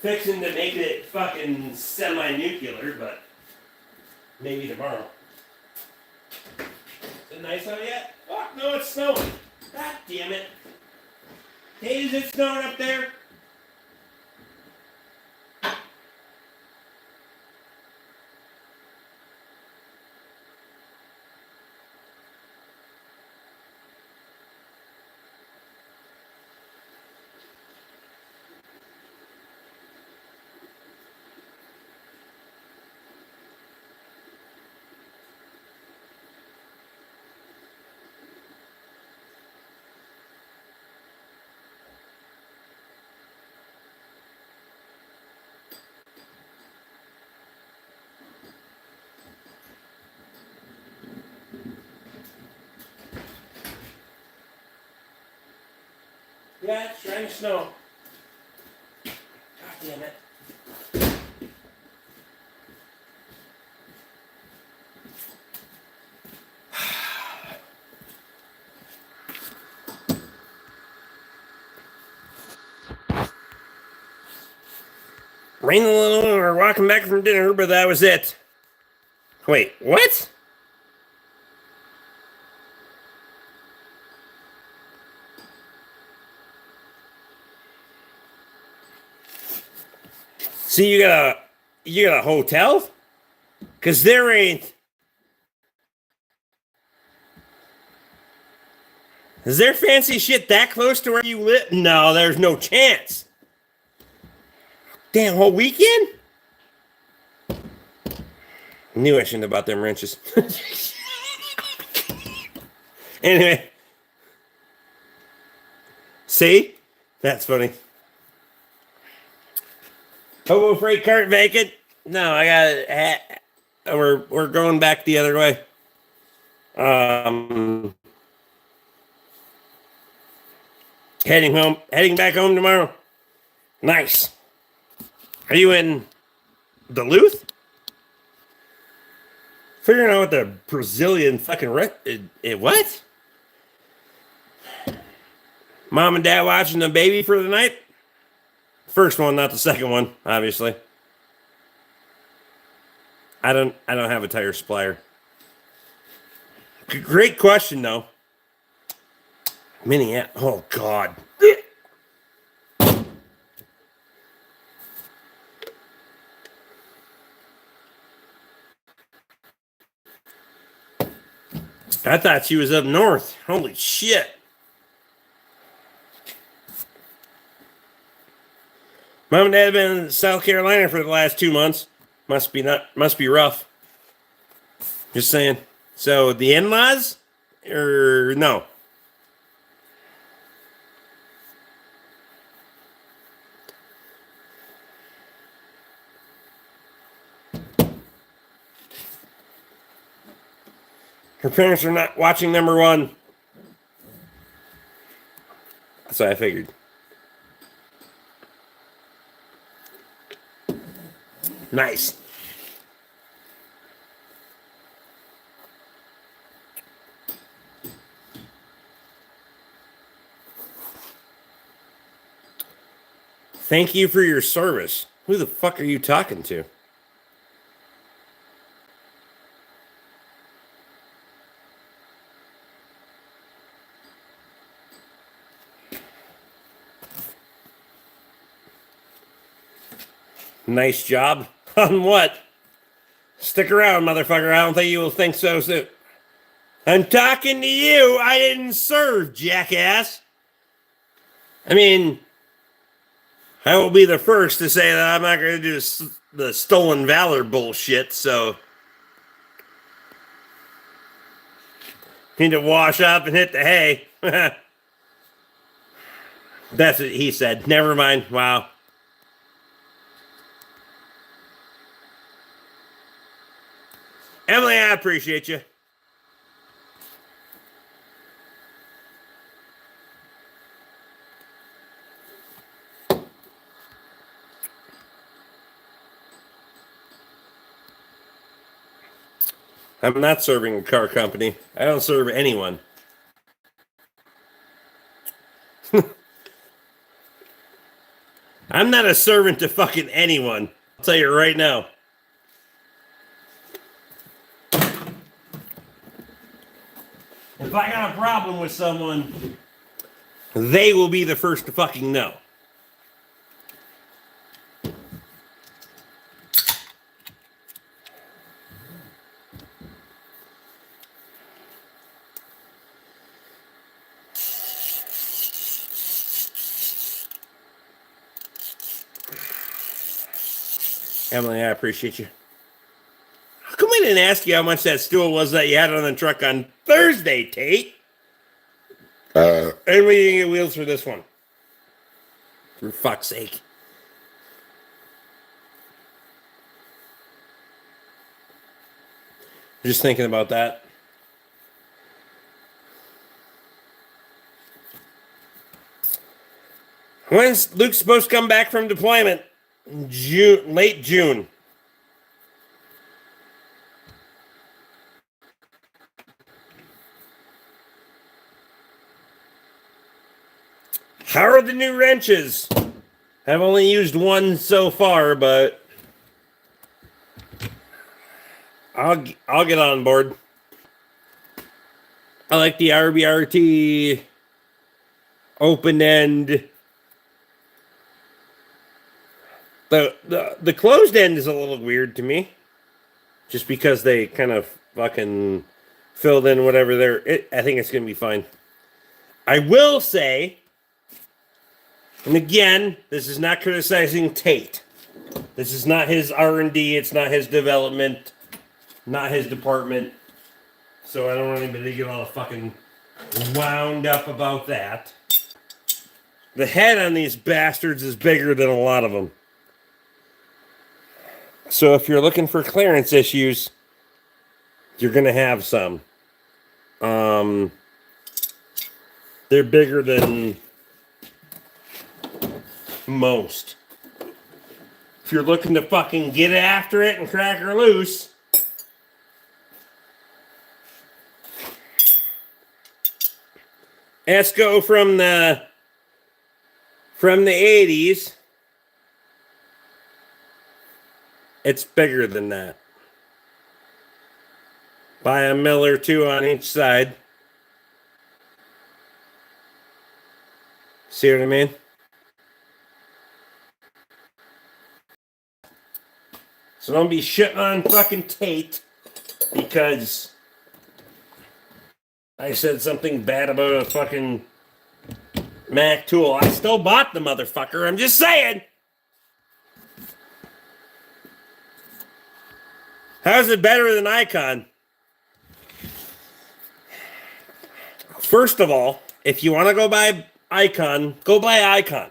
fixing to make it fucking semi-nuclear, but maybe tomorrow. Is it nice out yet? Fuck no, it's snowing. God damn it. Hey, is it snowing up there? Yeah, it's trying to snow. God damn it. Rained a little, we were walking back from dinner, but that was it. Wait, what? See, you got a hotel? Cause there ain't. Is there fancy shit that close to where you live? No, there's no chance. Damn, whole weekend? Knew I shouldn't have bought them wrenches. Anyway. See? That's funny. Hobo freight cart vacant? No, I got it. We're going back the other way. Heading back home tomorrow. Nice. Are you in Duluth? Figuring out what the Brazilian fucking what? Mom and dad watching the baby for the night? First one, not the second one, obviously. I don't have a tire supplier. Great question though. Oh God. I thought she was up north. Holy shit. Mom and dad have been in South Carolina for the last 2 months. Must be rough. Just saying. So the in-laws? Or no? Her parents are not watching number one. That's what I figured. Nice. Thank you for your service. Who the fuck are you talking to? Nice job. On what? Stick around, motherfucker. I don't think you will think so soon. I'm talking to you. I didn't serve, jackass. I mean, I will be the first to say that I'm not going to do the stolen valor bullshit, so need to wash up and hit the hay. That's what he said. Never mind. Wow. Emily, I appreciate you. I'm not serving a car company. I don't serve anyone. I'm not a servant to fucking anyone. I'll tell you right now. If I got a problem with someone, they will be the first to fucking know. Emily, I appreciate you. How come I didn't ask you how much that stool was that you had on the truck on Thursday, Tate? And we didn't get wheels for this one. For fuck's sake. Just thinking about that. When's Luke supposed to come back from deployment? June, late June. How are the new wrenches? I've only used one so far, but I'll get on board. I like the RBRT open end. The closed end is a little weird to me, just because they kind of fucking filled in whatever I think it's gonna be fine. I will say, and again, this is not criticizing Tate. This is not his R&D. It's not his development. Not his department. So I don't want anybody to get all fucking wound up about that. The head on these bastards is bigger than a lot of them. So if you're looking for clearance issues, you're going to have some. They're bigger than most. If you're looking to fucking get after it and crack her loose, Esco from the 80s, it's bigger than that. By a mil or two on each side. See what I mean? So don't be shitting on fucking Tate because I said something bad about a fucking Mac tool. I still bought the motherfucker. I'm just saying. How's it better than Icon? First of all, if you want to go buy Icon, go buy Icon.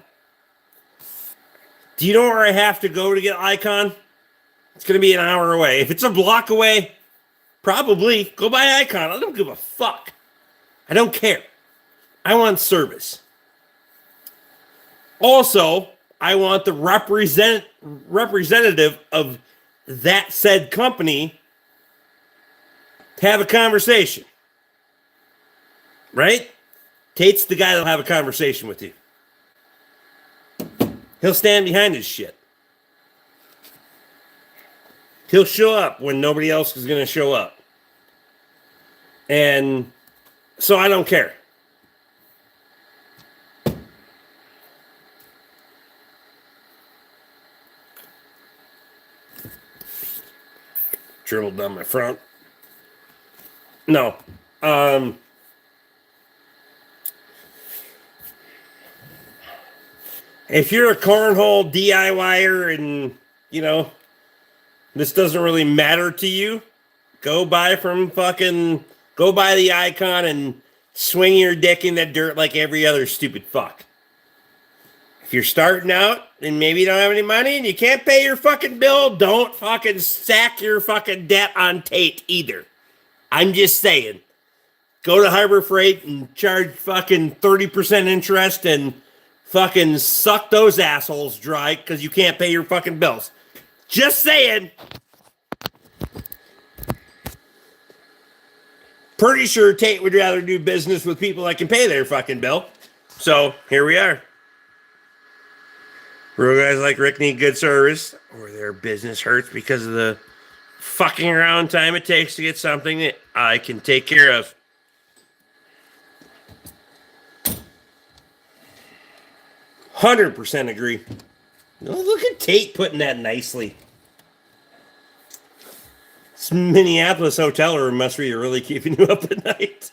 Do you know where I have to go to get Icon? It's going to be an hour away. If it's a block away, probably go buy Icon. I don't give a fuck. I don't care. I want service. Also, I want the representative of that said company to have a conversation. Right? Tate's the guy that'll have a conversation with you. He'll stand behind his shit. He'll show up when nobody else is going to show up. And so I don't care. Dribbled down my front. No. If you're a cornhole DIYer and, you know, this doesn't really matter to you, go buy the Icon and swing your dick in the dirt like every other stupid fuck. If you're starting out and maybe you don't have any money and you can't pay your fucking bill, don't fucking sack your fucking debt on Tate either. I'm just saying. Go to Harbor Freight and charge fucking 30% interest and fucking suck those assholes dry because you can't pay your fucking bills. Just saying. pretty sure Tate would rather do business with people that can pay their fucking bill. So here we are. Real guys like Rick need good service, or their business hurts because of the fucking around time it takes to get something that I can take care of. %100 agree. Oh, look at Tate putting that nicely. This Minneapolis hotel room must be really keeping you up at night.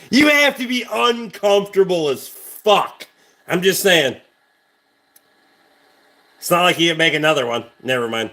You have to be uncomfortable as fuck. I'm just saying. It's not like you can make another one. Never mind.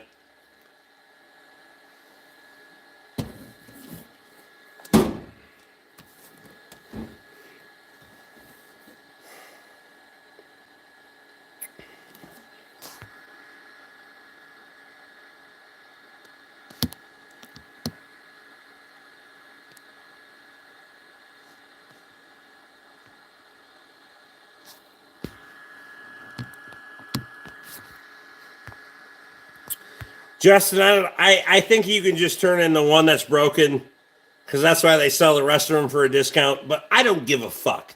Justin, I think you can just turn in the one that's broken, because that's why they sell the rest of them for a discount, but I don't give a fuck.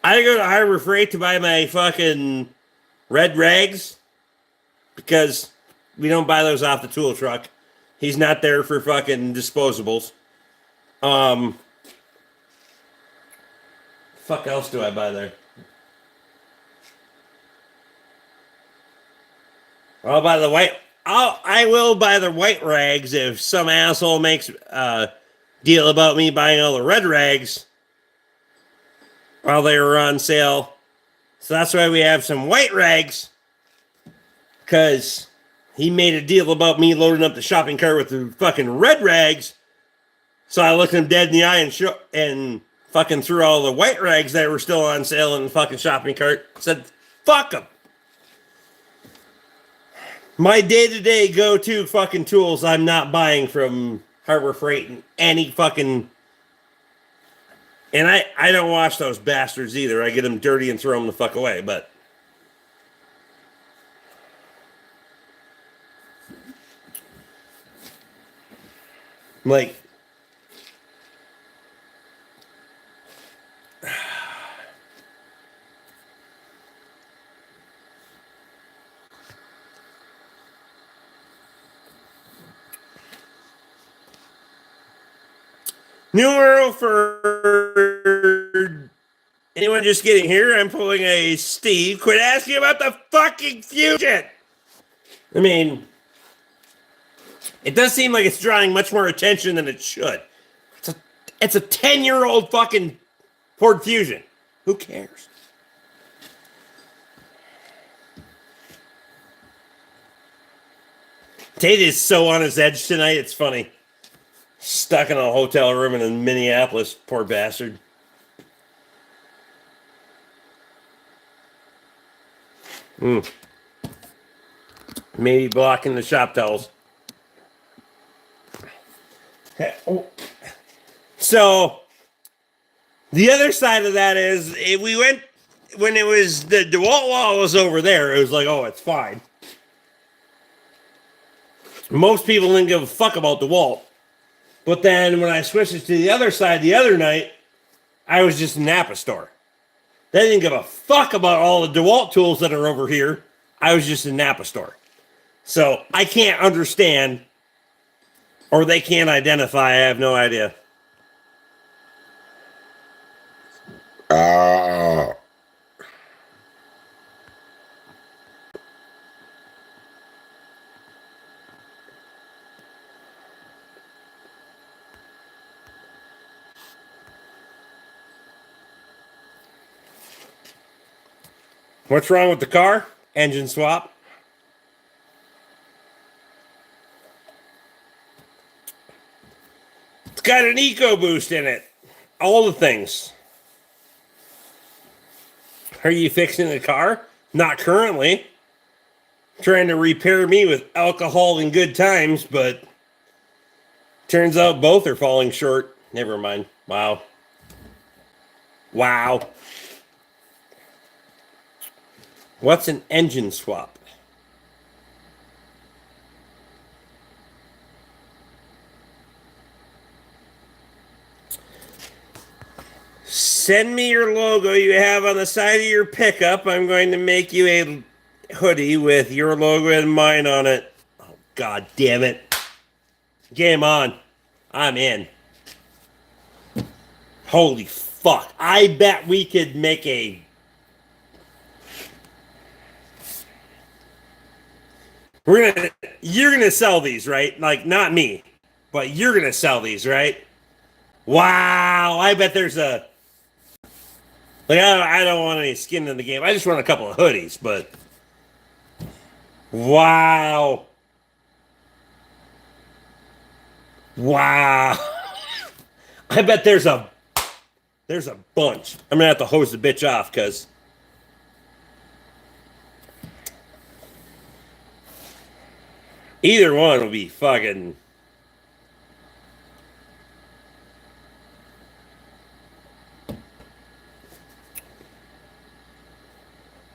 I go to Harbor Freight to buy my fucking red rags, because we don't buy those off the tool truck. He's not there for fucking disposables. Fuck else do I buy there? I'll buy the white. I will buy the white rags if some asshole makes a deal about me buying all the red rags while they were on sale. So that's why we have some white rags, because he made a deal about me loading up the shopping cart with the fucking red rags. So I looked him dead in the eye and fucking threw all the white rags that were still on sale in the fucking shopping cart. Said, fuck them. My day-to-day go-to fucking tools I'm not buying from Harbor Freight and any fucking... And I don't wash those bastards either. I get them dirty and throw them the fuck away, but... Like... Numero for anyone just getting here, I'm pulling a Steve. Quit asking about the fucking Fusion. I mean, it does seem like it's drawing much more attention than it should. It's a 10-year-old fucking Ford Fusion. Who cares? Tate is so on his edge tonight, it's funny. Stuck in a hotel room in Minneapolis, poor bastard. Maybe blocking the shop towels. So, the other side of that is, we went, when it was, the DeWalt wall was over there, it was like, oh, it's fine. Most people didn't give a fuck about DeWalt. But then when I switched it to the other side the other night, I was just in Napa store. They didn't give a fuck about all the DeWalt tools that are over here. I was just in Napa store. So I can't understand, or they can't identify. I have no idea. What's wrong with the car? Engine swap. It's got an EcoBoost in it. All the things. Are you fixing the car? Not currently. Trying to repair me with alcohol and good times, but turns out both are falling short. Never mind. Wow. Wow. What's an engine swap? Send me your logo you have on the side of your pickup. I'm going to make you a hoodie with your logo and mine on it. Oh, God damn it. Game on. I'm in. Holy fuck. I bet we could make a... You're gonna sell these, right? Like, not me, but you're gonna sell these, right? Wow. I bet there's a... Like, I don't want any skin in the game. I just want a couple of hoodies, but... Wow. Wow. I bet there's a bunch. I'm gonna have to hose the bitch off because either one will be fucking.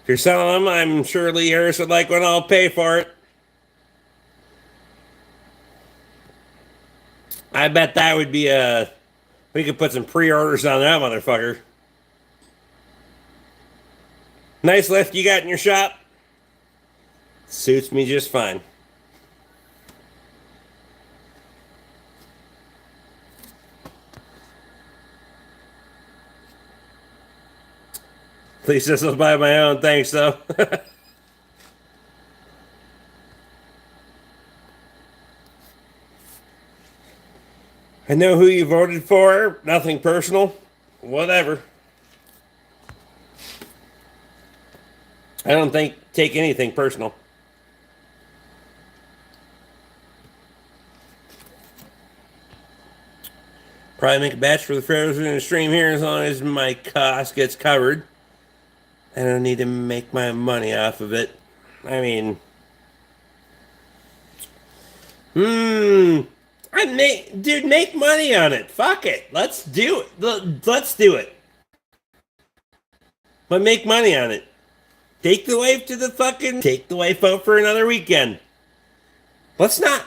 If you're selling them, I'm sure Lee Harris would like one. I'll pay for it. I bet that would be a. We could put some pre-orders on that motherfucker. Nice lift you got in your shop. Suits me just fine. At least this was by my own. Thanks, though. I know who you voted for. Nothing personal. Whatever. I don't take anything personal. Probably make a batch for the frozen stream here as long as my cost gets covered. I don't need to make my money off of it. I mean, dude, make money on it. Fuck it. Let's do it. Let's do it. But make money on it. Take the wife out for another weekend. Let's not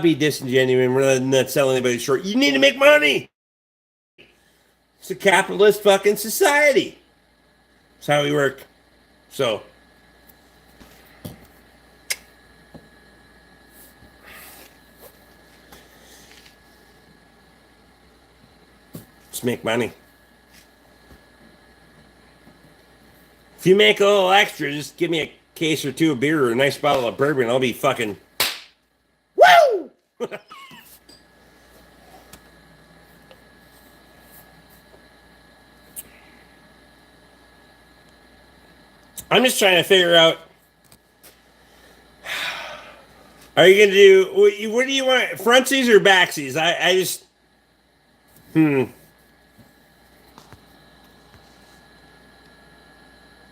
be disingenuous rather than not sell anybody short. You need to make money. It's a capitalist fucking society. That's how we work. So let's make money. If you make a little extra, just give me a case or two of beer or a nice bottle of bourbon. I'll be fucking woo! I'm just trying to figure out. Are you gonna do? What do you want? Frontsies or backsies? I just.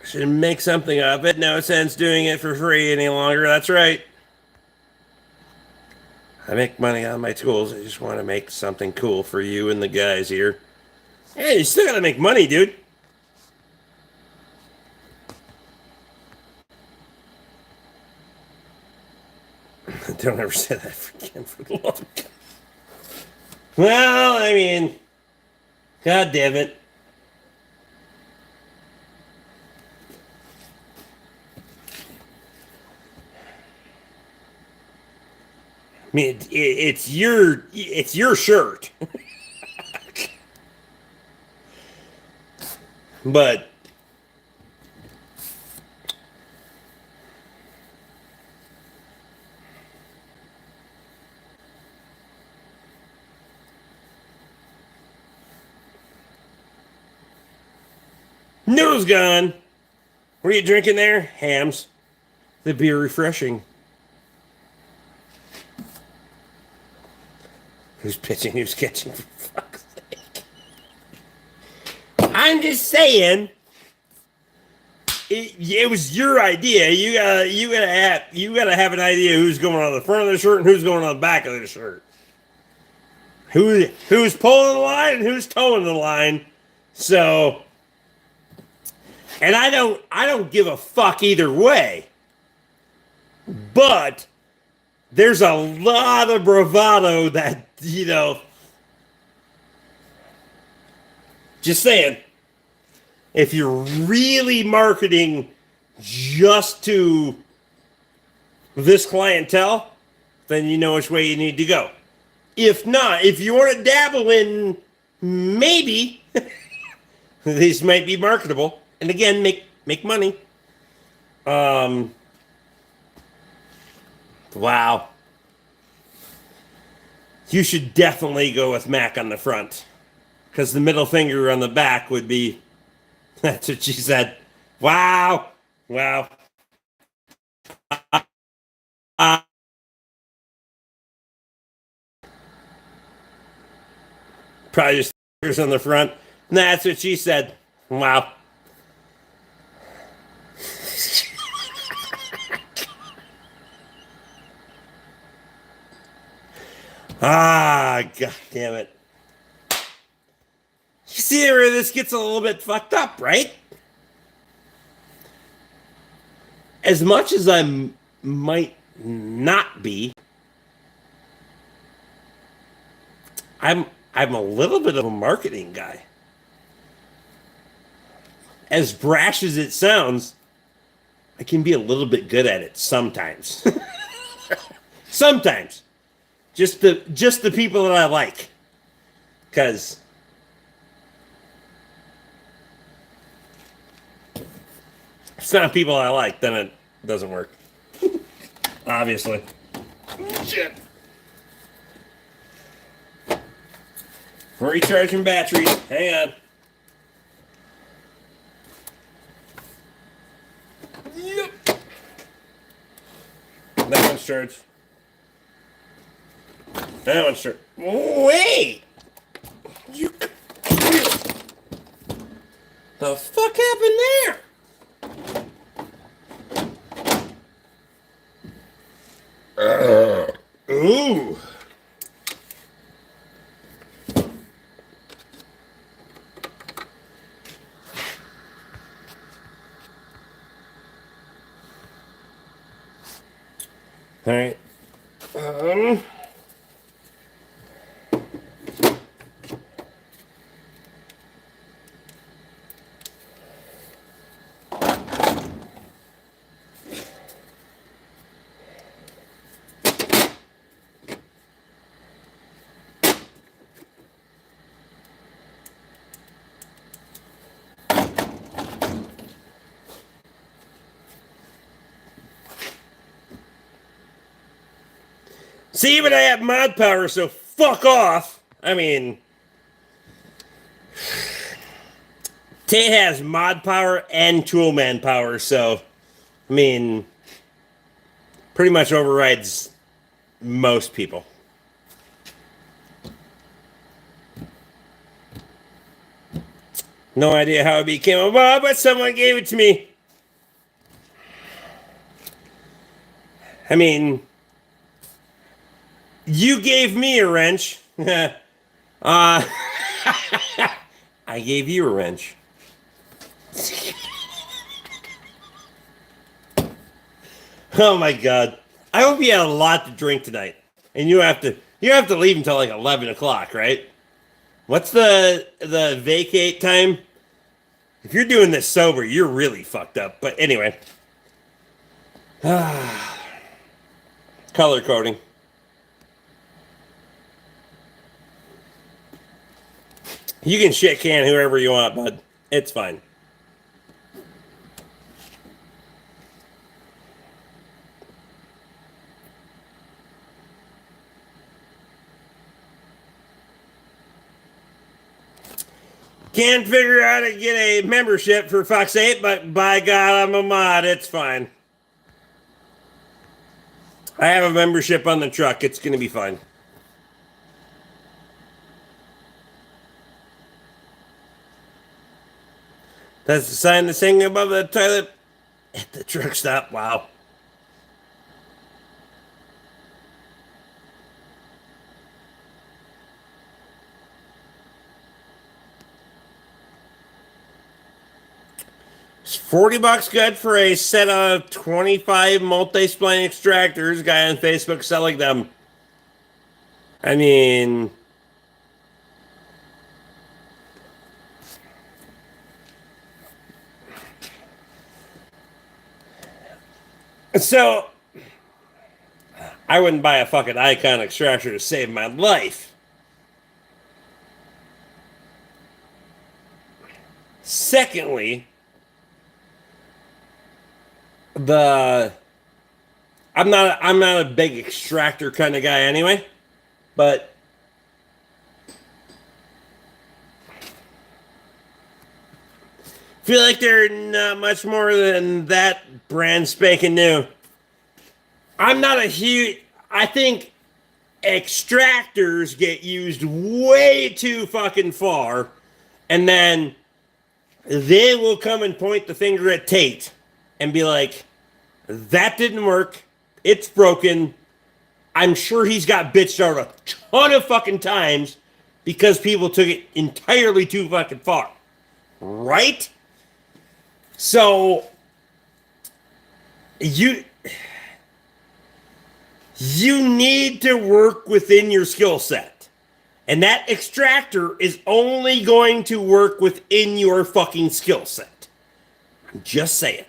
Should make something of it. No sense doing it for free any longer. That's right. I make money on my tools. I just want to make something cool for you and the guys here. Yeah, you still gotta make money, dude. Don't ever say that again, for the love of God. Well, I mean, God damn it. I mean, it's your shirt. But noodles gone. What are you drinking there? Hams. The beer refreshing. Who's pitching? Who's catching? For fuck's sake. I'm just saying. It was your idea. You gotta have an idea who's going on the front of the shirt and who's going on the back of the shirt. Who's pulling the line and who's towing the line. So, and I don't give a fuck either way. But there's a lot of bravado that, Just saying. If you're really marketing just to this clientele, then you know which way you need to go. If not, if you want to dabble in maybe these might be marketable, and again, make money. Wow. You should definitely go with Mac on the front, because the middle finger on the back would be. That's what she said. Wow. Wow. Uh, Probably just fingers on the front. That's what she said. Wow. God damn it. You see where this gets a little bit fucked up, right? As much as I might not be, I'm a little bit of a marketing guy. As brash as it sounds, I can be a little bit good at it sometimes. Sometimes. Just the people that I like. Cause if it's not people I like, then it doesn't work. Obviously. Shit. Recharging batteries. Hang on. Yep. That one's charged. That one's charged. Wait! You. The fuck happened there? Ooh. All right. See, but I have mod power, so fuck off. I mean, Tay has mod power and toolman power, so I mean, pretty much overrides most people. No idea how it became a mod, but someone gave it to me. I mean, you gave me a wrench. I gave you a wrench. Oh my god! I hope you had a lot to drink tonight, and you have to leave until like 11 o'clock, right? What's the vacate time? If you're doing this sober, you're really fucked up. But anyway, color coding. You can shit can whoever you want, bud. It's fine. Can't figure out how to get a membership for fuck's sake, but by God, I'm a mod. It's fine. I have a membership on the truck. It's going to be fine. That's the sign that's hanging above the toilet at the truck stop. Wow. It's $40 good for a set of 25 multi-spline extractors. Guy on Facebook selling them. I mean, So I wouldn't buy a fucking Icon extractor to save my life. Secondly, the I'm not a big extractor kind of guy anyway, but feel like they're not much more than that brand spanking new. I'm not a huge. I think extractors get used way too fucking far, and then they will come and point the finger at Tate and be like, that didn't work. It's broken. I'm sure he's got bitched out a ton of fucking times because people took it entirely too fucking far. Right? So you need to work within your skill set. And that extractor is only going to work within your fucking skill set. I'm just saying.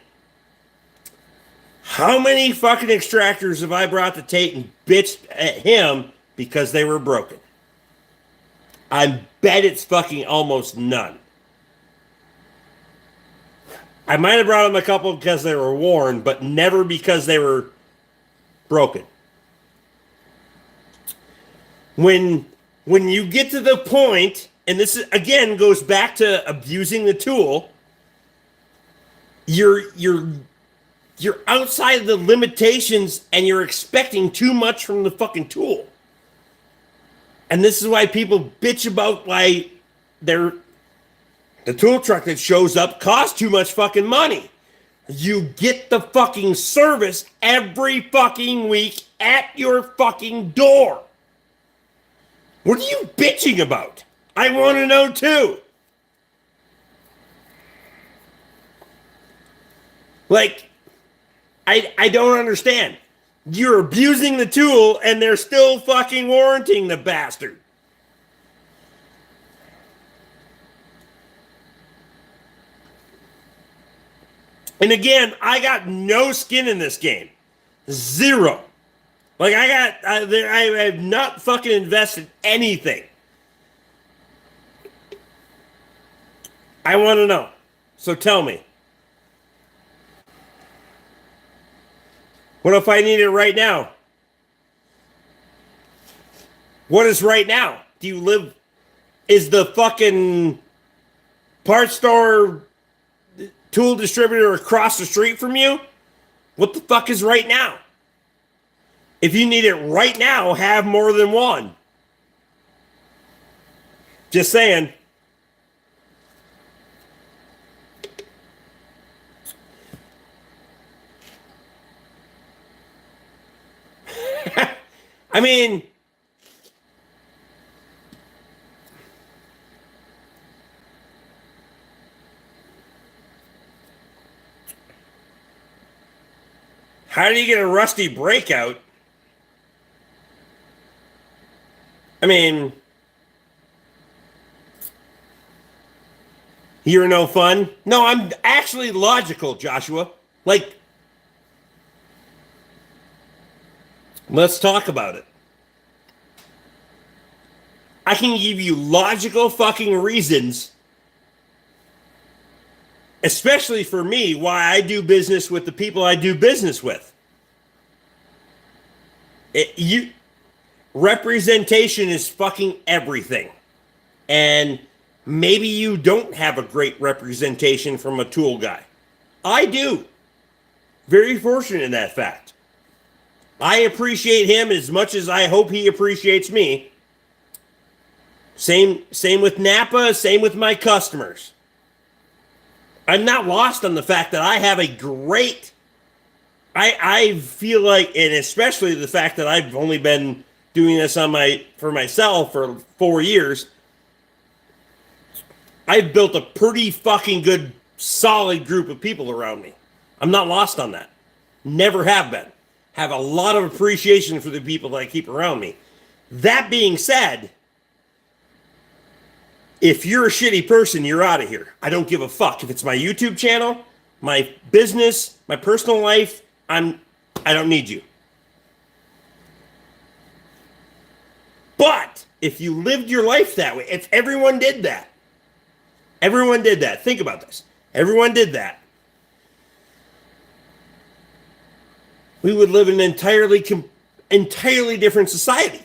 How many fucking extractors have I brought to Tate and bitched at him because they were broken? I bet it's fucking almost none. I might have brought him a couple because they were worn, but never because they were broken. When you get to the point, and this is, again goes back to abusing the tool, you're outside of the limitations and you're expecting too much from the fucking tool. And this is why people bitch about why the tool truck that shows up costs too much fucking money. You get the fucking service every fucking week at your fucking door. What are you bitching about? I want to know too. Like, I don't understand. You're abusing the tool and they're still fucking warranting the bastard. And again, I got no skin in this game. Zero. Like I have not fucking invested anything. I want to know. So tell me. What if I need it right now? What is right now? Do you live... Is the fucking parts store tool distributor across the street from you? What the fuck is right now? If you need it right now, have more than one. Just saying. I mean, how do you get a rusty breakout? I mean, you're no fun. No, I'm actually logical, Joshua. Like, let's talk about it. I can give you logical fucking reasons, especially for me, why I do business with the people I do business with. Representation is fucking everything. And maybe you don't have a great representation from a tool guy. I do. Very fortunate in that fact. I appreciate him as much as I hope he appreciates me. Same with Napa, same with my customers. I'm not lost on the fact that I have a great... I feel like, and especially the fact that I've only been doing this for myself for 4 years, I've built a pretty fucking good, solid group of people around me. I'm not lost on that. Never have been. Have a lot of appreciation for the people that I keep around me. That being said, if you're a shitty person, you're out of here. I don't give a fuck. If it's my YouTube channel, my business, my personal life, I'm I don't need you. But if you lived your life that way, if everyone did that, think about this. Everyone did that. We would live in an entirely different society.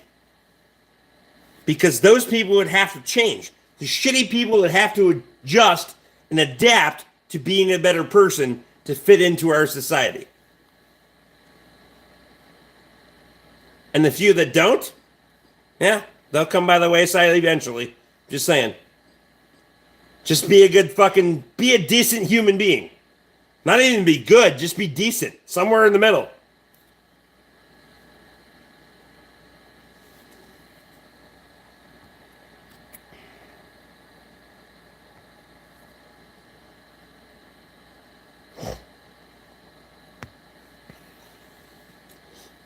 Because those people would have to change. The shitty people would have to adjust and adapt to being a better person to fit into our society. And the few that don't, yeah, they'll come by the wayside eventually. Just saying. Just be a decent human being. Not even be good, just be decent. Somewhere in the middle.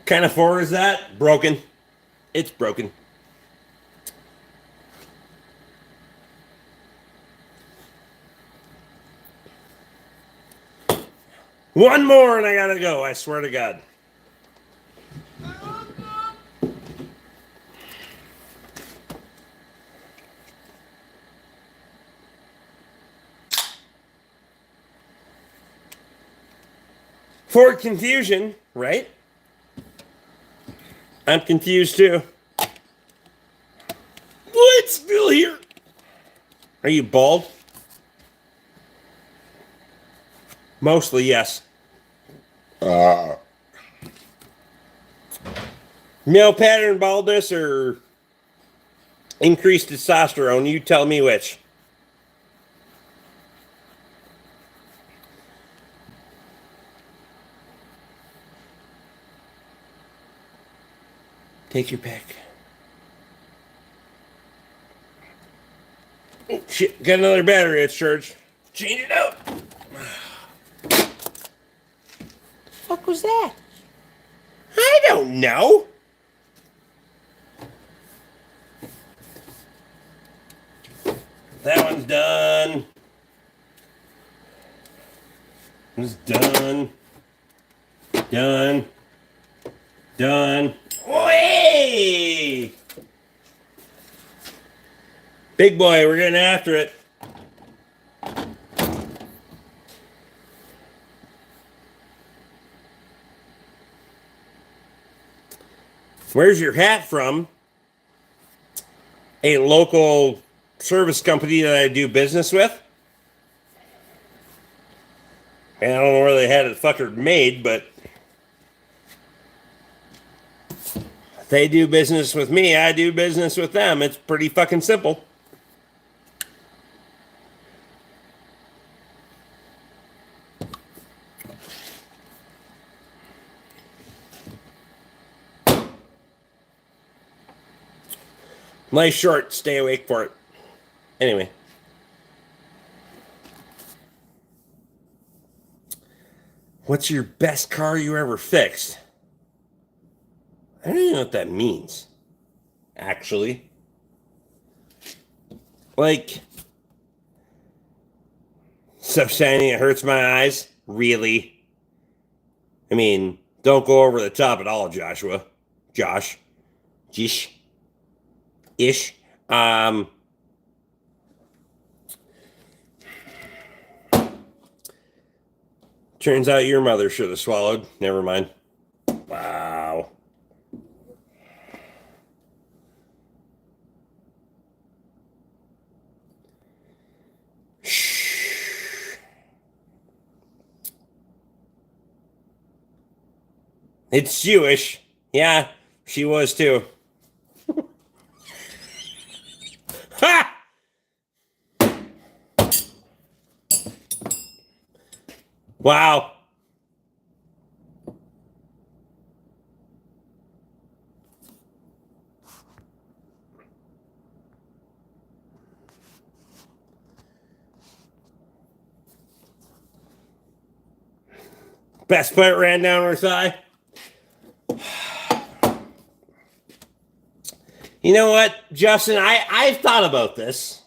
Kind of four is that? Broken. It's broken. One more and I gotta go, I swear to God. For confusion, right? I'm confused too. What's still here? Are you bald? Mostly, yes. Male pattern baldness or increased testosterone? You tell me which. Take your pick. Oh, shit, got another battery at church. Change it out. The fuck was that? I don't know. That one's done. It's done. Done. Done. Hey! Big boy, we're getting after it. Where's your hat from? A local service company that I do business with. And I don't know where they had it fucker made, but they do business with me, I do business with them. It's pretty fucking simple. Life short, stay awake for it. Anyway. What's your best car you ever fixed? I don't even know what that means. Actually. Like, so shiny it hurts my eyes? Really? I mean, don't go over the top at all, Joshua. Josh. Jish. Ish. Turns out your mother should have swallowed. Never mind. Wow. Shh. It's Jewish. Yeah, she was too. Ha! Wow. Best plant ran down her thigh. You know what, Justin? I've thought about this.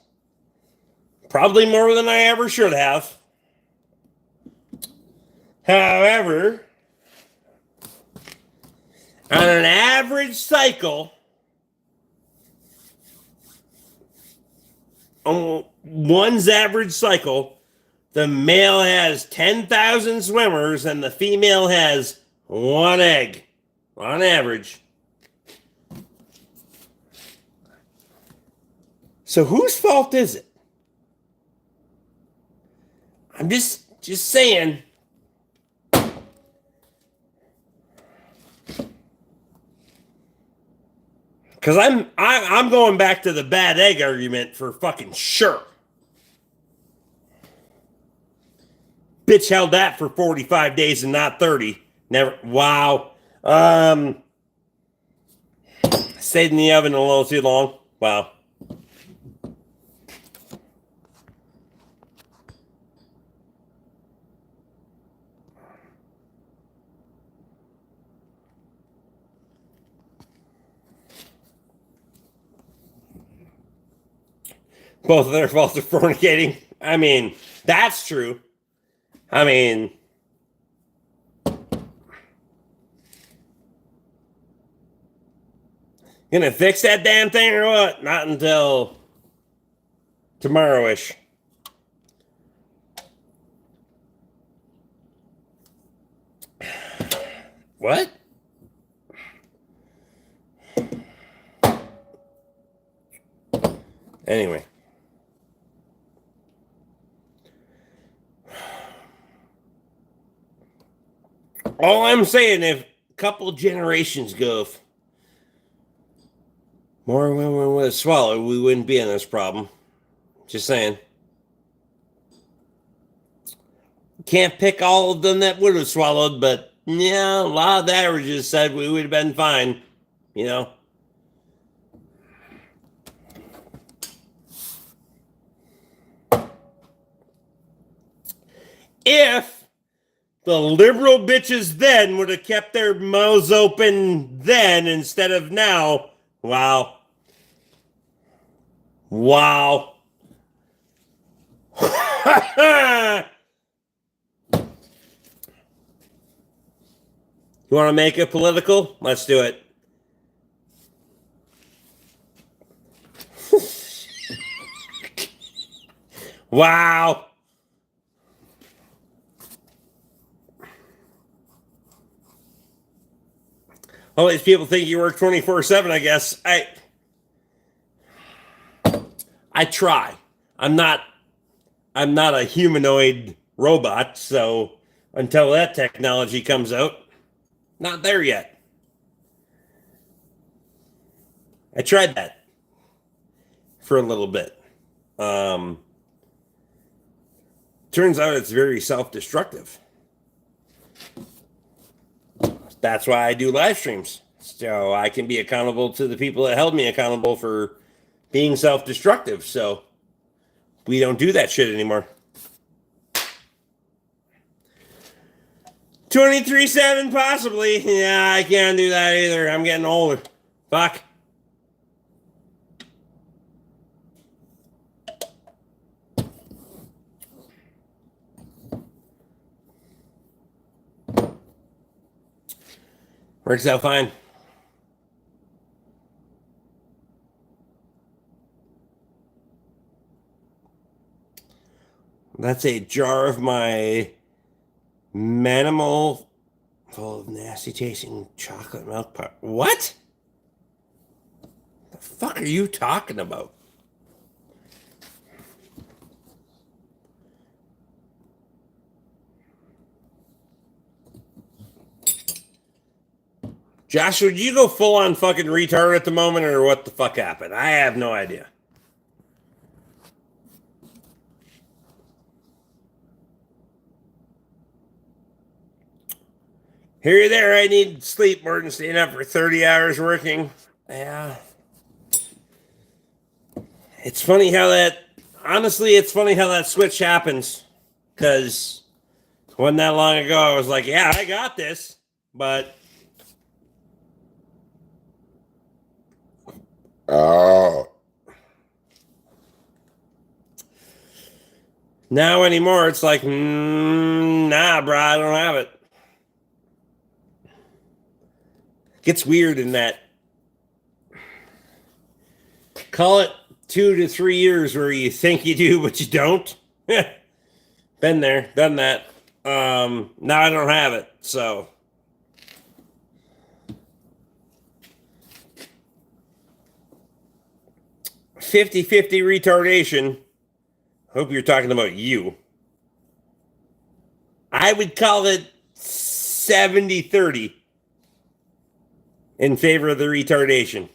Probably more than I ever should have. However, On an average cycle, on one's average cycle, the male has 10,000 swimmers and the female has one egg on average. So whose fault is it? I'm just saying. Because I'm going back to the bad egg argument for fucking sure. Bitch held that for 45 days and not 30. Never. Wow. Stayed in the oven a little too long. Wow. Both of their faults are fornicating. I mean, that's true. I mean, gonna fix that damn thing or what? Not until tomorrow-ish. What? Anyway. All I'm saying, if a couple generations go, if more women would have swallowed, we wouldn't be in this problem. Just saying. Can't pick all of them that would have swallowed, but yeah, a lot of the averages said we would have been fine. You know? If the liberal bitches then would have kept their mouths open then instead of now, wow. Wow. You want to make it political? Let's do it. Wow. All these people think you work 24/7, I guess. I try. I'm not a humanoid robot, so until that technology comes out, not there yet. I tried that for a little bit. Turns out it's very self-destructive. That's why I do live streams. So I can be accountable to the people that held me accountable for being self-destructive. So we don't do that shit anymore. 23/7 possibly. Yeah, I can't do that either. I'm getting older. Fuck. Works out fine. That's a jar of my Manimal full of nasty tasting chocolate milk powder. What? The fuck are you talking about? Josh, would you go full on fucking retard at the moment, or what the fuck happened? I have no idea. Here or there, I need sleep more than staying up for 30 hours working. Yeah. It's funny how that, honestly, it's funny how that switch happens. Because it wasn't that long ago, I was like, yeah, I got this. But now anymore, it's like, nah, bro, I don't have it. Gets weird in that. Call it 2 to 3 years where you think you do, but you don't. Been there, done that. Now I don't have it, so. "50-50 retardation." Hope you're talking about you. I would call it 70-30 in favor of the retardation.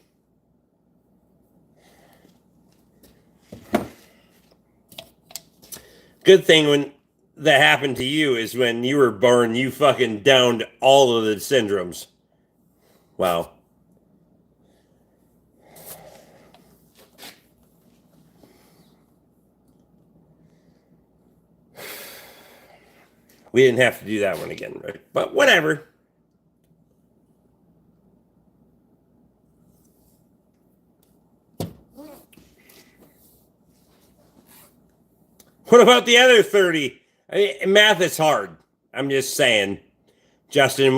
Good thing when that happened to you is when you were born, you fucking downed all of the syndromes. Wow. We didn't have to do that one again, right? But whatever. What about the other 30? I mean, math is hard. I'm just saying. Justin,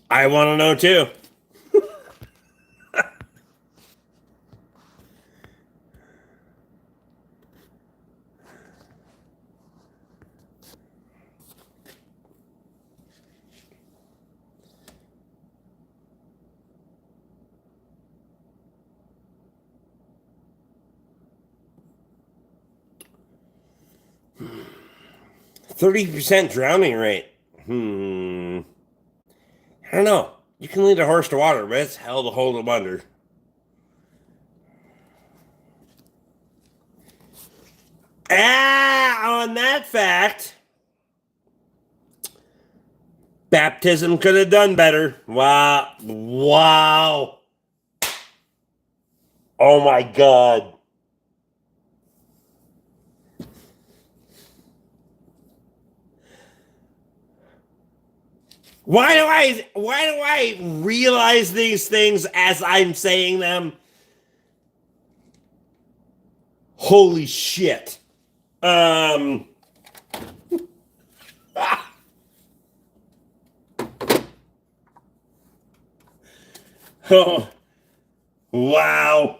I want to know too. %30 drowning rate. I don't know. You can lead a horse to water, but it's hell to hold them under. On that fact, baptism could have done better. Wow. Oh my God. Why do I realize these things as I'm saying them? Holy shit. Oh, wow.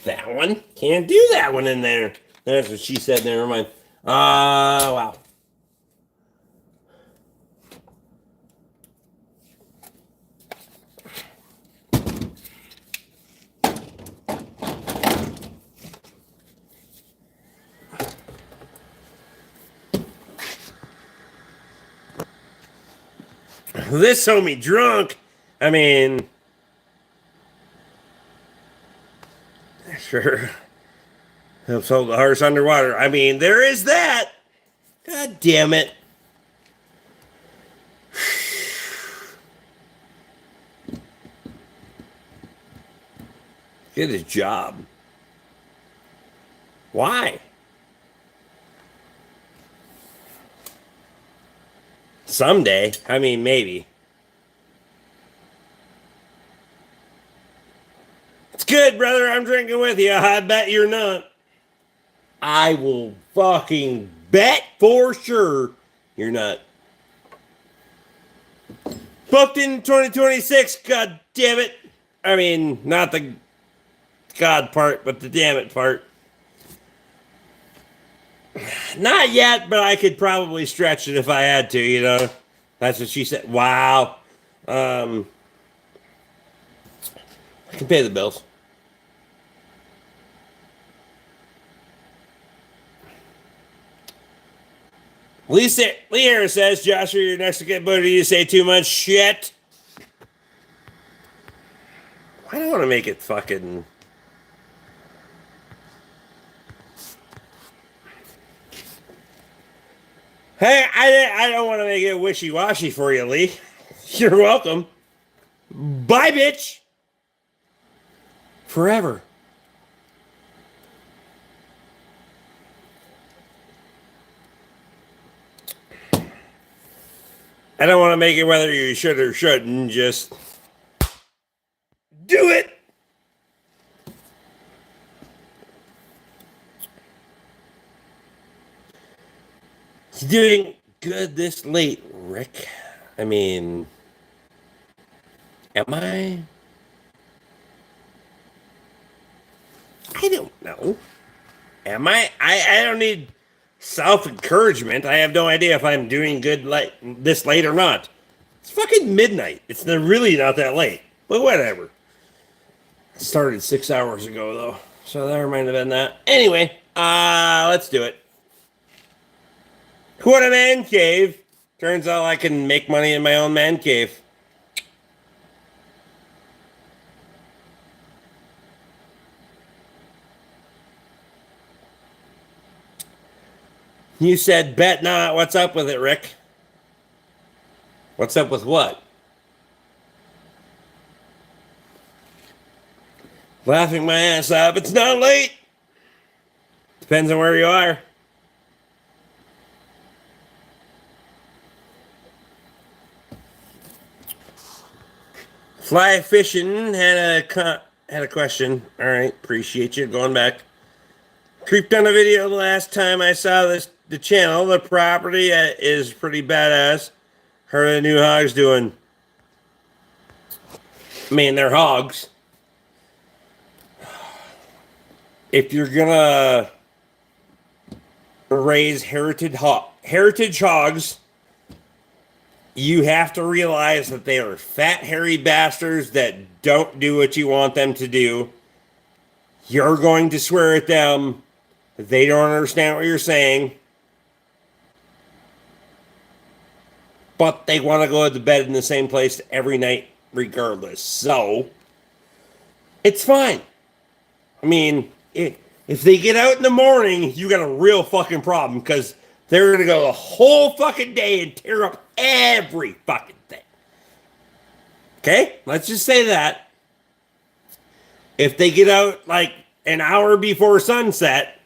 That one. Can't do that one in there. That's what she said. Never mind. Wow. This homie drunk. I mean, sure. Helps hold the horse underwater. I mean, there is that. God damn it. Get his job. Why? Someday. I mean, maybe. It's good, brother. I'm drinking with you. I bet you're not. I will fucking bet for sure you're not. Booked in 2026. God damn it. I mean, not the God part, but the damn it part. Not yet, but I could probably stretch it if I had to, you know. That's what she said. Wow. I can pay the bills. Lee Harris says, Joshua, you're next to get booted. You say too much shit. I don't want to make it fucking... Hey, I don't want to make it wishy-washy for you, Lee. You're welcome. Bye, bitch. Forever. I don't want to make it whether you should or shouldn't. Just do it. You doing good this late, Rick? I mean, am I? I don't know. Am I? I don't need self encouragement. I have no idea if I'm doing good this late or not. It's fucking midnight. It's really not that late. But whatever. It started 6 hours ago though, so that might have been that. Anyway, let's do it. What a man cave. Turns out I can make money in my own man cave. You said bet not. What's up with it, Rick? What's up with what? Laughing my ass off. It's not late. Depends on where you are. Fly fishing had a question. All right, appreciate you going back. Creeped on a video the last time I saw the channel. The property is pretty badass. How are the new hogs doing? I mean, they're hogs. If you're gonna raise heritage hogs, you have to realize that they are fat, hairy bastards that don't do what you want them to do. You're going to swear at them. They don't understand what you're saying. But they want to go to bed in the same place every night regardless. So, it's fine. I mean, if they get out in the morning, you got a real fucking problem because they're going to go the whole fucking day and tear up every fucking thing. Okay? Let's just say that. If they get out like an hour before sunset,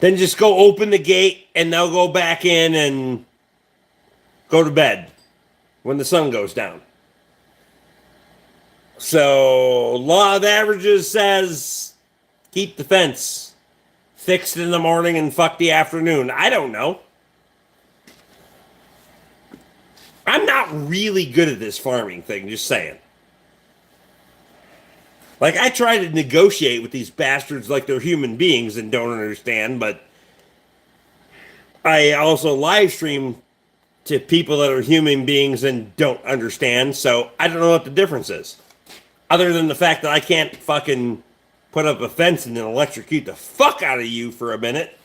then just go open the gate and they'll go back in and go to bed when the sun goes down. So, law of averages says keep the fence fixed in the morning and fuck the afternoon. I don't know. I'm not really good at this farming thing, just saying. Like, I try to negotiate with these bastards like they're human beings and don't understand, but I also live stream to people that are human beings and don't understand, so I don't know what the difference is. Other than the fact that I can't fucking put up a fence and then electrocute the fuck out of you for a minute.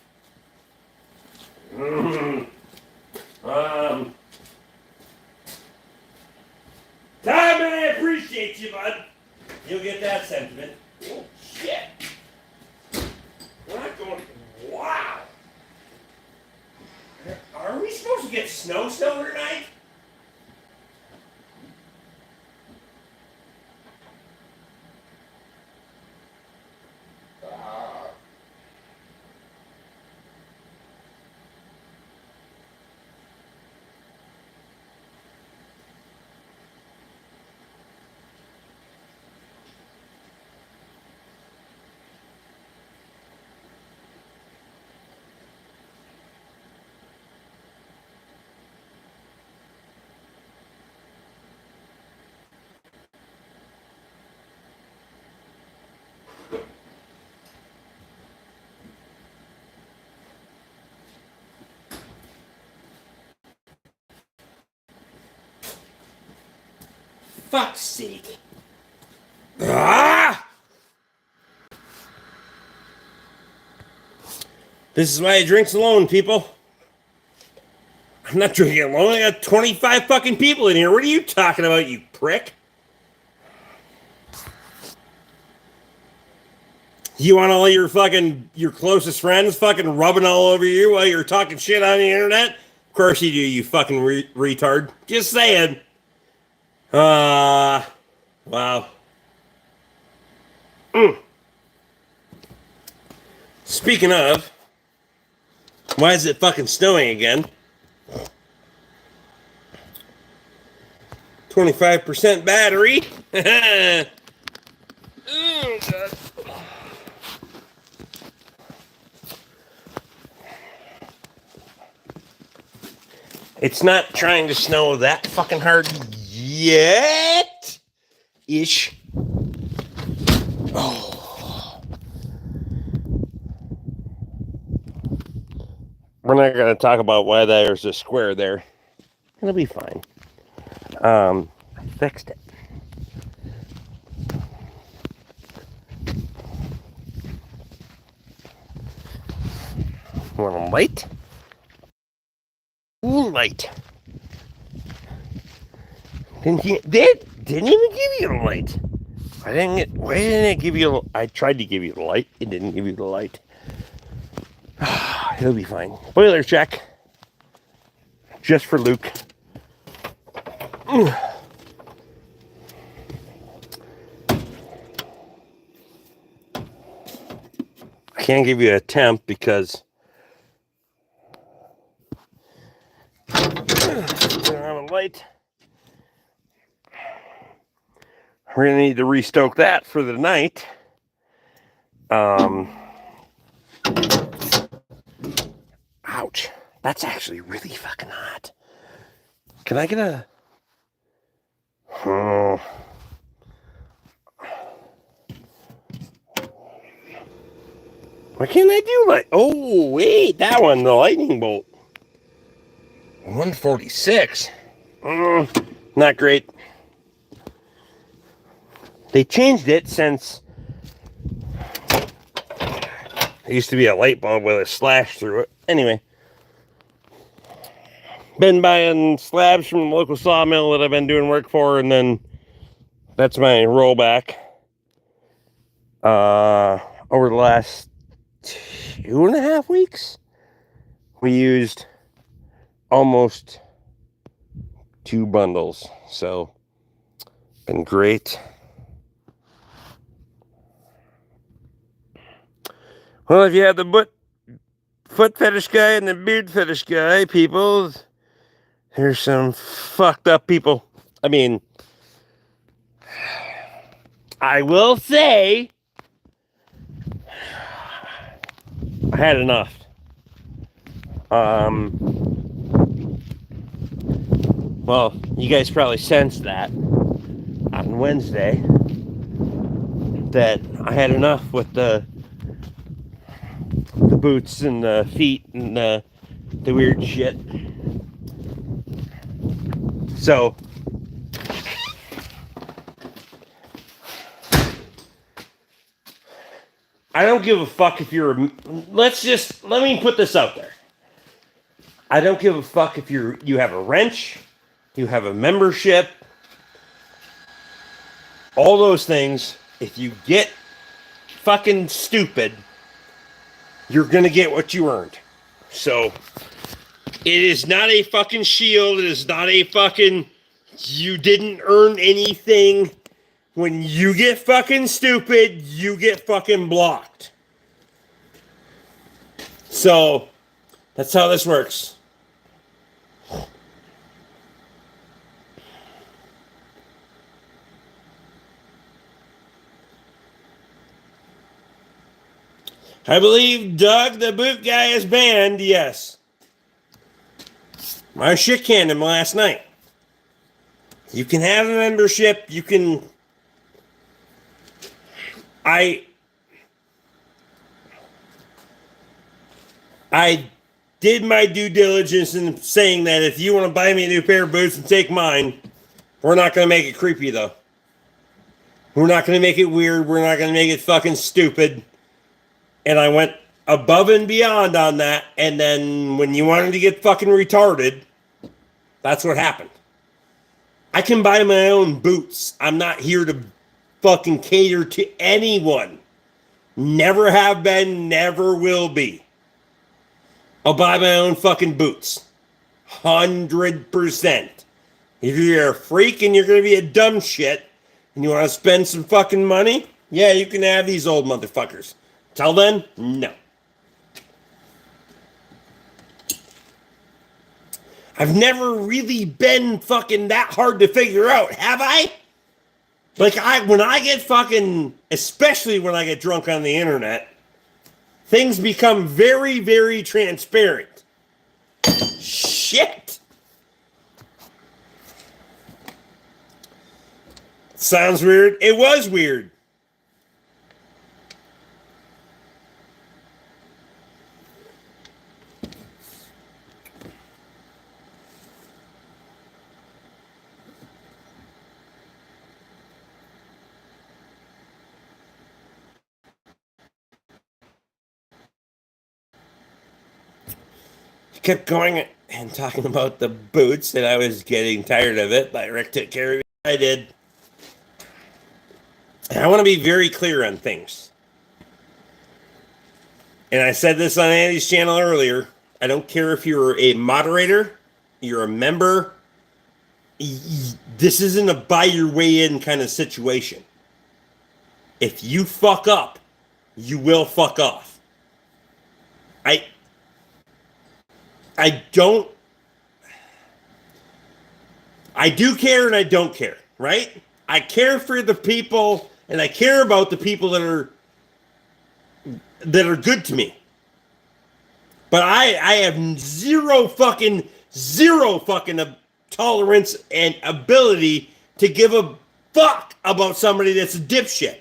Tom, I appreciate you, bud. You'll get that sentiment. Oh, shit. We're not going... Wow. Are we supposed to get snow still tonight? Fuck's sake. Ah! This is why I drink alone, people. I'm not drinking alone. I got 25 fucking people in here. What are you talking about, you prick? You want all your closest friends fucking rubbing all over you while you're talking shit on the internet? Of course you do, you fucking retard. Just saying. Wow. Speaking of, why is it fucking snowing again? 25% battery. Oh, God. It's not trying to snow that fucking hard yet. Ish. Oh. We're not going to talk about why there's a square there. It'll be fine. I fixed it. Want a light? Ooh, light. Didn't even give you a light. Why didn't it give you? I tried to give you the light. It didn't give you the light. It'll be fine. Boiler check. Just for Luke. I can't give you a temp because I don't have a light. We're gonna need to restoke that for the night. Ouch. That's actually really fucking hot. Can I get a... Oh. Why can't I do like... Oh, wait. That one, the lightning bolt. 146. Not great. They changed it since... There used to be a light bulb with a slash through it. Anyway. Been buying slabs from the local sawmill that I've been doing work for, and then that's my rollback. Over the last 2.5 weeks, we used almost 2 bundles. So, been great. Well, if you have the foot fetish guy and the beard fetish guy, people, there's some fucked up people. I mean, I will say, I had enough. Well, you guys probably sensed that on Wednesday, that I had enough with the boots and the feet and the weird shit. So I don't give a fuck if you're let me put this out there. I don't give a fuck if you have a wrench, you have a membership, all those things. If you get fucking stupid, you're gonna get what you earned. So it is not a fucking shield. It is not a fucking, you didn't earn anything. When you get fucking stupid, you get fucking blocked. So that's how this works. I believe Doug, the boot guy, is banned. Yes. I shit canned him last night. You can have a membership. You can... I did my due diligence in saying that if you want to buy me a new pair of boots and take mine, we're not going to make it creepy, though. We're not going to make it weird. We're not going to make it fucking stupid. And I went above and beyond on that. And then when you wanted to get fucking retarded, that's what happened. I can buy my own boots. I'm not here to fucking cater to anyone. Never have been, never will be. I'll buy my own fucking boots. 100%. If you're a freak and you're going to be a dumb shit and you want to spend some fucking money, yeah, you can have these old motherfuckers. Till then, no. I've never really been fucking that hard to figure out, have I? Like when I get fucking, especially when I get drunk on the internet, things become very, very transparent. Shit. Sounds weird. It was weird. Kept going and talking about the boots, and I was getting tired of it, but Rick took care of it. I did. And I want to be very clear on things. And I said this on Andy's channel earlier. I don't care if you're a moderator, you're a member. This isn't a buy your way in kind of situation. If you fuck up, you will fuck off. I don't. I do care and I don't care, right? I care for the people and I care about the people that are good to me. But I have zero fucking tolerance and ability to give a fuck about somebody that's a dipshit.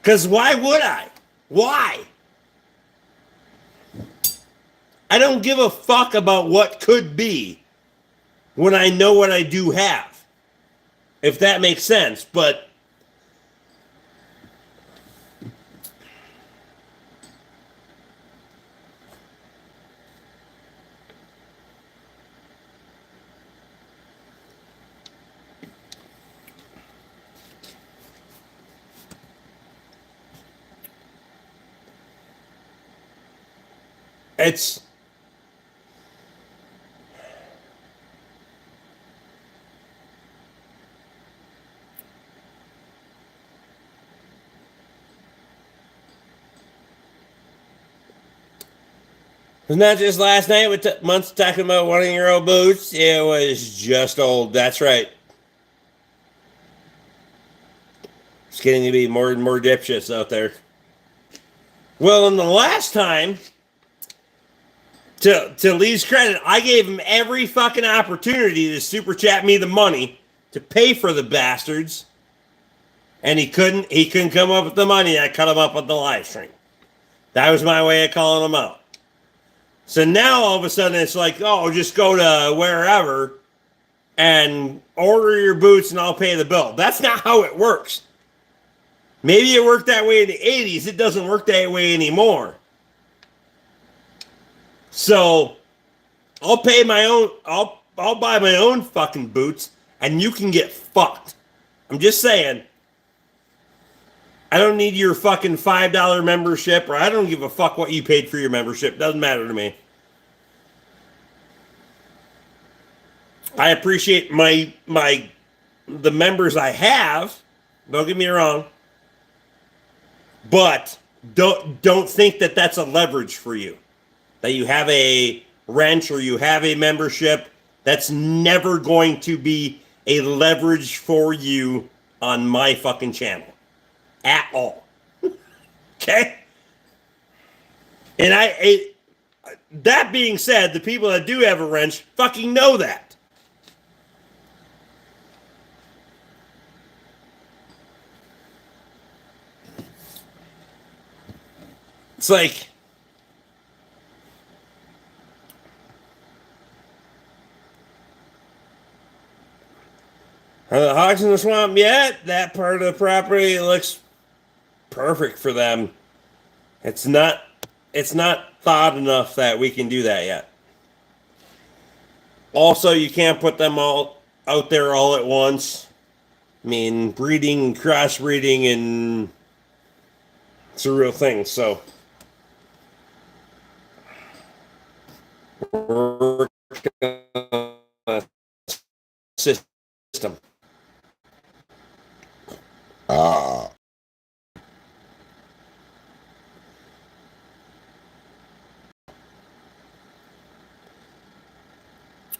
Because why would I? Why? I don't give a fuck about what could be when I know what I do have. If that makes sense. But it's not just last night with months talking about 1-year-old boots. It was just old. That's right. It's getting to be more and more dipshits out there. Well, and the last time, to Lee's credit, I gave him every fucking opportunity to super chat me the money to pay for the bastards, and he couldn't. He couldn't come up with the money. I cut him up with the live stream. That was my way of calling him out. So now all of a sudden it's like, oh, just go to wherever and order your boots and I'll pay the bill. That's not how it works. Maybe it worked that way in the 80s. It doesn't work that way anymore. So I'll pay my own, I'll buy my own fucking boots and you can get fucked. I'm just saying. I don't need your fucking $5 membership, or I don't give a fuck what you paid for your membership. Doesn't matter to me. I appreciate the members I have. Don't get me wrong. But don't think that that's a leverage for you. That you have a wrench or you have a membership. That's never going to be a leverage for you on my fucking channel. At all. Okay? And that being said, the people that do have a wrench fucking know that. It's like, are the hogs in the swamp yet? That part of the property looks perfect for them. It's not thawed enough that we can do that yet. Also, you can't put them all out there all at once. I mean, breeding, crossbreeding, and it's a real thing. So we're working on a system.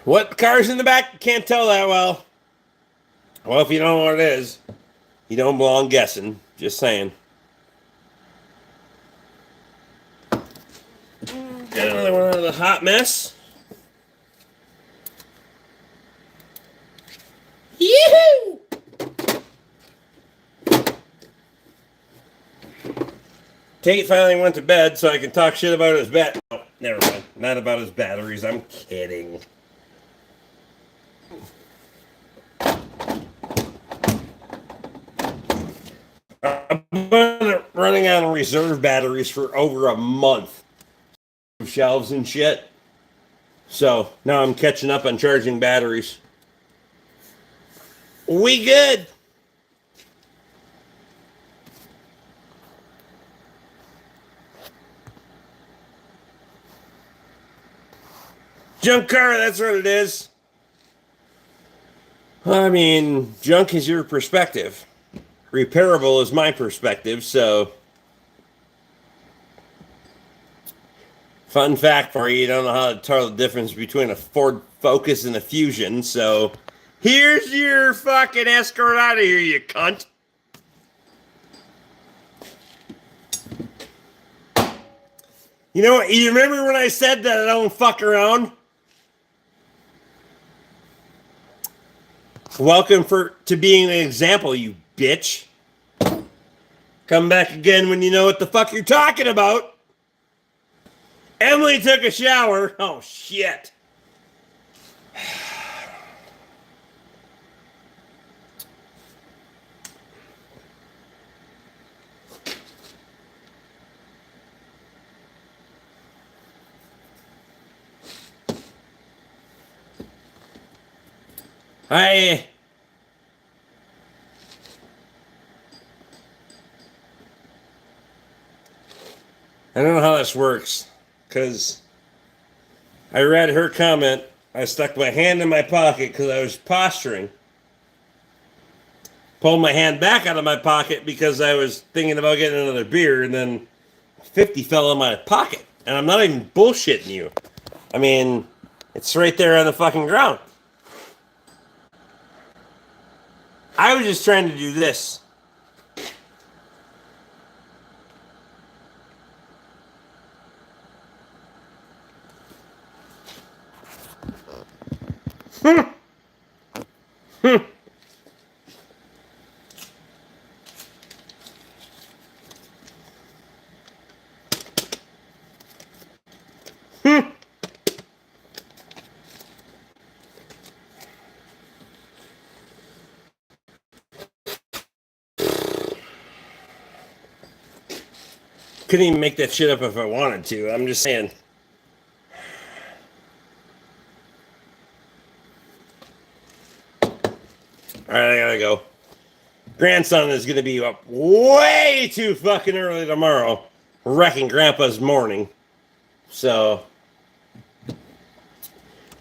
What car's in the back? Can't tell that well. Well, if you don't know what it is, you don't belong guessing. Just saying. Got another one out of the hot mess. Yoo-hoo! Tate finally went to bed so I can talk shit about his bat. Oh, never mind. Not about his batteries. I'm kidding. I've been running on reserve batteries for over a month. Shelves and shit. So now I'm catching up on charging batteries. We good. Junk car, that's what it is. I mean, junk is your perspective. Repairable is my perspective, so... Fun fact for you, you don't know how to tell the difference between a Ford Focus and a Fusion, so... Here's your fucking escort out of here, you cunt. You know what? You remember when I said that I don't fuck around? Welcome to being an example, you bitch. Come back again when you know what the fuck you're talking about. Emily took a shower. Oh, shit. I don't know how this works, because I read her comment. I stuck my hand in my pocket because I was posturing. Pulled my hand back out of my pocket because I was thinking about getting another beer, and then 50 fell in my pocket. And I'm not even bullshitting you. I mean, it's right there on the fucking ground. I was just trying to do this. Couldn't even make that shit up if I wanted to. I'm just saying. Alright, I gotta go. Grandson is gonna be up way too fucking early tomorrow, wrecking Grandpa's morning. So,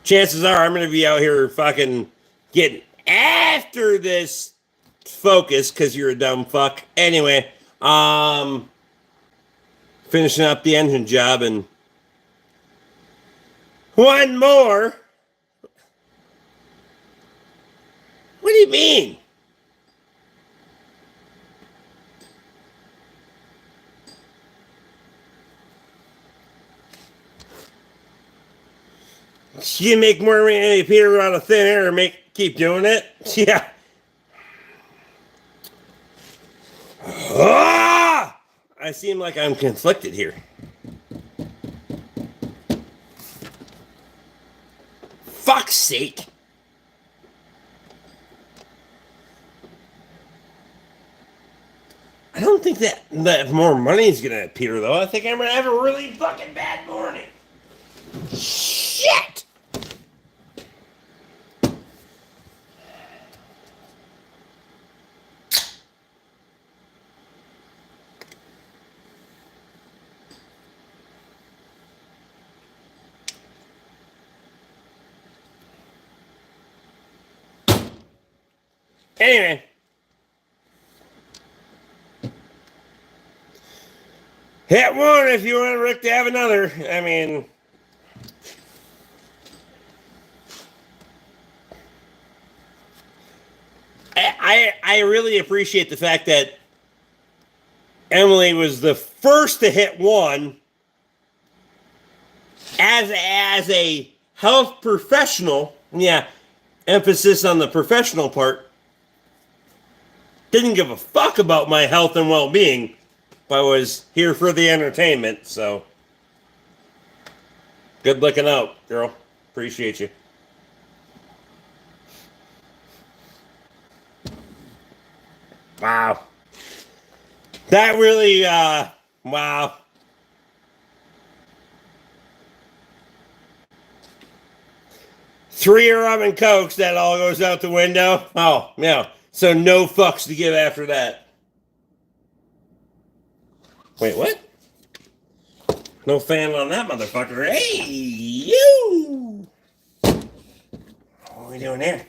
chances are I'm gonna be out here fucking getting after this Focus because you're a dumb fuck. Anyway, finishing up the engine job and one more. What do you mean? You make more money appear out of thin air and keep doing it? Yeah. Ah! I seem like I'm conflicted here. Fuck's sake. I don't think that more money is going to appear, though. I think I'm going to have a really fucking bad morning. Shit! Anyway. Hit one if you want Rick to have another. I mean, I really appreciate the fact that Emily was the first to hit one as a health professional. Yeah, emphasis on the professional part. Didn't give a fuck about my health and well-being. I was here for the entertainment, so good looking out, girl. Appreciate you. Wow. That really, wow. Three rum and cokes, that all goes out the window. Oh, yeah. So no fucks to give after that. Wait, what? No fan on that motherfucker. Hey, you! What are we doing here?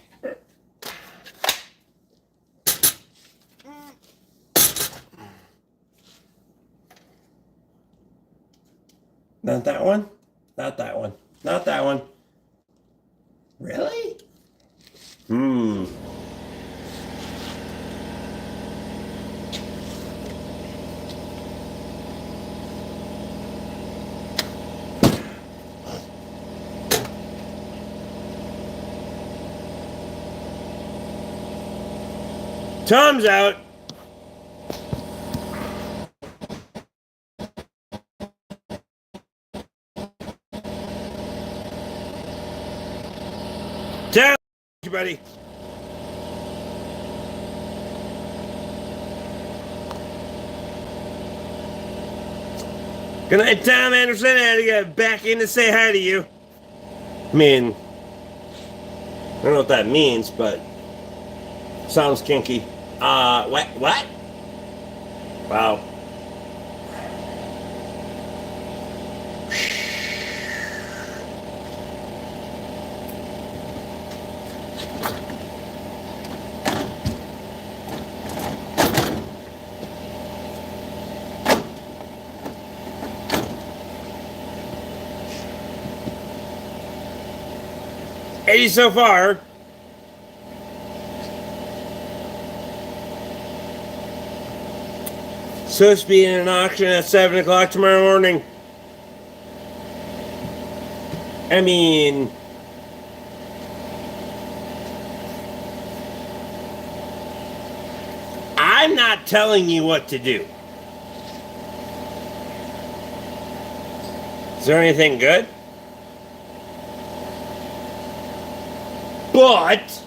Not that one? Not that one. Not that one. Really? Tom's out. Tom, buddy. Good night, Tom Anderson. I had to get back in to say hi to you. I mean, I don't know what that means, but sounds kinky. What? Wow. $80 so far. Supposed to be in an auction at 7 o'clock tomorrow morning. I mean, I'm not telling you what to do. Is there anything good? But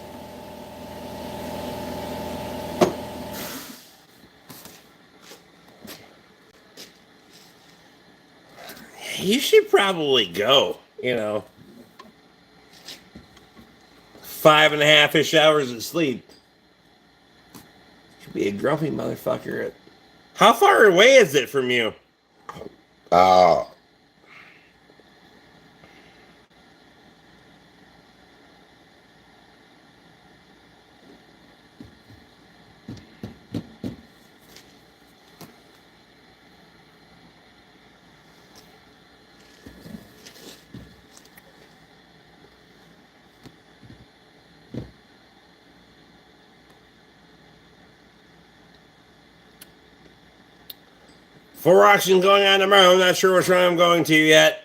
you should probably go, 5.5-ish hours of sleep. Could be a grumpy motherfucker. How far away is it from you? Four auctions going on tomorrow. I'm not sure which one I'm going to yet.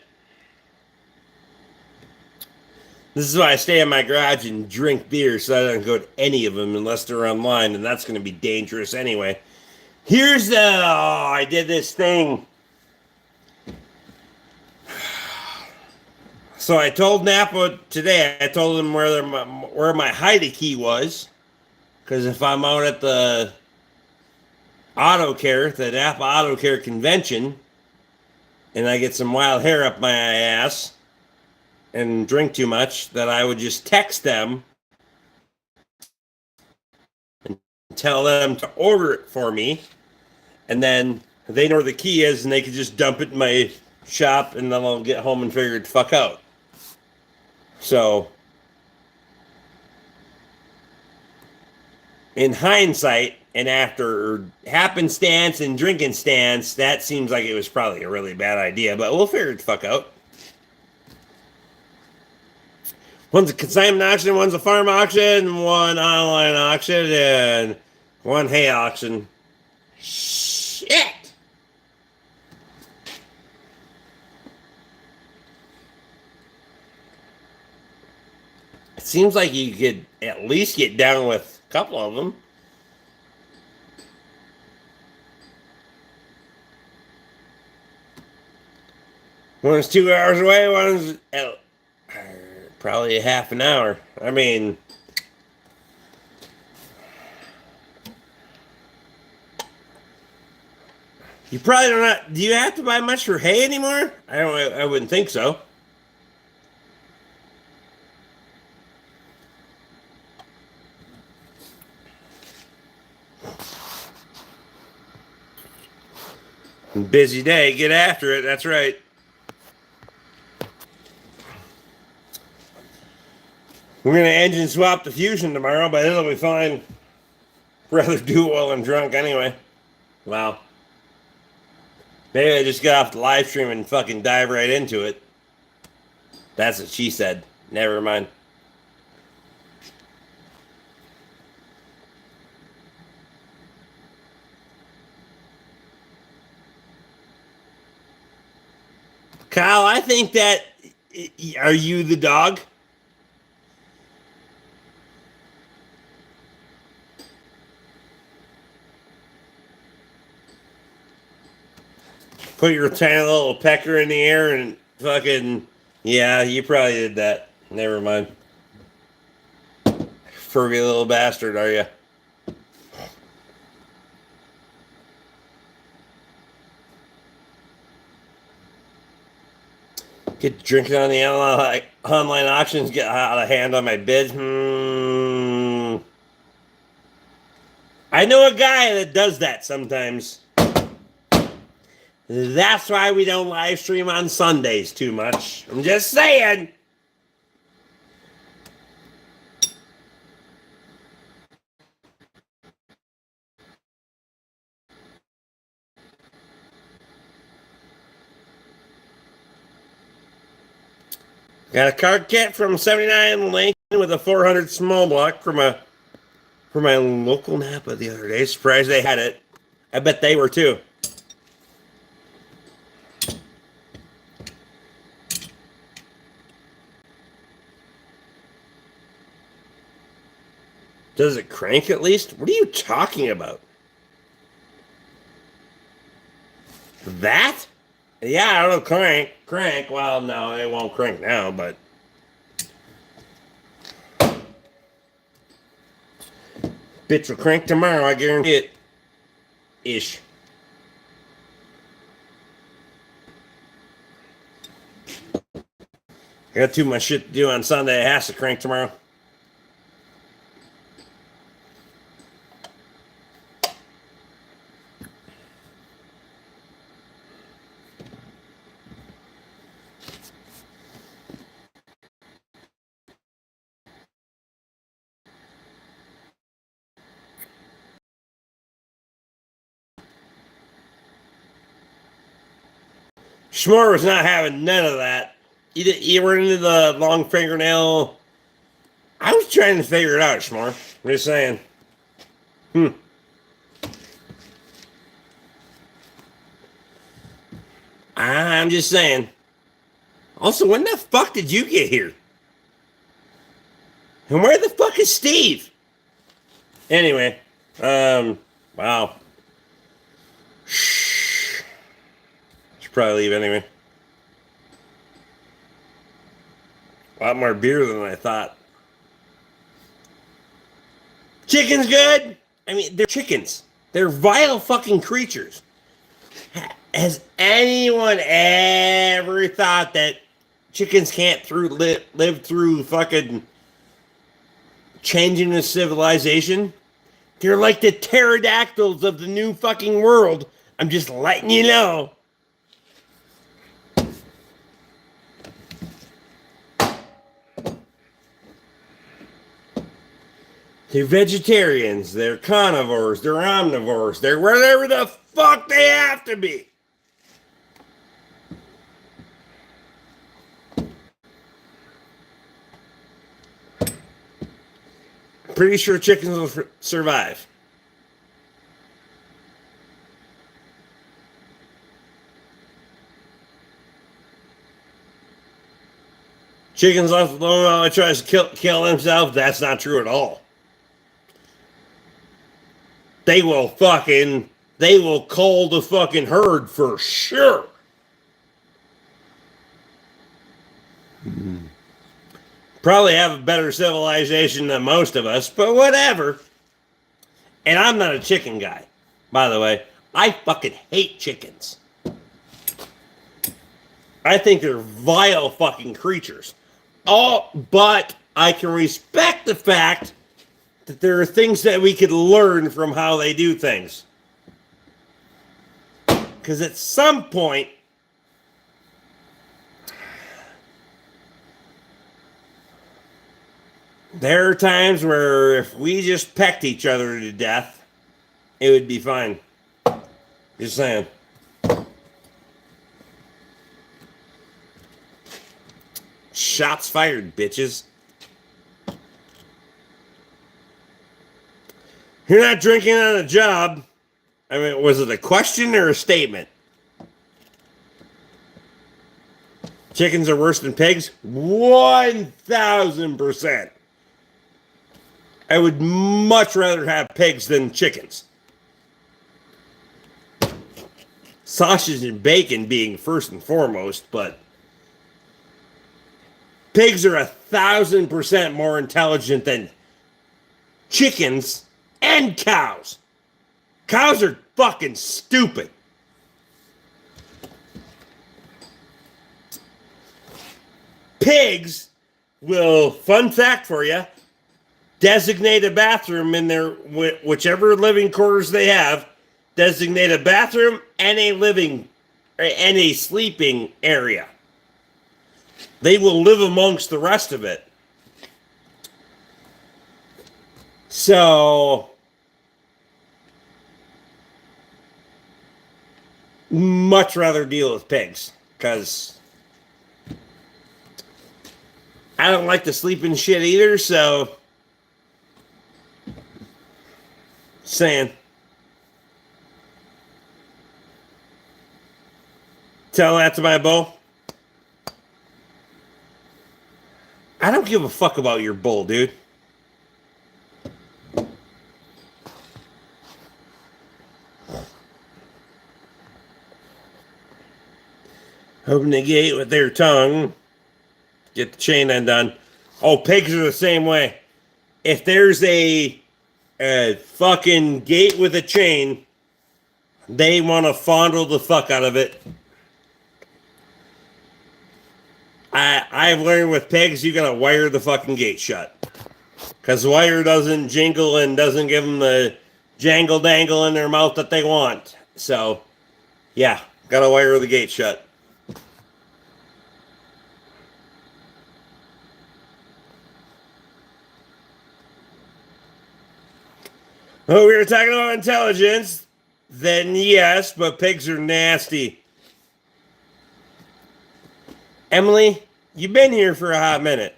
This is why I stay in my garage and drink beer, so I don't go to any of them unless they're online, and that's going to be dangerous anyway. Here's I did this thing. So I told Napa today, I told him where my hide key was, because if I'm out at the the Napa Auto Care convention, and I get some wild hair up my ass and drink too much, that I would just text them and tell them to order it for me, and then they know where the key is, and they could just dump it in my shop, and then I'll get home and figure it the fuck out. So, in hindsight, and after happenstance and drinking stance, that seems like it was probably a really bad idea, but we'll figure it the fuck out. One's a consignment auction, one's a farm auction, one online auction, and One hay auction. Shit! It seems like you could at least get down with a couple of them. One's 2 hours away, one's probably a half an hour. I mean, you probably don't have, do you have to buy much for hay anymore? I wouldn't think so. Busy day, get after it. That's right. We're gonna engine swap the Fusion tomorrow, but it'll be fine. Rather do it while I'm drunk anyway. Wow. Maybe I just get off the live stream and fucking dive right into it. That's what she said. Never mind. Kyle, I think that. Are you the dog? Put your tiny little pecker in the air and fucking. Yeah, you probably did that. Never mind. Furry little bastard, are you? Get drinking on the online auctions, get out of hand on my bids. I know a guy that does that sometimes. That's why we don't live stream on Sundays too much. I'm just saying. Got a card kit from 79 Lincoln with a 400 small block for my local Napa the other day. Surprised they had it. I bet they were too. Does it crank at least? What are you talking about? That? Yeah, it'll crank. Crank. Well, no, it won't crank now, but. Bitch will crank tomorrow, I guarantee it. Ish. I got too much shit to do on Sunday. It has to crank tomorrow. Schmore was not having none of that. You were into the long fingernail. I was trying to figure it out, Schmore. I'm just saying. I'm just saying. Also, when the fuck did you get here? And where the fuck is Steve? Anyway, wow. Should probably leave anyway. A lot more beer than I thought. Chicken's good. I mean, they're chickens. They're vile fucking creatures. Has anyone ever thought that chickens can't live through fucking changing the civilization? They're like the pterodactyls of the new fucking world. I'm just letting you know. They're vegetarians, they're carnivores, they're omnivores, they're whatever the fuck they have to be. Pretty sure chickens will survive. Chickens left alone while it tries to kill himself. That's not true at all. They will cull the fucking herd for sure. Probably have a better civilization than most of us, but whatever. And I'm not a chicken guy, by the way. I fucking hate chickens. I think they're vile fucking creatures. Oh, but I can respect the fact that there are things that we could learn from how they do things. Because at some point, there are times where if we just pecked each other to death, it would be fine. Just saying. Shots fired, bitches. You're not drinking on a job. I mean, was it a question or a statement? Chickens are worse than pigs? 1,000%. I would much rather have pigs than chickens. Sausage and bacon being first and foremost, but pigs are 1,000% more intelligent than chickens and cows. Cows are fucking stupid. Pigs will, fun fact for you, designate a bathroom in their, whichever living quarters they have, designate a bathroom and a sleeping area. They will live amongst the rest of it. So, much rather deal with pigs, because I don't like to sleep in shit either, so saying. Tell that to my bull. I don't give a fuck about your bull, dude. Open the gate with their tongue. Get the chain undone. Oh, pigs are the same way. If there's a fucking gate with a chain, they want to fondle the fuck out of it. I've learned with pigs, you gotta wire the fucking gate shut. Because the wire doesn't jingle and doesn't give them the jangle dangle in their mouth that they want. So, yeah, gotta wire the gate shut. Oh, we were talking about intelligence. Then yes, but pigs are nasty. Emily, you've been here for a hot minute.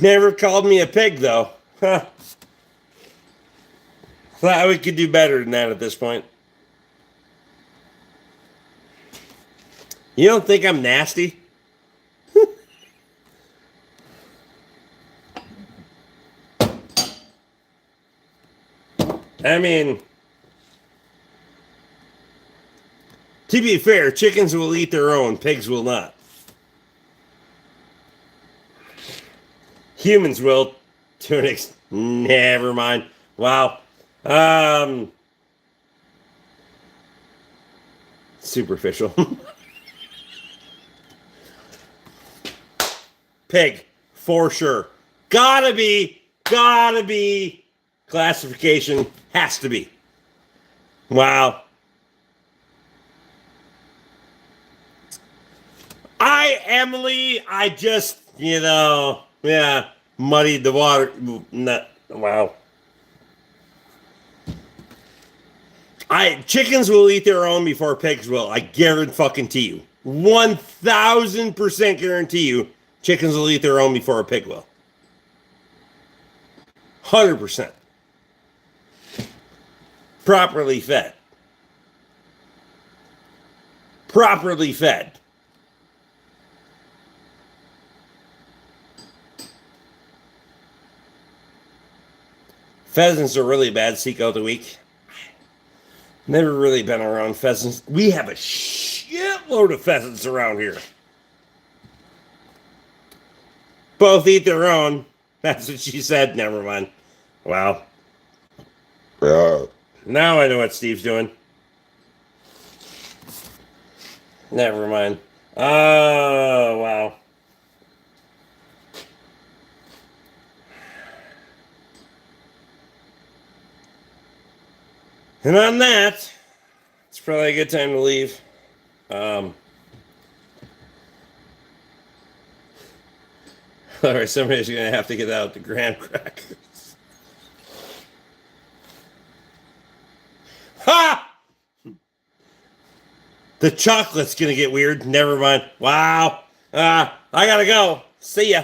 Never called me a pig, though. Huh. Thought we could do better than that at this point. You don't think I'm nasty? I mean, to be fair, chickens will eat their own, pigs will not. Humans will, to an extent. Never mind. Wow. Superficial. Pig, for sure. Gotta be. Classification has to be. Wow. Emily, I just, muddied the water. Wow. Chickens will eat their own before pigs will. I guarantee you. 1,000% guarantee you, chickens will eat their own before a pig will. 100%. Properly fed. properly fed. Pheasants are really bad Seco of the week. Never really been around pheasants. We have a shitload of pheasants around here. Both eat their own. That's what she said. Never mind. Wow. Now I know what Steve's doing. Never mind. Oh, wow. And on that, it's probably a good time to leave. All right, somebody's going to have to get out the graham crackers. Ha! The chocolate's going to get weird. Never mind. Wow. I got to go. See ya.